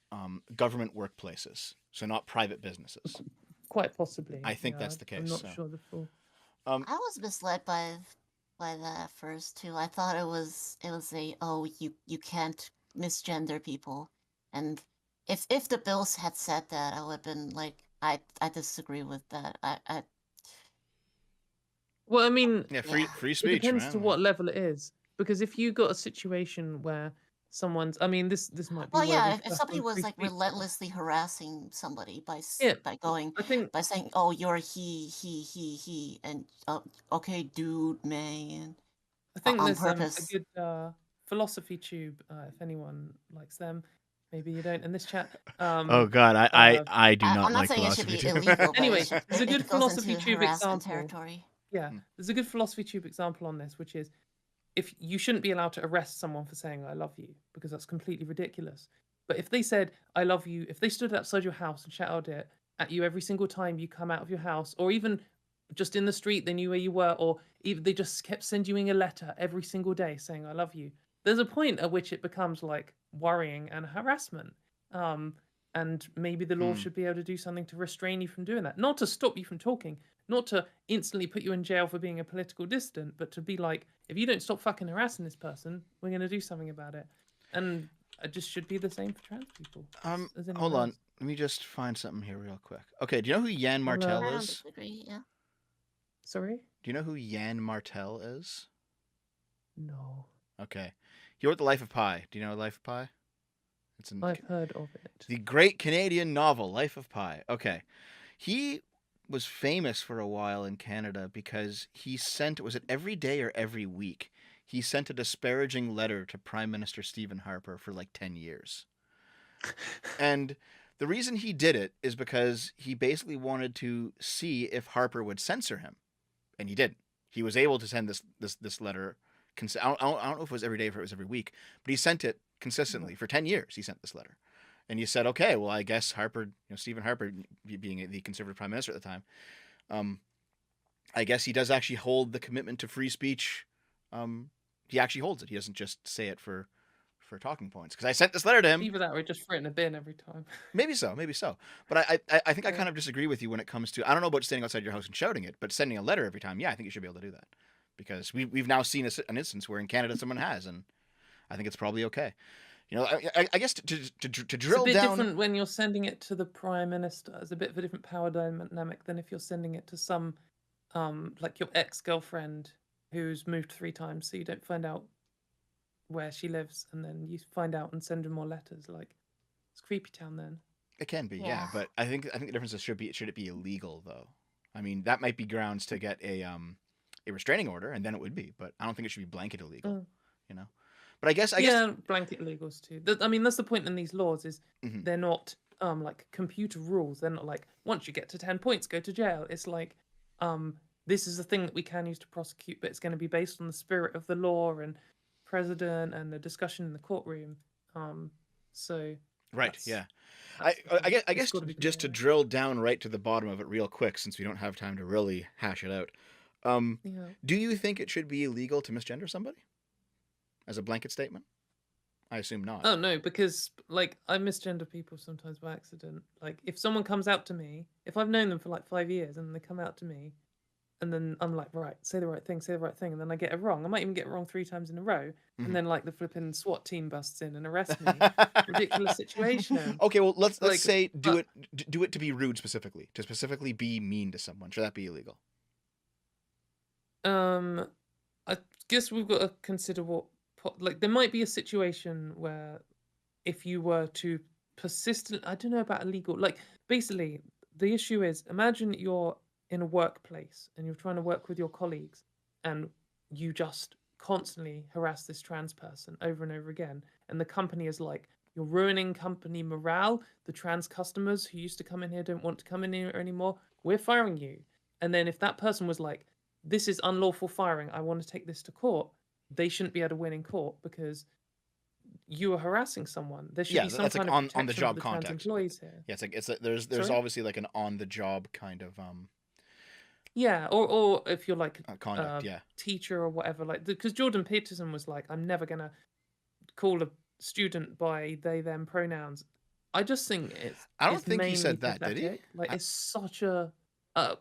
government workplaces, so not private businesses. Quite possibly. I think yeah, that's the I'm case. not So. sure the full. I was misled by that at first too. I thought it was a you can't misgender people, and if the bills had said that, I would have been like I disagree with that. I Well, I mean, Yeah, yeah. free it speech, depends to man. what level it is. Because if you got a situation where someone's, I mean, this might be Well, where we yeah, if clash somebody on was free like speech. relentlessly harassing somebody Yeah, by going I think by saying, "Oh, you're he," and okay, dude, man, on there's a purpose. good philosophy tube. If anyone likes them, maybe you don't in this chat. Oh God, Uh, I do I'm not not like saying it should philosophy be too. illegal, but anyway, there's a good it goes philosophy into tube harassment example. territory. Yeah, there's a good philosophy tube example on this, which is if you shouldn't be allowed to arrest someone for saying I love you because that's completely ridiculous. But if they said I love you, if they stood outside your house and shouted it at you every single time you come out of your house, or even just in the street, they knew where you were, or even they just kept sending you a letter every single day saying I love you. There's a point at which it becomes like worrying and harassment. Um, and maybe the law Hmm. should be able to do something to restrain you from doing that, not to stop you from talking, not to instantly put you in jail for being a political dissident, but to be like, if you don't stop fucking harassing this person, we're going to do something about it. And it just should be the same for trans people as anyone Hold on. else. Let me just find something here real quick. Okay, do you know who Yann I'll, Martel I don't is? disagree. Yeah. Sorry? Do you know who Yann Martel is? No. Okay. He wrote The Life of Pi. Do you know Life of Pi? It's in I've heard of it. the great Canadian novel Life of Pi. Okay. He was famous for a while in Canada because he sent, was it every day or every week? He sent a disparaging letter to Prime Minister Stephen Harper for like 10 years. And the reason he did it is because he basically wanted to see if Harper would censor him. And he didn't. He was able to send this letter. I don't know if it was every day or if it was every week, but he sent it consistently for 10 years. He sent this letter. And you said, okay, well, I guess Harper, Stephen Harper, being the conservative prime minister at the time, I guess he does actually hold the commitment to free speech. He actually holds it. He doesn't just say it for talking points. Because I sent this letter to him. Either that or he just throw it in a bin every time. Maybe so. But I think I kind of disagree with you when it comes to, I don't know about standing outside your house and shouting it, but sending a letter every time, yeah, I think you should be able to do that. Because we've now seen an instance where in Canada someone has, and I think it's probably okay. I guess to It's a drill bit down. different when you're sending it to the prime minister. It's a bit of a different power dynamic than if you're sending it to some, like your ex-girlfriend who's moved 3 times, so you don't find out where she lives, and then you find out and send her more letters. Like, it's creepy town then. It can be, yeah, Yeah. but I think the difference is should it be illegal though? I mean, that might be grounds to get a restraining order, and then it would be, but I don't think it should be blanket illegal. You know, but I guess Yeah, blanket illegals too. I mean, that's the point in these laws is Mhm. they're not like computer rules. They're not like once you get to 10 points, go to jail. It's like this is a thing that we can use to prosecute, but it's going to be based on the spirit of the law and president and the discussion in the courtroom. So Right, that's- yeah. that's the thing. I It's guess gotta be just to clear. drill down right to the bottom of it real quick, since we don't have time to really hash it out. Yeah. Do you think it should be illegal to misgender somebody? As a blanket statement? I assume not. Oh no, because like I misgender people sometimes by accident. Like if someone comes out to me, if I've known them for like 5 years and they come out to me, and then I'm like, right, say the right thing, and then I get it wrong. I might even get it wrong 3 times in a row, and then like the flipping SWAT team busts in and arrests me. Ridiculous situation. Okay, well let's Like, say do it to be rude specifically, to specifically be mean to someone. Should that be illegal? I guess we've got to consider what like there might be a situation where if you were to persistent, I don't know about illegal. Like basically, the issue is imagine you're in a workplace and you're trying to work with your colleagues, and you just constantly harass this trans person over and over again, and the company is like, you're ruining company morale. The trans customers who used to come in here don't want to come in here anymore. We're firing you. And then if that person was like, this is unlawful firing, I want to take this to court, they shouldn't be able to win in court because you are harassing someone. There should be some that's kind like of protection on the for job the trans context. employees here. Yeah, it's like there's Sorry? obviously like an on the job kind of Yeah, or if you're like conduct. Yeah, teacher or whatever, like because Jordan Peterson was like, I'm never gonna call a student by they them pronouns. I just think I don't it's think he mainly said that, did he? pathetic. Like it's such a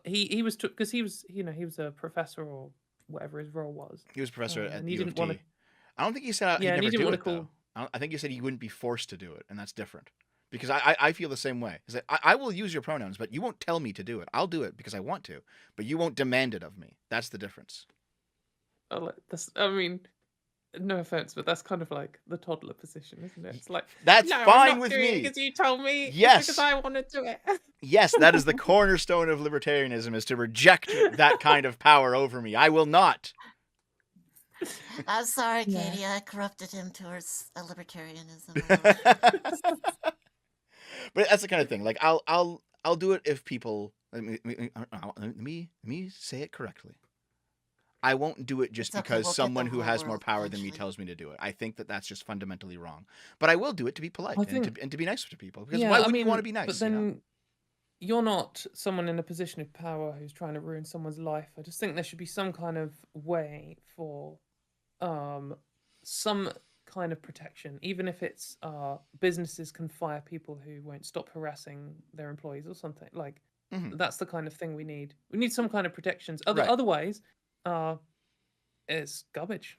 he was because he was he was a professor or whatever his role was. He was a professor at and the he U of didn't want T. to. I don't think he said he'd Yeah, and never he didn't do want it to though. call. I think he said he wouldn't be forced to do it, and that's different. Because I feel the same way. Is that I will use your pronouns, but you won't tell me to do it. I'll do it because I want to, but you won't demand it of me. That's the difference. Oh, like, that's, I mean, no offense, but that's kind of like the toddler position, isn't it? It's like That's no, fine I'm not with doing it me. because you told me. Yes. It's because I want to do it. Yes, that is the cornerstone of libertarianism: is to reject that kind of power over me. I will not. I'm sorry, Yeah. Katie. I corrupted him towards a libertarianism. But that's the kind of thing. Like I'll do it if people let me say it correctly. I won't do it just It's okay, because we'll get someone the who whole has more world power than me eventually. tells me to do it. I think that that's just fundamentally wrong. But I will do it to be polite I and think, to be nice to people. Because yeah, why I wouldn't you want to mean, be nice? but you know? then you're not someone in a position of power who's trying to ruin someone's life. I just think there should be some kind of way for some kind of protection, even if it's businesses can fire people who won't stop harassing their employees or something. Like Mhm. that's the kind of thing we need. We need some kind of protections. Right. Otherwise, it's garbage.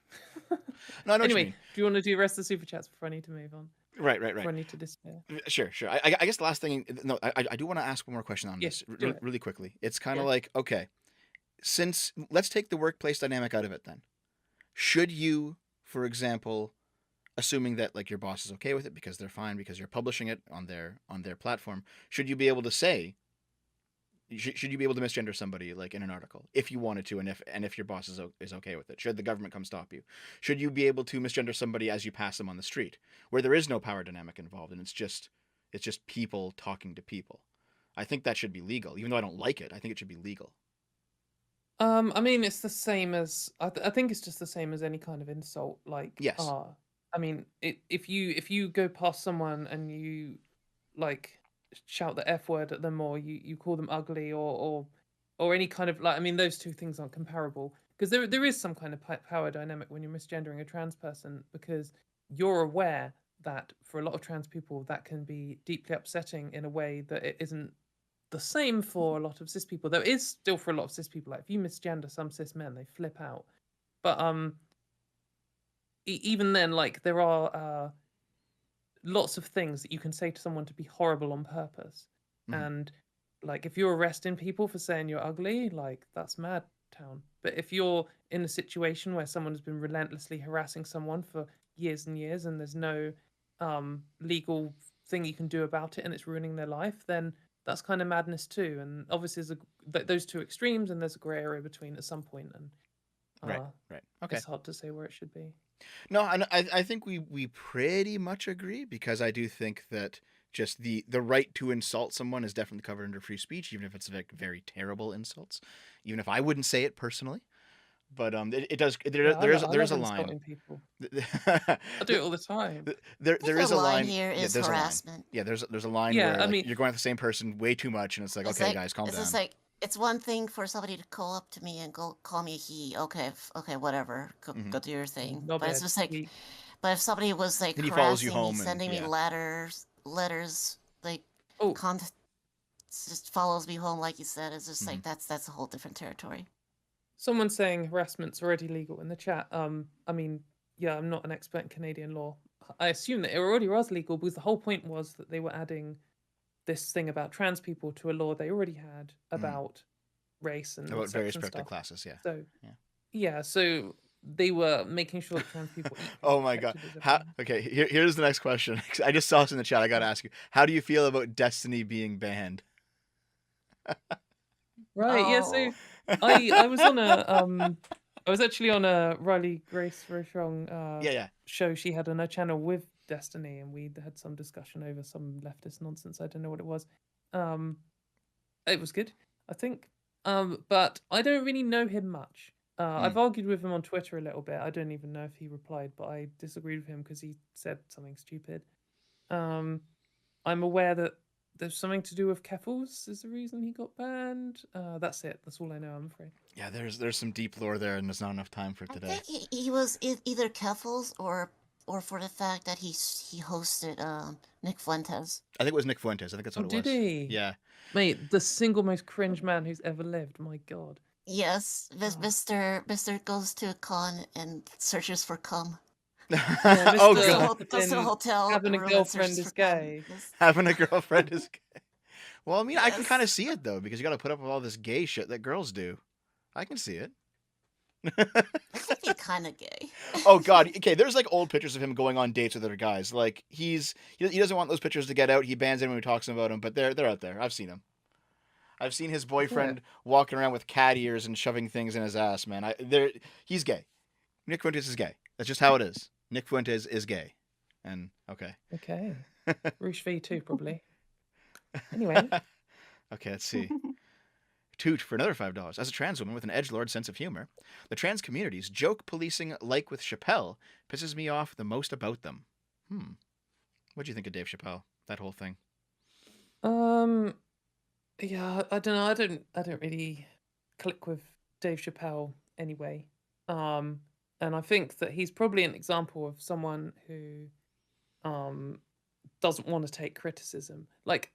No, I know what you Anyway, mean. do you want to do the rest of the super chats before I need to move on? Right. Before I need to despair. Sure. I guess the last thing. No, I do want to ask one more question on Yeah, this do it. really quickly. It's kind of Yeah. like, okay, since let's take the workplace dynamic out of it then. Should you, for example, assuming that like your boss is okay with it because they're fine because you're publishing it on their platform, should you be able to say, should you be able to misgender somebody like in an article if you wanted to, and if your boss is okay with it? Should the government come stop you? Should you be able to misgender somebody as you pass them on the street, where there is no power dynamic involved and it's just people talking to people? I think that should be legal, even though I don't like it. I think it should be legal. I mean, it's the same as I think it's just the same as any kind of insult. Like, Yes. I mean, if you go past someone and you like shout the F word at them, or you call them ugly, or any kind of like, I mean, those two things aren't comparable because there is some kind of power dynamic when you're misgendering a trans person, because you're aware that for a lot of trans people that can be deeply upsetting in a way that it isn't the same for a lot of cis people. There is still for a lot of cis people, like if you misgender some cis men, they flip out. But even then, like there are lots of things that you can say to someone to be horrible on purpose. Mhm. And like if you're arresting people for saying you're ugly, like that's mad town. But if you're in a situation where someone has been relentlessly harassing someone for years and years and there's no legal thing you can do about it and it's ruining their life, then that's kind of madness too. And obviously there's those two extremes, and there's a gray area between at some point, and Right. Okay. it's hard to say where it should be. No, I think we pretty much agree, because I do think that just the right to insult someone is definitely covered under free speech, even if it's like very terrible insults, even if I wouldn't say it personally. But it does. There is a line. Insulting people. I do it all the time. There is a line here is there's harassment. A line. Yeah, there's a line Yeah, where I like, mean, you're going at the same person way too much, and it's like, okay, guys, calm it's down. just like, it's one thing for somebody to go up to me and call me he. Okay, whatever. Go do your thing. not But it's bad. just like, but if somebody was like Then he follows you harassing me, home and- sending me yeah. letters, like Oh. just follows me home, like you said, it's just like that's a whole different territory. Someone's saying harassment's already legal in the chat. I mean, yeah, I'm not an expert in Canadian law. I assume that it already was legal because the whole point was that they were adding this thing about trans people to a law they already had about race and About sex various and protected stuff. classes, yeah. So Yeah. yeah, so they were making sure that trans people equally Oh my god. protected as How, everyone. okay, here's the next question. I just saw this in the chat. I got to ask you. How do you feel about Destiny being banned? Right, yeah, so Oh, I was on a I was actually on a Riley Grace Very Strong Yeah. show she had on her channel with Destiny, and we had some discussion over some leftist nonsense. I don't know what it was. Um it was good, I think. But I don't really know him much. I've argued with him on Twitter a little bit. I don't even know if he replied, but I disagreed with him because he said something stupid. Um I'm aware that there's something to do with Keffels is the reason he got banned. That's it. That's all I know, I'm afraid. Yeah, there's some deep lore there, and there's not enough time for it I today. think he was either Keffels or for the fact that he hosted Nick Fuentes. I think it was Nick Fuentes. I think that's what Oh, it did was. he? Yeah. Mate, the single most cringe man who's ever lived. My God. Yes, Oh. Mr. goes to a con and searches for cum. Yeah, Oh Mr. god. Goes to a hotel having a room and girlfriend searches is for cum. gay. Yes. Having a girlfriend is gay. Well, I mean, I can kind of Yes. see it though, because you got to put up with all this gay shit that girls do. I can see it. That could be kind of gay. Oh god. Okay, there's like old pictures of him going on dates with other guys. Like he doesn't want those pictures to get out. He bans anyone who talks about him, but they're out there. I've seen him. I've seen his boyfriend walking around with cat ears and shoving things in his ass, man. He's gay. Nick Fuentes is gay. That's just how it is. Nick Fuentes is gay. And okay. Okay. Roosh V2 probably. Anyway. Okay, let's see. Toot for another $5. As a trans woman with an edgelord sense of humor, the trans community's joke policing, like with Chappelle, pisses me off the most about them. What do you think of Dave Chappelle? That whole thing. Yeah, I don't know. I don't really click with Dave Chappelle anyway. And I think that he's probably an example of someone who doesn't want to take criticism. Like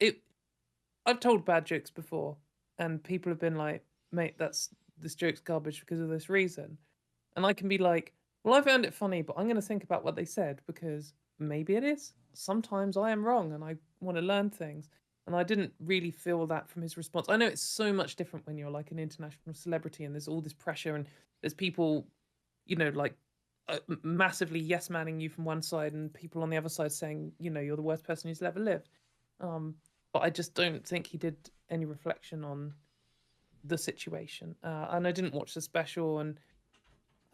I've told bad jokes before, and people have been like, "Mate, this joke's garbage because of this reason," and I can be like, "Well, I found it funny, but I'm going to think about what they said because maybe it is. Sometimes I am wrong, and I want to learn things." And I didn't really feel that from his response. I know it's so much different when you're like an international celebrity and there's all this pressure and there's people, like massively yes manning you from one side and people on the other side saying, you're the worst person who's ever lived. But I just don't think he did any reflection on the situation. And I didn't watch the special, and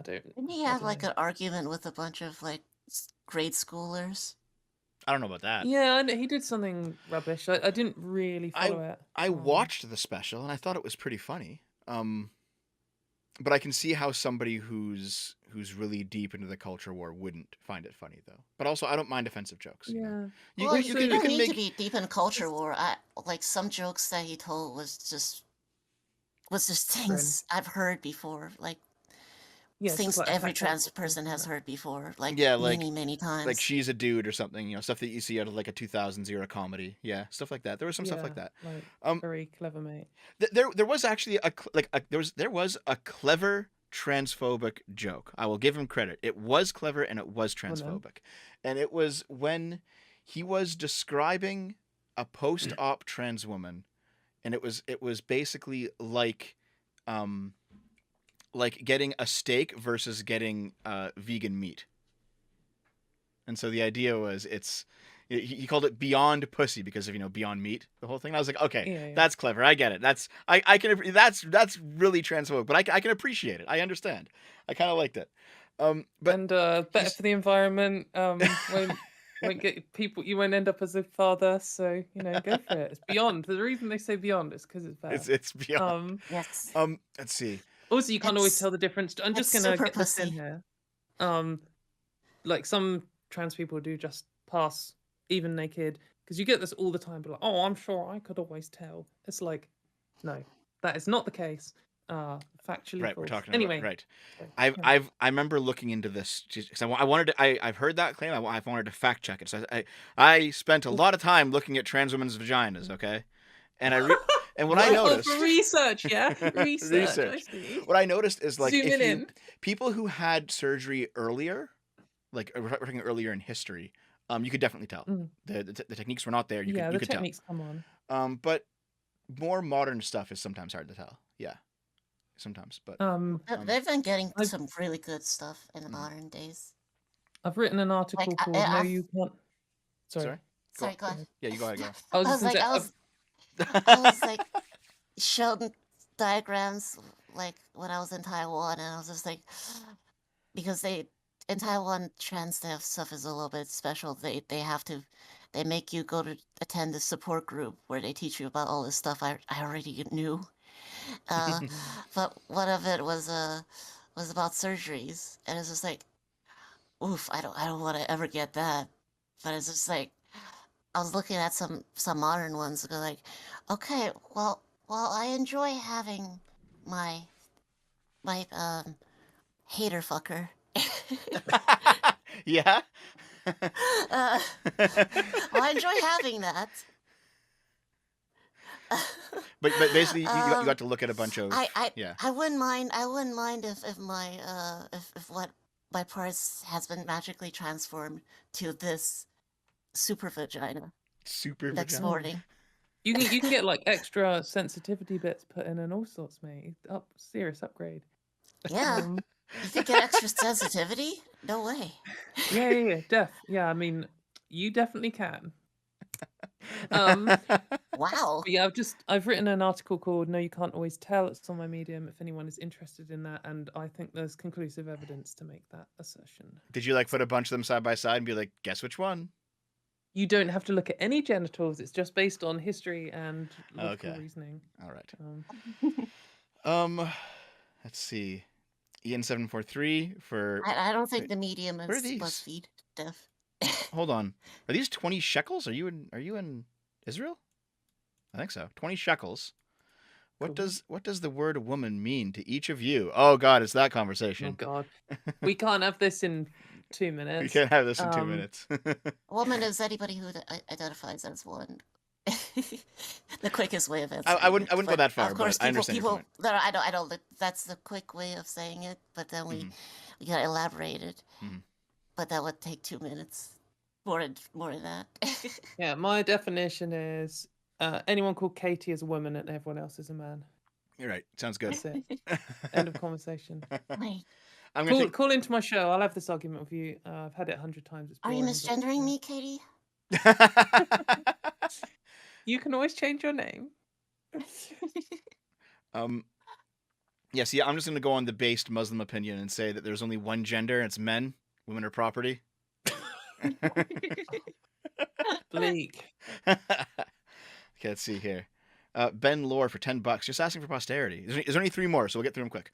I don't. Didn't he have like an argument with a bunch of like grade schoolers? I don't know about that. Yeah, he did something rubbish. I didn't really follow it. I watched the special and I thought it was pretty funny. But I can see how somebody who's really deep into the culture war wouldn't find it funny though. But also, I don't mind offensive jokes. Yeah. You don't can need make... to be deep in culture war. Like some jokes that he told was just things I've heard before. Like things like every trans person has heard before. Like many times. Like she's a dude or something. Stuff that you see out of like a 2000s era comedy. Yeah, stuff like that. There was some stuff like that. Like, very clever, mate. There was actually there was a clever transphobic joke. I will give him credit. It was clever and it was transphobic. And it was when he was describing a post-op trans woman, and it was basically like getting a steak versus getting vegan meat. And so the idea was he called it Beyond Pussy because of Beyond Meat, the whole thing. And I was like, okay, that's clever. I get it. That's really transphobic, but I can appreciate it. I understand. I kind of liked it. But better for the environment. Won't get people. You won't end up as a father. So go for it. It's beyond. The reason they say beyond is because it's better. It's beyond. Yes. Let's see. Also, you can't always tell the difference. I'm just gonna get this in here. Like some trans people do just pass even naked, because you get this all the time. But like, oh, I'm sure I could always tell. It's like, no, that is not the case. Factually right. False. We're talking anyway. About, right. I remember looking into this because I wanted to. I've heard that claim. I wanted to fact check it. So I spent a lot of time looking at trans women's vaginas. Okay, and And what I Oh, noticed for research, yeah? Research, I research. see. What I noticed is like if Zooming you in. people who had surgery earlier, like we're talking earlier in history, you could definitely tell. Mm. The techniques were not there. Yeah, You the could tell. techniques come on. But more modern stuff is sometimes hard to tell. Yeah, sometimes. But They've been getting I've some really good stuff in the modern days. I've written an article Like called "No, You Can't." Sorry. Sorry. Go ahead. Yeah, you go ahead. Go I was I just was gonna like, say, I was like showing diagrams like when I was in Taiwan, and I was just like, because in Taiwan trans stuff is a little bit special. They make you go to attend the support group where they teach you about all this stuff I already knew. But one of it was about surgeries, and it's just like, oof, I don't want to ever get that. But it's just like I was looking at some modern ones and go like, okay, well, I enjoy having my hater fucker. Yeah. Well, I enjoy having that. But basically, you got to look at a bunch of yeah. I wouldn't mind. I wouldn't mind if my if what my parts has been magically transformed to this super vagina Super next vagina. morning. you can get like extra sensitivity bits put in and all sorts, mate. Serious upgrade. Yeah, you could get extra sensitivity. No way. Yeah. Yeah, I mean, you definitely can. But Wow. yeah, I've written an article called "No, You Can't Always Tell." It's on my Medium if anyone is interested in that, and I think there's conclusive evidence to make that assertion. Did you like put a bunch of them side by side and be like, guess which one? You don't have to look at any genitals. It's just based on history and logical reasoning. All right. Let's see. Ian743 for. I don't think the medium What are is these? BuzzFeed stuff. Hold on. Are these 20 shekels? Are you in Israel? I think so. 20 shekels. What does the word woman mean to each of you? Oh God, it's that conversation. Oh God, we can't have this in 2 minutes. We can't have this in 2 minutes. Woman is anybody who identifies as one. The quickest way of answering. I wouldn't go that far. Of course, but I understand your point. I don't. That's the quick way of saying it. But then we gotta elaborate it. But that would take 2 minutes. More than that. Yeah, my definition is anyone called Katie is a woman and everyone else is a man. You're right. Sounds good. That's it. End of conversation. Wait. Call into my show. I'll have this argument with you. I've had it 100 times. It's Are you boring, misgendering me, Katie? You can always change your name. Yeah, see, I'm just going to go on the based Muslim opinion and say that there's only one gender, and it's men. Women are property. Bleak. Okay, let's see here. Ben Lore for $10, just asking for posterity. There's only 3 more, so we'll get through them quick.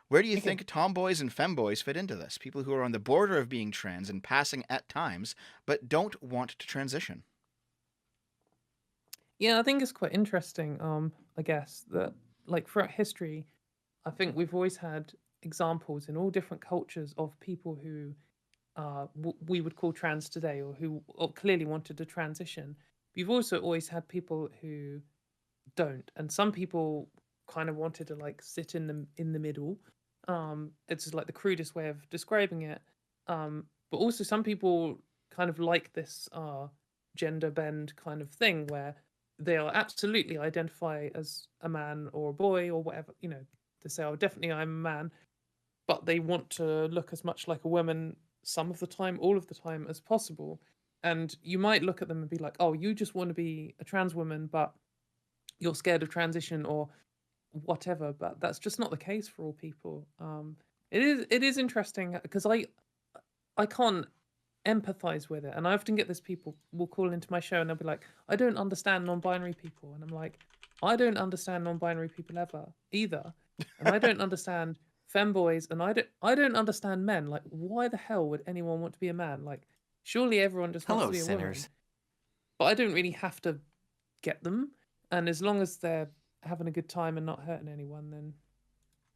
Where do you think tomboys and femboys fit into this? People who are on the border of being trans and passing at times, but don't want to transition. Yeah, I think it's quite interesting. I guess that like throughout history, I think we've always had examples in all different cultures of people who we would call trans today, or who clearly wanted to transition. You've also always had people who don't, and some people kind of wanted to like sit in the middle. It's just like the crudest way of describing it. But also some people kind of like this gender bend kind of thing where they are absolutely identify as a man or a boy or whatever, they say, oh, definitely I'm a man, but they want to look as much like a woman some of the time, all of the time as possible. And you might look at them and be like, oh, you just want to be a trans woman, but you're scared of transition or whatever. But that's just not the case for all people. It is interesting because I can't empathize with it, and I often get this, people will call into my show and they'll be like, I don't understand non-binary people, and I'm like, I don't understand non-binary people ever either, and I don't understand femboys, and I don't understand men. Like, why the hell would anyone want to be a man? Like, surely everyone just wants to be a woman. But I don't really have to get them, and as long as they're having a good time and not hurting anyone, then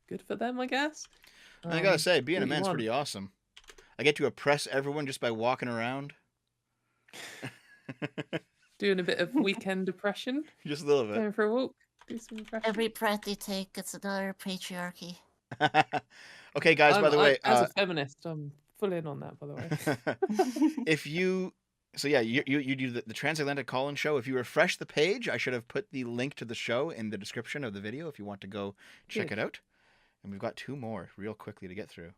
good for them, I guess. I gotta say, being a man's pretty awesome. I get to oppress everyone just by walking around. Doing a bit of weekend depression. Just a little bit. Going for a walk. Do some impressions. Every breath you take, it's another patriarchy. Okay, guys. By the way, as a feminist, I'm full in on that. By the way, if you you do the Transatlantic Call-In show. If you refresh the page, I should have put the link to the show in the description of the video if you want to go check it out. And we've got 2 more real quickly to get through.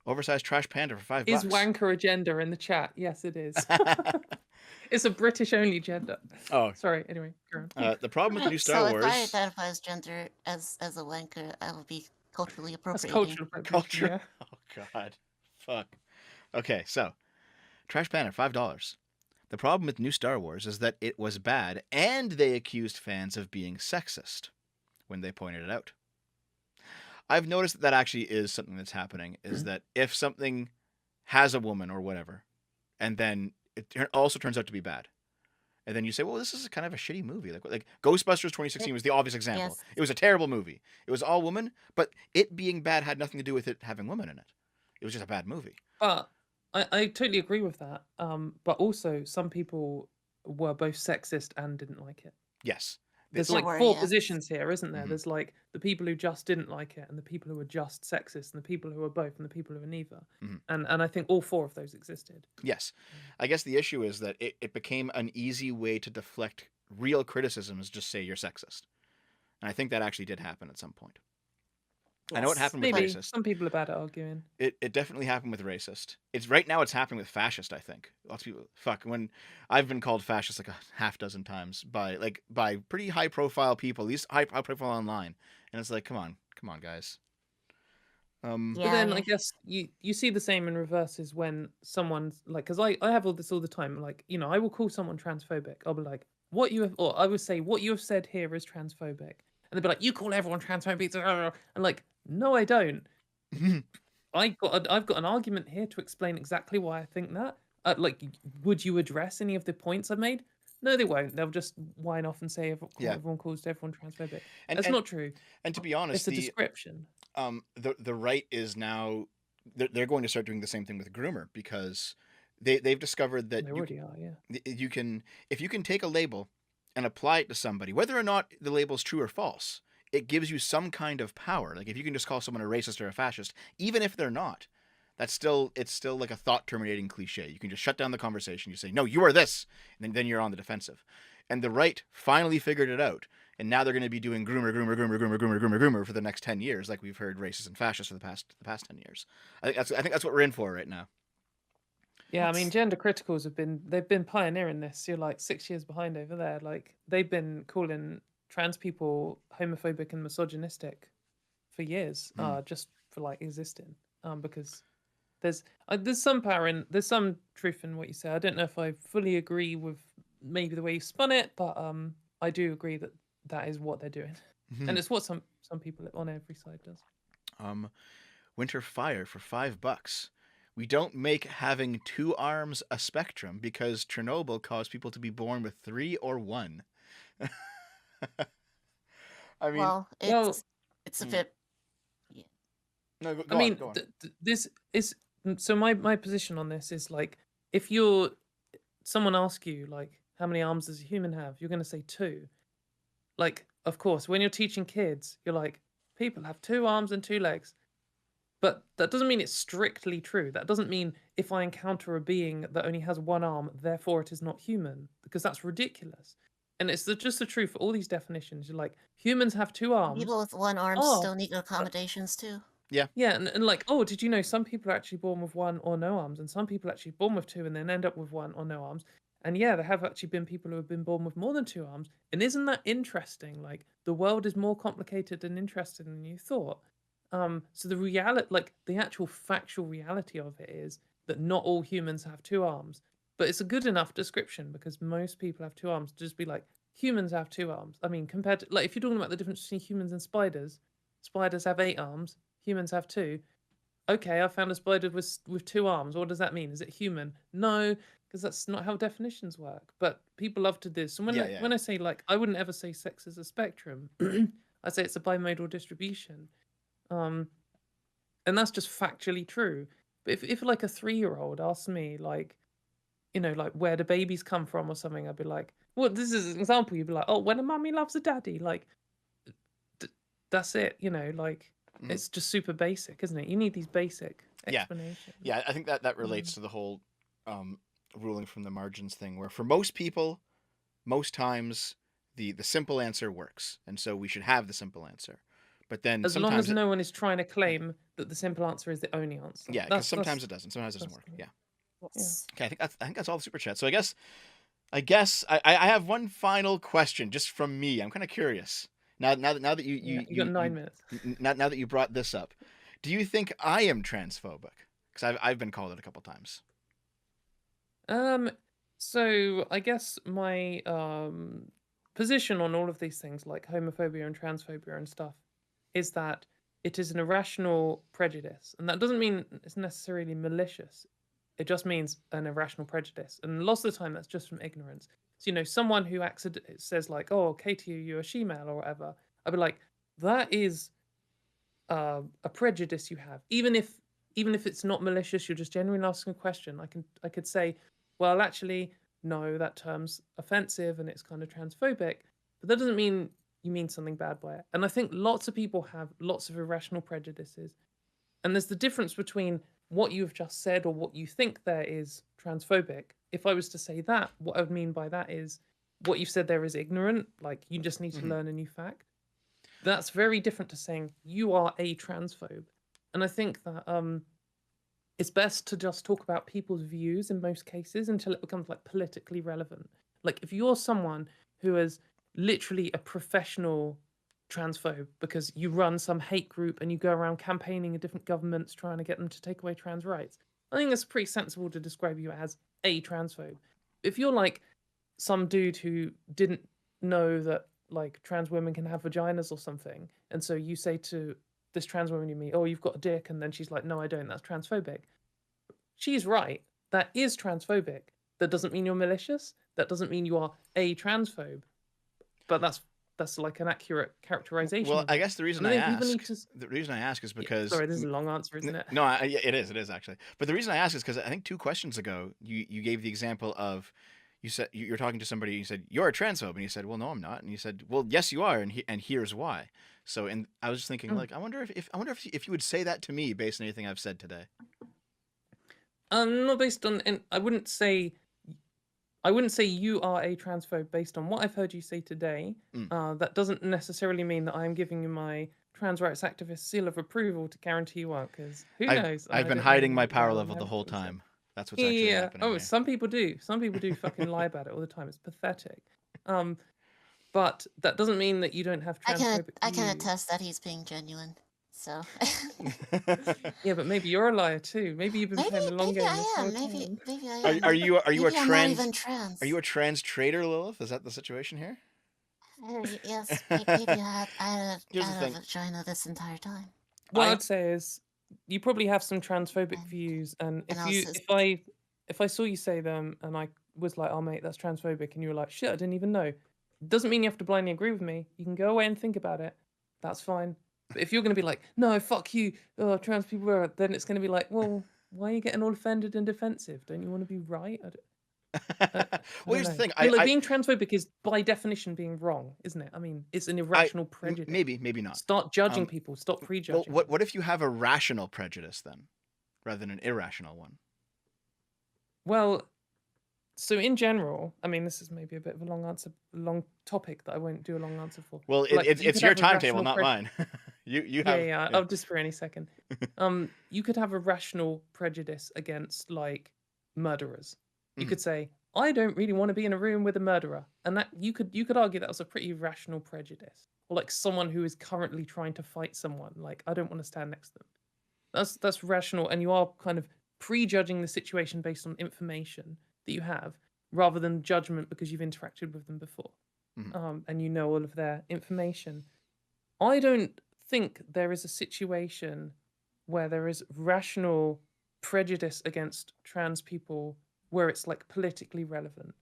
Oversized trash panda for $5. Is wanker a gender in the chat? Yes, it is. It's a British-only gender. Oh, sorry. Anyway, go on. The problem with the new Star Wars. So if I identify as gender as a wanker, I will be culturally appropriating. That's cultural appropriation. Culture. Yeah. Oh God, fuck. Okay, so trash panda $5. The problem with new Star Wars is that it was bad, and they accused fans of being sexist when they pointed it out. I've noticed that actually is something that's happening, is that if something has a woman or whatever, and then it also turns out to be bad, and then you say, well, this is kind of a shitty movie. Like Ghostbusters 2016 was the obvious example. Yes. It was a terrible movie. It was all women, but it being bad had nothing to do with it having women in it. It was just a bad movie. But I totally agree with that. But also, some people were both sexist and didn't like it. Yes. There's There like were, 4 yes. positions here, isn't there? Mhm. There's like the people who just didn't like it, and the people who were just sexist, and the people who were both, and the people who were neither. Mhm. And I think all 4 of those existed. Yes. I guess the issue is that it became an easy way to deflect real criticism, is just say you're sexist. And I think that actually did happen at some point. I know it Yes. happened with Maybe racist. some people are bad at arguing. It definitely happened with racist. It's right now it's happening with fascist, I think. Lots of people when I've been called fascist like a half dozen times by pretty high profile people, at least high profile online. And it's like, come on, guys. But Yeah, then I I guess you see the same in reverses when someone's like, because I have all this all the time. Like, I will call someone transphobic. I'll be like, or I would say, what you have said here is transphobic. And they'd be like, you call everyone transphobic. And like, no, I don't. I've got an argument here to explain exactly why I think that. Like, would you address any of the points I made? No, they won't. They'll just whine off and say everyone calls everyone transphobic. That's not true. And to be honest, It's a description. The right is now they're going to start doing the same thing with groomer, because they've discovered that They already are, yeah. you can, if you can take a label and apply it to somebody, whether or not the label is true or false, it gives you some kind of power. Like if you can just call someone a racist or a fascist, even if they're not, it's still like a thought terminating cliche. You can just shut down the conversation. You say, no, you are this, and then you're on the defensive. And the right finally figured it out. And now they're going to be doing groomer for the next 10 years, like we've heard racist and fascist for the past 10 years. I think that's what we're in for right now. Yeah, I mean, gender criticals they've been pioneering this. You're like 6 years behind over there. Like they've been calling trans people homophobic and misogynistic for years, just for like existing. Because there's some power there's some truth in what you say. I don't know if I fully agree with maybe the way you spun it, but I do agree that is what they're doing, and it's what some people on every side does. Winter Fire for $5. We don't make having 2 arms a spectrum because Chernobyl caused people to be born with 3 or 1. I mean, well, it's a bit. Yeah. No, go I on, mean, go on. this is so. My position on this is like, if someone asks you like, how many arms does a human have? You're going to say 2. Like, of course, when you're teaching kids, you're like, people have 2 arms and 2 legs. But that doesn't mean it's strictly true. That doesn't mean if I encounter a being that only has 1 arm, therefore it is not human, because that's ridiculous. And it's just the truth for all these definitions. You're like, humans have 2 arms. People with 1 arm Oh, still need accommodations too. Yeah. Yeah, and like, oh, did you know some people are actually born with 1 or no arms, and some people are actually born with 2 and then end up with 1 or no arms. And yeah, there have actually been people who have been born with more than 2 arms. And isn't that interesting? Like, the world is more complicated and interesting than you thought. So the reality, like the actual factual reality of it is that not all humans have 2 arms. But it's a good enough description because most people have 2 arms to just be like, humans have 2 arms. I mean, compared to, like, if you're talking about the difference between humans and spiders have 8 arms, humans have 2. Okay, I found a spider with 2 arms. What does that mean? Is it human? No, because that's not how definitions work. But people love to do this. And when I say, like, I wouldn't ever say sex is a spectrum. I say it's a bimodal distribution. And that's just factually true. But if like a 3-year-old asks me, like, like where do babies come from or something, I'd be like, well, this is an example. You'd be like, oh, when a mummy loves a daddy. Like, that's it. Like Mhm. it's just super basic, isn't it? You need these basic Yeah. explanations. Yeah, I think that relates to the whole ruling from the margins thing, where for most people, most times the simple answer works, and so we should have the simple answer. But then As long as sometimes, no one is trying to claim that the simple answer is the only answer. yeah, because sometimes it doesn't. Sometimes it doesn't work. Yeah. Yeah. Okay, I think that's all the super chat. So I have one final question just from me. I'm kind of curious. Now that You got 9 minutes. now that you brought this up, do you think I am transphobic? Because I've been called it a couple times. So I guess my position on all of these things, like homophobia and transphobia and stuff, is that it is an irrational prejudice, and that doesn't mean it's necessarily malicious. It just means an irrational prejudice, and lots of the time that's just from ignorance. So someone who says like, "Oh, Katie, you're a she-male" or whatever, I'd be like, that is a prejudice you have, even if it's not malicious, you're just genuinely asking a question. I could say, well, actually, no, that term's offensive and it's kind of transphobic, but that doesn't mean you mean something bad by it. And I think lots of people have lots of irrational prejudices, and there's the difference between what you've just said or what you think there is transphobic. If I was to say that, what I would mean by that is what you've said there is ignorant, like you just need to learn a new fact. That's very different to saying you are a transphobe. And I think that it's best to just talk about people's views in most cases until it becomes like politically relevant. Like if you're someone who is literally a professional transphobe because you run some hate group and you go around campaigning at different governments trying to get them to take away trans rights, I think it's pretty sensible to describe you as a transphobe. If you're like some dude who didn't know that like trans women can have vaginas or something, and so you say to this trans woman you meet, "Oh, you've got a dick," and then she's like, "No, I don't." That's transphobic. She's right. That is transphobic. That doesn't mean you're malicious. That doesn't mean you are a transphobe. But that's like an accurate characterization. Well, of I it. guess the reason And I I think people need ask, to. the reason I ask is because Sorry, this is a long answer, isn't it? no, it is actually. But the reason I ask is because I think 2 questions ago you gave the example of you said you're talking to somebody and you said you're a transphobe and you said, well, no, I'm not, and you said, well, yes, you are, and here's why. So, and I was just thinking, like, I wonder if you would say that to me based on anything I've said today. Not based on, and I wouldn't say you are a transphobe based on what I've heard you say today. That doesn't necessarily mean that I'm giving you my trans rights activist seal of approval to guarantee you are, because who knows? I've been hiding my power level the whole time. That's what's actually happening. Oh, here. some people do. Some people do fucking lie about it all the time. It's pathetic. But that doesn't mean that you don't have transphobic I can views. attest that he's being genuine. So Yeah, but maybe you're a liar too. Maybe you've been playing the long game. I am. this whole time. Maybe I am. Are you a Maybe I'm not trans? even trans. Are you a trans traitor, Lilith? Is that the situation here? Yes, maybe I had Here's the a thing. vagina this entire time. What I'd say is you probably have some transphobic views, and if I saw you say them and I was like, "Oh mate, that's transphobic," and you were like, "Shit, I didn't even know," doesn't mean you have to blindly agree with me. You can go away and think about it. That's fine. But if you're going to be like, "No, fuck you, trans people are," then it's going to be like, "Well, why are you getting all offended and defensive? Don't you want to be right?" Well, here's the thing. Being transphobic is by definition being wrong, isn't it? I mean, it's an irrational prejudice. Maybe not. Start judging people. Stop prejudging. Well, what if you have a rational prejudice then, rather than an irrational one? Well, so in general, I mean, this is maybe a bit of a long topic that I won't do a long answer for. Well, Like, it's your timetable, not mine. you have. Yeah. I'll disappear any second. You could have a rational prejudice against like murderers. You could say, I don't really want to be in a room with a murderer, and that you could argue that was a pretty rational prejudice. Or like someone who is currently trying to fight someone, like I don't want to stand next to them. That's rational, and you are kind of prejudging the situation based on information that you have, rather than judgment because you've interacted with them before, and you know all of their information. I don't think there is a situation where there is rational prejudice against trans people where it's like politically relevant.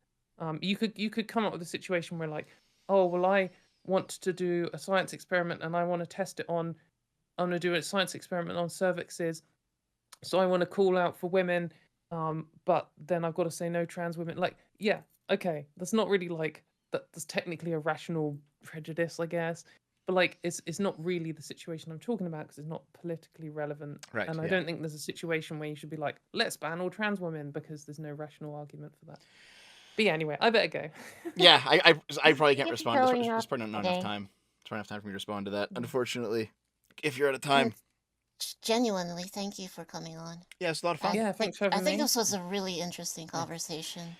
You could come up with a situation where like, oh well, I want to do a science experiment and I want to test it on. I'm going to do a science experiment on cervixes, so I want to call out for women, but then I've got to say no trans women. Like, yeah, okay, that's not really like that's technically a rational prejudice, I guess. but like it's not really the situation I'm talking about because it's not politically relevant. Right. And I Yeah. don't think there's a situation where you should be like, let's ban all trans women because there's no rational argument for that. But yeah, anyway, I better go. Yeah. I probably can't Thank you for respond. showing There's up probably not enough today. time. There's not enough time for me to respond to that. Mm. Unfortunately, if you're out of And time. genuinely, thank you for coming on. Yeah, it's a lot of fun. Yeah, thanks for I having think me. this was a really interesting conversation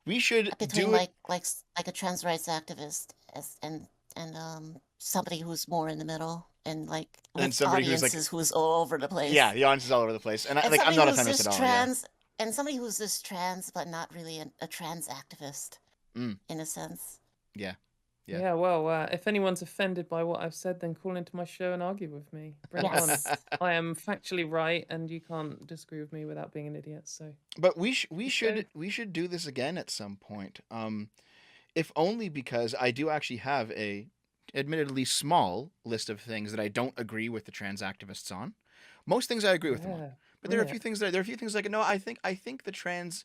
We should between do it. like a trans rights activist and somebody who's more in the middle and like And with somebody who's, like- audiences who's all over the place. Yeah, the audience is all over the place, and And like I'm somebody not a who's feminist at just all. Yeah. trans, and somebody who's just trans but not really a trans activist, Mm. in a sense. Yeah. Yeah, well, if anyone's offended by what I've said, then call into my show and argue with me. Bring it on. Yes. I am factually right, and you can't disagree with me without being an idiot. So But we Okay. should do this again at some point. If only because I do actually have a admittedly small list of things that I don't agree with the trans activists on. Most things I agree with them on. yeah, But there are a bring few it. things there are a few things like no, I think the trans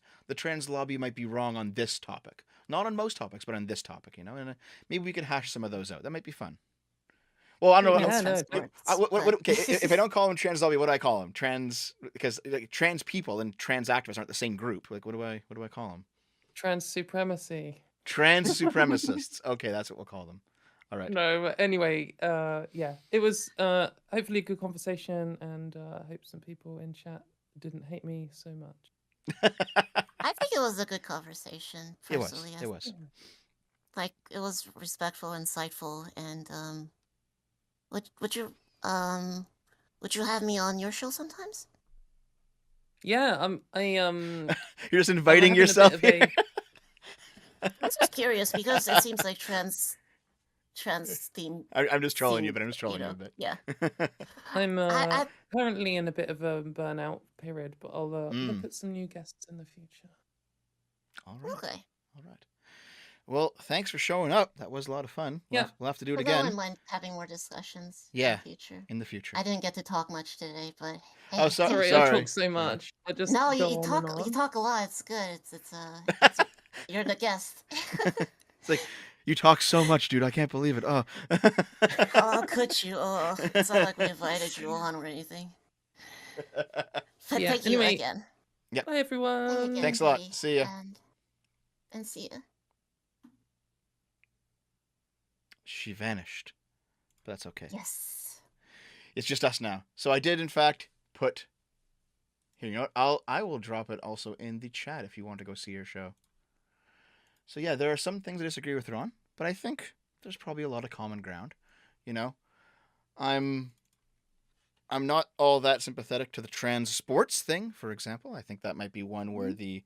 lobby might be wrong on this topic. Not on most topics, but on this topic, you know. And maybe we could hash some of those out. That might be fun. Well, I don't know. Yeah, Trans no, sports, Okay, if I don't call them trans lobby, what do I call them? Trans, because like, trans people and trans activists aren't the same group. Like, what do I call them? trans supremacy. Trans supremacists. Okay, that's what we'll call them. All right. No, but anyway, yeah, it was hopefully a good conversation, and I hope some people in chat didn't hate me so much. I think it was a good conversation. It was. Personally, It was. Like it was respectful, insightful, and would you have me on your show sometimes? Yeah, You're just inviting having a bit yourself of a- here. I'm just curious because it seems like trans theme. I'm just trolling you, theme, but I'm just trolling you a bit. Yeah. I'm I currently in a bit of a burnout period, but I'll look at some new guests in the future. All right. okay. All right. Well, thanks for showing up. That was a lot of fun. Yeah. We'll have to do it Well, I again wouldn't mind having more discussions. Yeah. In the future. in the future. I didn't get to talk much today, but hey, Oh, sorry. Sorry, sorry. I talk so much. I just No, go you on and talk. You on. talk a lot. It's good. It's you're the guest. It's like you talk so much, dude. I can't believe it. Oh. Oh, could you? Oh, it's not like we invited you on or anything. But Yeah, thank you anyway, again. Bye, Thank you everyone. again, Thanks a lot. Buddy, See ya. And see ya. She vanished. But that's okay. Yes. It's just us now. So I did, in fact, put. Here, you know what? I will drop it also in the chat if you want to go see her show. So yeah, there are some things I disagree with her on, but I think there's probably a lot of common ground. You know, I'm not all that sympathetic to the trans sports thing, for example. I think that might be one where the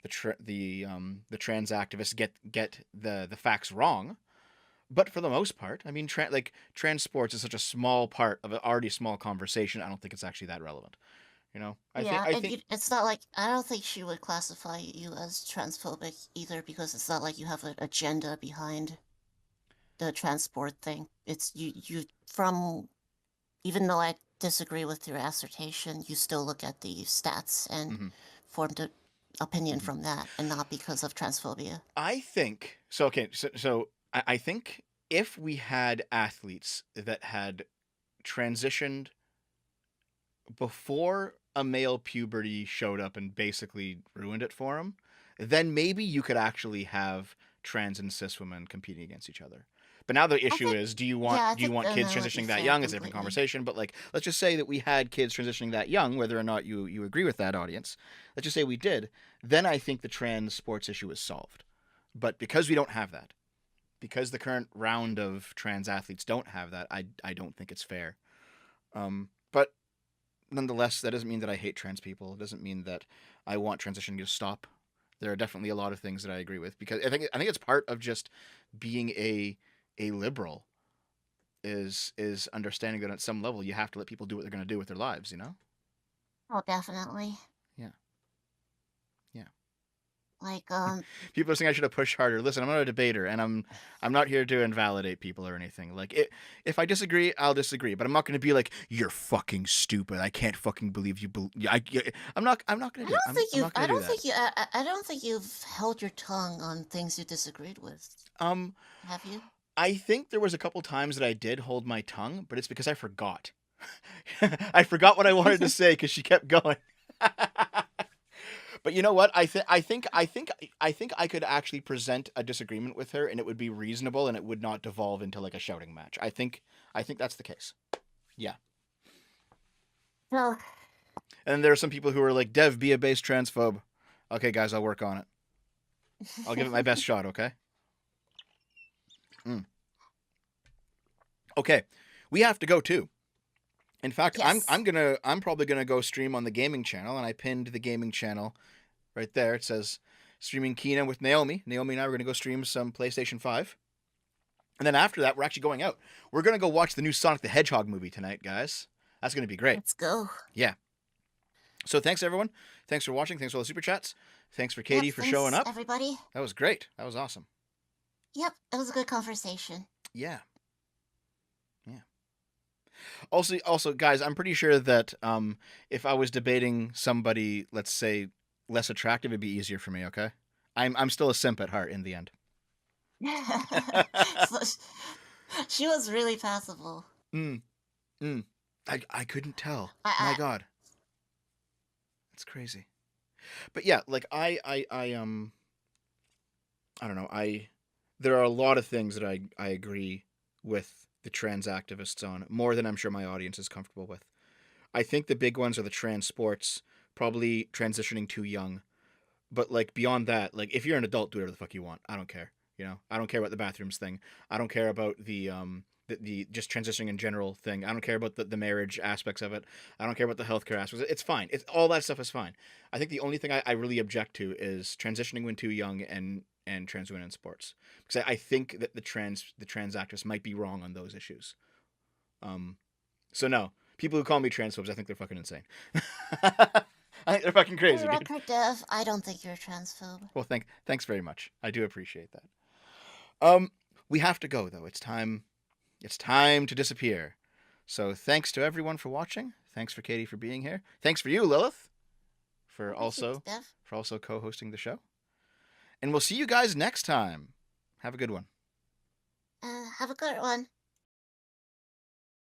trans activists get the facts wrong. But for the most part, I mean, trans sports is such a small part of an already small conversation. I don't think it's actually that relevant. You know, I think it's not like I don't think she would classify you as transphobic either because it's not like you have an agenda behind the transport thing. It's you from even though I disagree with your assertion, you still look at the stats and form the opinion from that, and not because of transphobia. I think so. Okay, so I think if we had athletes that had transitioned before a male puberty showed up and basically ruined it for them, then maybe you could actually have trans and cis women competing against each other. But now the issue is, do you want think kids that would be transitioning that fair young? It's a different completely. conversation. But like, let's just say that we had kids transitioning that young, whether or not you agree with that audience. Let's just say we did. Then I think the trans sports issue is solved. But because we don't have that, because the current round of trans athletes don't have that, I don't think it's fair. But nonetheless, that doesn't mean that I hate trans people. It doesn't mean that I want transitioning to stop. There are definitely a lot of things that I agree with, because I think it's part of just being a liberal is understanding that at some level you have to let people do what they're going to do with their lives, you know? Oh, definitely. Yeah. Like People are saying I should have pushed harder. Listen, I'm not a debater, and I'm not here to invalidate people or anything. Like, if I disagree, I'll disagree, but I'm not going to be like, you're fucking stupid. I can't fucking believe you. I'm not going to do. I don't think you've held your tongue on things you disagreed with. Have you? I think there was a couple times that I did hold my tongue, but it's because I forgot. I forgot what I wanted to say because she kept going. But you know what? I think I could actually present a disagreement with her, and it would be reasonable, and it would not devolve into like a shouting match. I think that's the case. Yeah. Well, And there are some people who are like, Dev, be a base transphobe. Okay, guys, I'll work on it. I'll give it my best shot. Okay. Okay, we have to go too. In fact, yes. I'm probably gonna go stream on the gaming channel, and I pinned the gaming channel right there. It says streaming Kina with Naomi. Naomi and I are gonna go stream some PlayStation 5. And then after that, we're actually going out. We're gonna go watch the new Sonic the Hedgehog movie tonight, guys. That's gonna be great. Let's go. Yeah. So thanks everyone. Thanks for watching. Thanks for all the super chats. Thanks for Katie for Thanks, showing up. everybody. That was great. That was awesome. Yep, it was a good conversation. Yeah. Yeah. Also, guys, I'm pretty sure that if I was debating somebody, let's say, less attractive, it'd be easier for me. Okay, I'm still a simp at heart in the end. So, she was really passable. I couldn't tell. I- My God, it's crazy. But yeah, like I don't know. There are a lot of things that I agree with the trans activists on, more than I'm sure my audience is comfortable with. I think the big ones are the trans sports, probably transitioning too young. But like beyond that, like if you're an adult, do whatever the fuck you want. I don't care. I don't care about the bathrooms thing. I don't care about the just transitioning in general thing. I don't care about the marriage aspects of it. I don't care about the healthcare aspects. It's fine. It's all that stuff is fine. I think the only thing I really object to is transitioning when too young and trans women in sports, because I think that the trans activists might be wrong on those issues. So no, people who call me transphobes, I think they're fucking insane. I think they're fucking crazy. For the record, Dev, I don't think you're a transphobe. Well, thanks very much. I do appreciate that. We have to go though. It's time to disappear. So thanks to everyone for watching. Thanks for Katie for being here. Thanks for you, Lilith, for also co-hosting the show. And we'll see you guys next time. Have a good one. Have a good one.